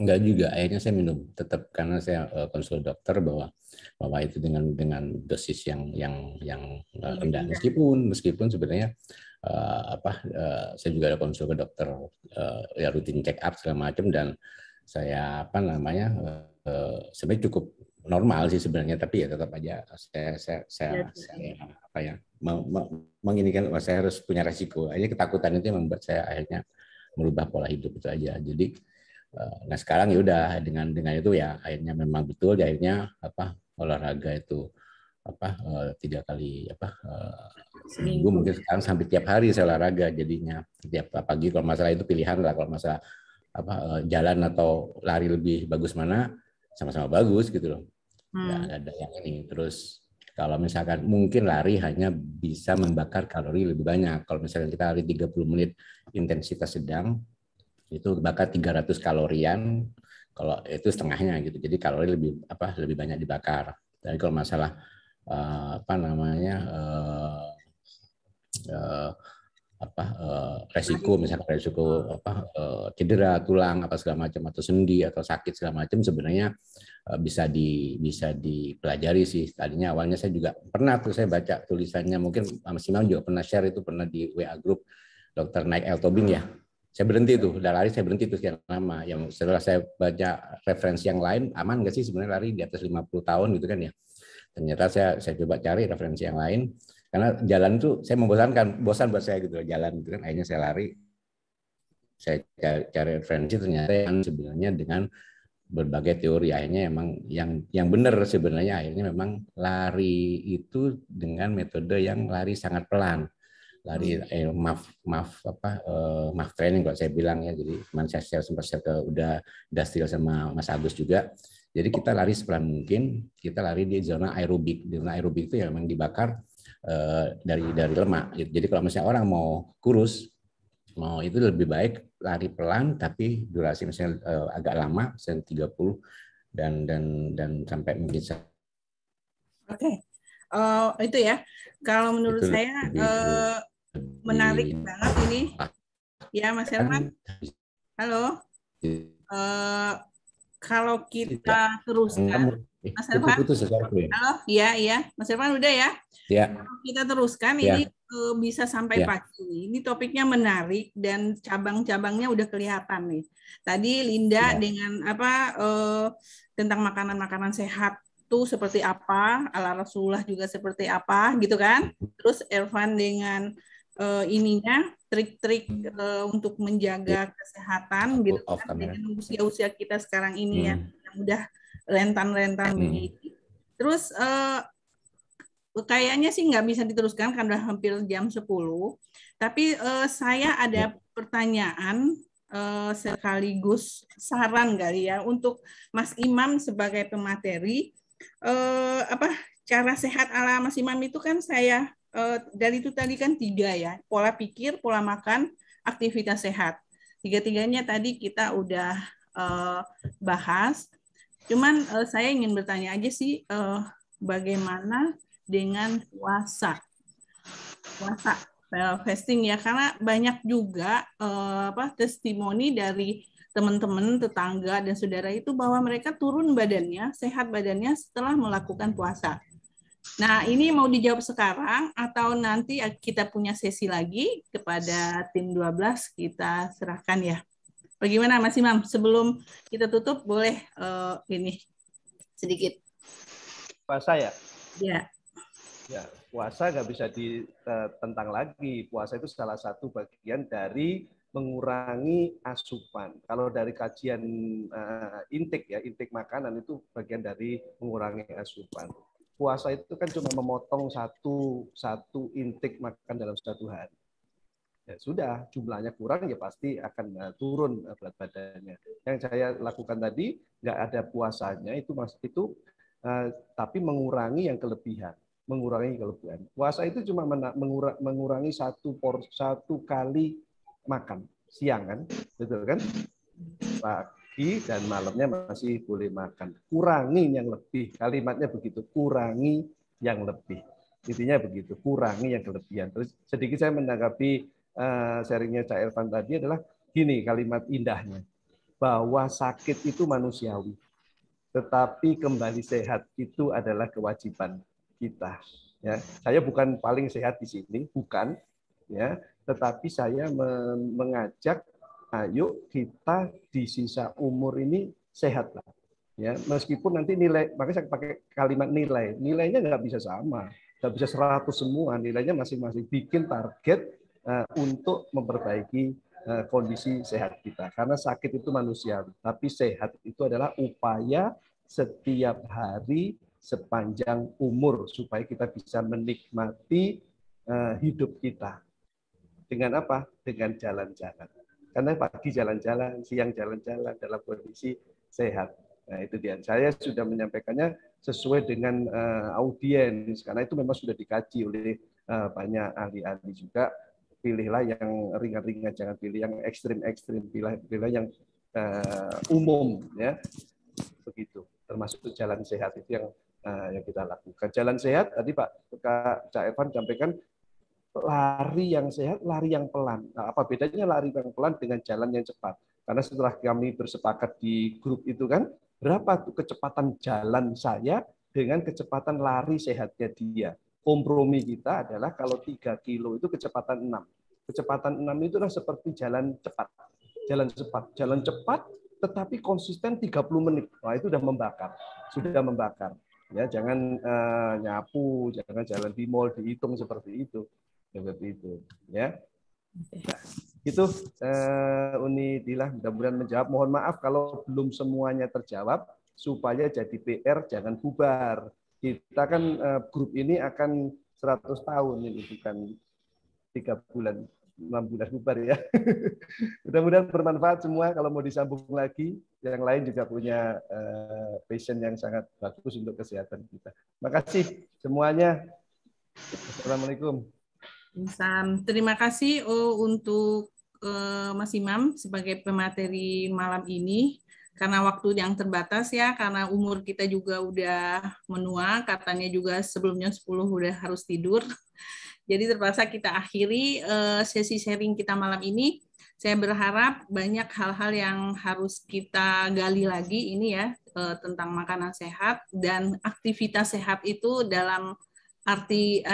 Enggak juga, akhirnya saya minum tetap karena saya konsul dokter bahwa itu dengan dosis yang rendah, meskipun sebenarnya saya juga ada konsul ke dokter ya rutin check up segala macam, dan saya sebenarnya cukup normal sih sebenarnya, tapi ya tetap aja saya menginikan saya harus punya resiko. Akhirnya ketakutan itu yang membuat saya akhirnya merubah pola hidup itu aja. Jadi nah sekarang ya udah dengan itu ya akhirnya memang betul ya, akhirnya olahraga itu 3 kali seminggu, mungkin sekarang sampai tiap hari saya olahraga jadinya. Tiap pagi kalau masalah itu pilihan lah, kalau masalah jalan atau lari lebih bagus mana, sama-sama bagus gitu loh. Nggak ada yang ini. Terus kalau misalkan mungkin lari hanya bisa membakar kalori lebih banyak. Kalau misalkan kita lari 30 menit intensitas sedang, itu bakar 300 kalorian. Kalau itu setengahnya gitu. Jadi kalori lebih banyak dibakar. Dan kalau masalah resiko, misalkan resiko cedera tulang apa segala macam, atau sendi atau sakit segala macam, sebenarnya bisa dipelajari sih. Tadinya awalnya saya juga pernah saya baca tulisannya, mungkin Mas Imam juga pernah share itu, pernah di WA group Dr. Nike L. Tobing ya. Saya berhenti tuh, udah lari saya berhenti tuh sekian lama. Yang setelah saya baca referensi yang lain, aman nggak sih sebenarnya lari di atas 50 tahun gitu kan ya. Ternyata saya coba cari referensi yang lain, karena jalan tuh saya bosan buat saya gitu jalan gitu kan. Akhirnya saya lari, saya cari referensi, ternyata yang sebenarnya dengan berbagai teori akhirnya emang yang benar sebenarnya akhirnya memang lari itu dengan metode yang lari sangat pelan, lari MAF training kalau saya bilang ya. Jadi saya sempat udah Dastil sama Mas Agus juga. Jadi kita lari sepelan mungkin, kita lari di zona aerobik. Di zona aerobik itu ya memang dibakar dari lemak. Jadi kalau misalnya orang mau kurus, mau itu lebih baik lari pelan tapi durasi misalnya agak lama, misalnya 30 dan sampai mungkin. Oke. Itu ya. Kalau menurut itu saya menarik banget ini. Ya, Mas Herman. Halo. Kalau kita teruskan, Mas Herman. Halo, iya, Mas Herman udah ya? Ya. Kalau kita teruskan ini bisa sampai pagi. Ini topiknya menarik dan cabang-cabangnya udah kelihatan nih. Tadi Linda dengan tentang makanan-makanan sehat tuh seperti apa, ala Rasulullah juga seperti apa, gitu kan? Terus Irfan dengan trik-trik untuk menjaga kesehatan gitu kan, dengan usia-usia kita sekarang ini ya, yang udah rentan-rentan begini. Terus kayaknya sih nggak bisa diteruskan karena udah hampir jam 10. Tapi saya ada pertanyaan sekaligus saran kali ya untuk Mas Imam sebagai pemateri. Cara sehat ala Mas Imam itu kan saya dari itu tadi kan 3 ya, pola pikir, pola makan, aktivitas sehat. Tiga-tiganya tadi kita udah bahas. Cuman saya ingin bertanya aja sih, bagaimana dengan puasa? Puasa, fasting ya, karena banyak juga testimoni dari teman-teman, tetangga, dan saudara itu bahwa mereka turun badannya, sehat badannya setelah melakukan puasa. Nah, ini mau dijawab sekarang atau nanti kita punya sesi lagi kepada tim 12, kita serahkan ya. Bagaimana Mas Imam? Sebelum kita tutup, boleh ini sedikit. Puasa ya? Ya. Ya, puasa nggak bisa ditentang lagi. Puasa itu salah satu bagian dari mengurangi asupan. Kalau dari kajian intake makanan itu bagian dari mengurangi asupan. Puasa itu kan cuma memotong satu intake makan dalam satu hari. Ya sudah, jumlahnya kurang ya pasti akan turun berat badannya. Yang saya lakukan tadi nggak ada puasanya itu tapi mengurangi yang kelebihan. Puasa itu cuma mengurangi satu kali makan siang kan, betul kan? Pagi dan malamnya masih boleh makan. Kurangi yang lebih. Kalimatnya begitu, kurangi yang lebih. Intinya begitu, kurangi yang kelebihan. Terus sedikit saya menanggapi sharingnya Cak Irfan tadi adalah gini kalimat indahnya, bahwa sakit itu manusiawi, tetapi kembali sehat itu adalah kewajiban kita. Ya, saya bukan paling sehat di sini, bukan, ya, tetapi saya mengajak, ayo kita di sisa umur ini sehatlah. Ya, meskipun nanti nilai, makanya saya pakai kalimat nilai, nilainya nggak bisa sama, nggak bisa 100 semua, nilainya masing-masing. Bikin target untuk memperbaiki kondisi sehat kita. Karena sakit itu manusiawi, tapi sehat itu adalah upaya setiap hari sepanjang umur supaya kita bisa menikmati hidup kita. Dengan apa? Dengan jalan-jalan. Karena pagi jalan-jalan, siang jalan-jalan dalam kondisi sehat. Nah, itu dia. Saya sudah menyampaikannya sesuai dengan audiens, karena itu memang sudah dikaji oleh banyak ahli-ahli juga. Pilihlah yang ringan-ringan, jangan pilih yang ekstrim-ekstrim, pilih yang umum, ya, begitu. Termasuk jalan sehat itu yang kita lakukan. Jalan sehat tadi Pak Cak Evan sampaikan, lari yang sehat, lari yang pelan. Nah, apa bedanya lari yang pelan dengan jalan yang cepat? Karena setelah kami bersepakat di grup itu kan, berapa tuh kecepatan jalan saya dengan kecepatan lari sehatnya dia. Kompromi kita adalah kalau 3 kilo itu kecepatan 6. Kecepatan 6 itu adalah seperti jalan cepat. Jalan cepat tetapi konsisten 30 menit. Wah, itu sudah membakar. Ya, jangan nyapu, jangan jalan di mall dihitung seperti itu. Ya. Nah, itu Uni Dila mudah-mudahan menjawab. Mohon maaf kalau belum semuanya terjawab, supaya jadi PR jangan bubar. Kita kan grup ini akan 100 tahun ini, bukan 3 bulan, 6 bulan bubar ya. Mudah-mudahan bermanfaat semua. Kalau mau disambung lagi, yang lain juga punya passion yang sangat bagus untuk kesehatan kita. Terima kasih semuanya. Assalamualaikum. Terima kasih untuk Mas Imam sebagai pemateri malam ini. Karena waktu yang terbatas ya, karena umur kita juga udah menua, katanya juga sebelumnya 10 udah harus tidur. Jadi terpaksa kita akhiri sesi sharing kita malam ini. Saya berharap banyak hal-hal yang harus kita gali lagi ini ya, tentang makanan sehat dan aktivitas sehat itu dalam arti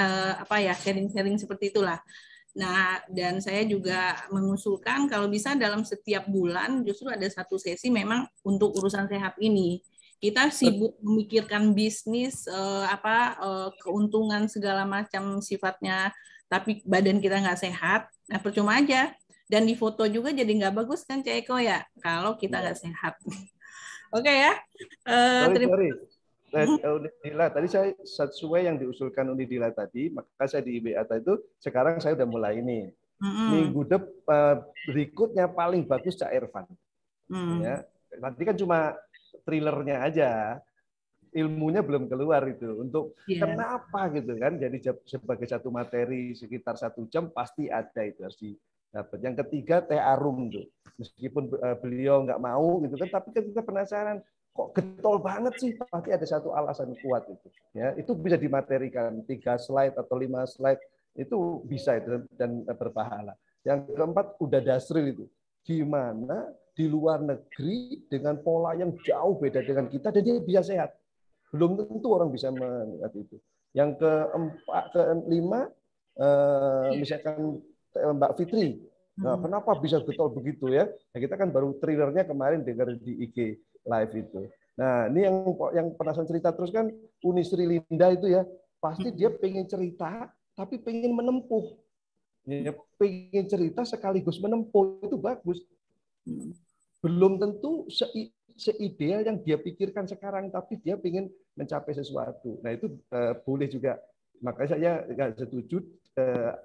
sharing-sharing seperti itulah. Nah, dan saya juga mengusulkan kalau bisa dalam setiap bulan justru ada satu sesi memang untuk urusan sehat ini. Kita sibuk memikirkan bisnis, keuntungan segala macam sifatnya, tapi badan kita nggak sehat, nah percuma aja. Dan di foto juga jadi nggak bagus kan, Cak Eko ya, kalau kita nggak sehat. Oke ya. Sorry. Unidila tadi saya sesuai yang diusulkan Unidila tadi, maka saya di WA itu sekarang saya udah mulai ini. Minggu berikutnya paling bagus Cak Irfan. Ya, nanti kan cuma trailernya aja, ilmunya belum keluar itu. Untuk kenapa gitu kan? Jadi sebagai satu materi sekitar 1 jam pasti ada itu, harus dapat. Yang ketiga Teh Arum tuh. Meskipun beliau nggak mau gitu kan, tapi kan kita penasaran kok getol banget sih, pasti ada satu alasan kuat itu. Ya, itu bisa dimaterikan 3 slide atau 5 slide itu bisa itu dan berpahala. Yang keempat udah Dasril itu. Gimana di luar negeri dengan pola yang jauh beda dengan kita dan dia bisa sehat. Belum tentu orang bisa melihat itu. Yang kelima misalkan Mbak Fitri. Nah, kenapa bisa getol begitu ya? Nah, kita kan baru trailernya kemarin dengar di IG live itu. Nah, ini yang penasaran cerita terus kan Uni Sri Linda itu ya, pasti dia pengen cerita tapi pengen menempuh. Ya, pengen cerita sekaligus menempuh itu bagus. Belum tentu seideal yang dia pikirkan sekarang, tapi dia pengen mencapai sesuatu. Nah, itu boleh juga. Makanya saya nggak setuju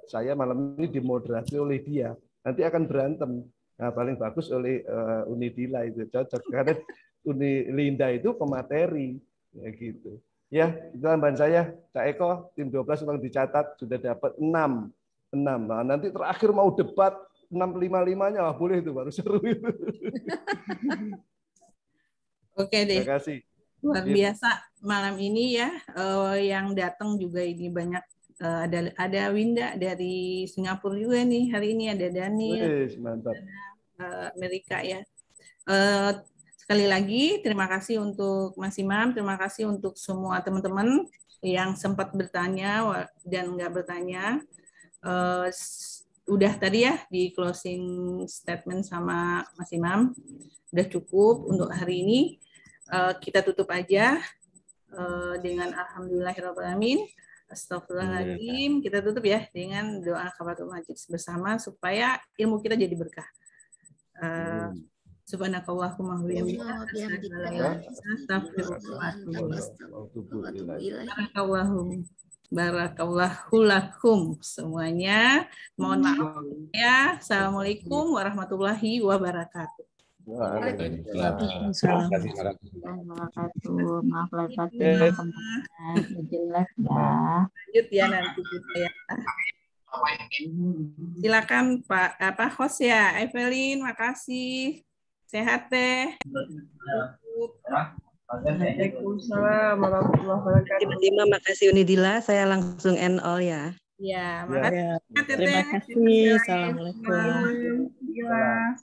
saya malam ini dimoderasi oleh dia. Nanti akan berantem. Nah, paling bagus oleh Unidila itu cocok karena Uni Linda itu pemateri ya gitu. Ya, itu tambahan saya. Kak Eko, tim 12 memang dicatat sudah dapat 6. Nah, nanti terakhir mau debat 655-nya boleh itu baru seru itu. Oke deh. Terima kasih. Luar biasa malam ini ya, yang datang juga ini banyak. Ada Winda dari Singapura juga nih hari ini, ada Daniel, mantap. Amerika ya. Sekali lagi terima kasih untuk Mas Imam, terima kasih untuk semua teman-teman yang sempat bertanya dan nggak bertanya. Udah tadi ya di closing statement sama Mas Imam, udah cukup untuk hari ini. Kita tutup aja dengan alhamdulillahirrahmanirrahim. Astagfirullahaladzim. Kita tutup ya dengan doa kafaratul majlis bersama supaya ilmu kita jadi berkah. Subhanakallahumma wa bihamdika barakallahu lakum semuanya. Mohon maaf ya. Assalamualaikum warahmatullahi wabarakatuh. Waalaikumsalam. Maaf lahir batin, jelas ya. Lanjut ya nanti kita ya. Silakan Pak host ya, Evelyn, makasih. Sehat teh. Waalaikumsalam warahmatullahi wabarakatuh. Terima makasih Unidila, saya langsung end all ya. Ya, makasih. Terima kasih. Assalamualaikum. Alhamdulillah.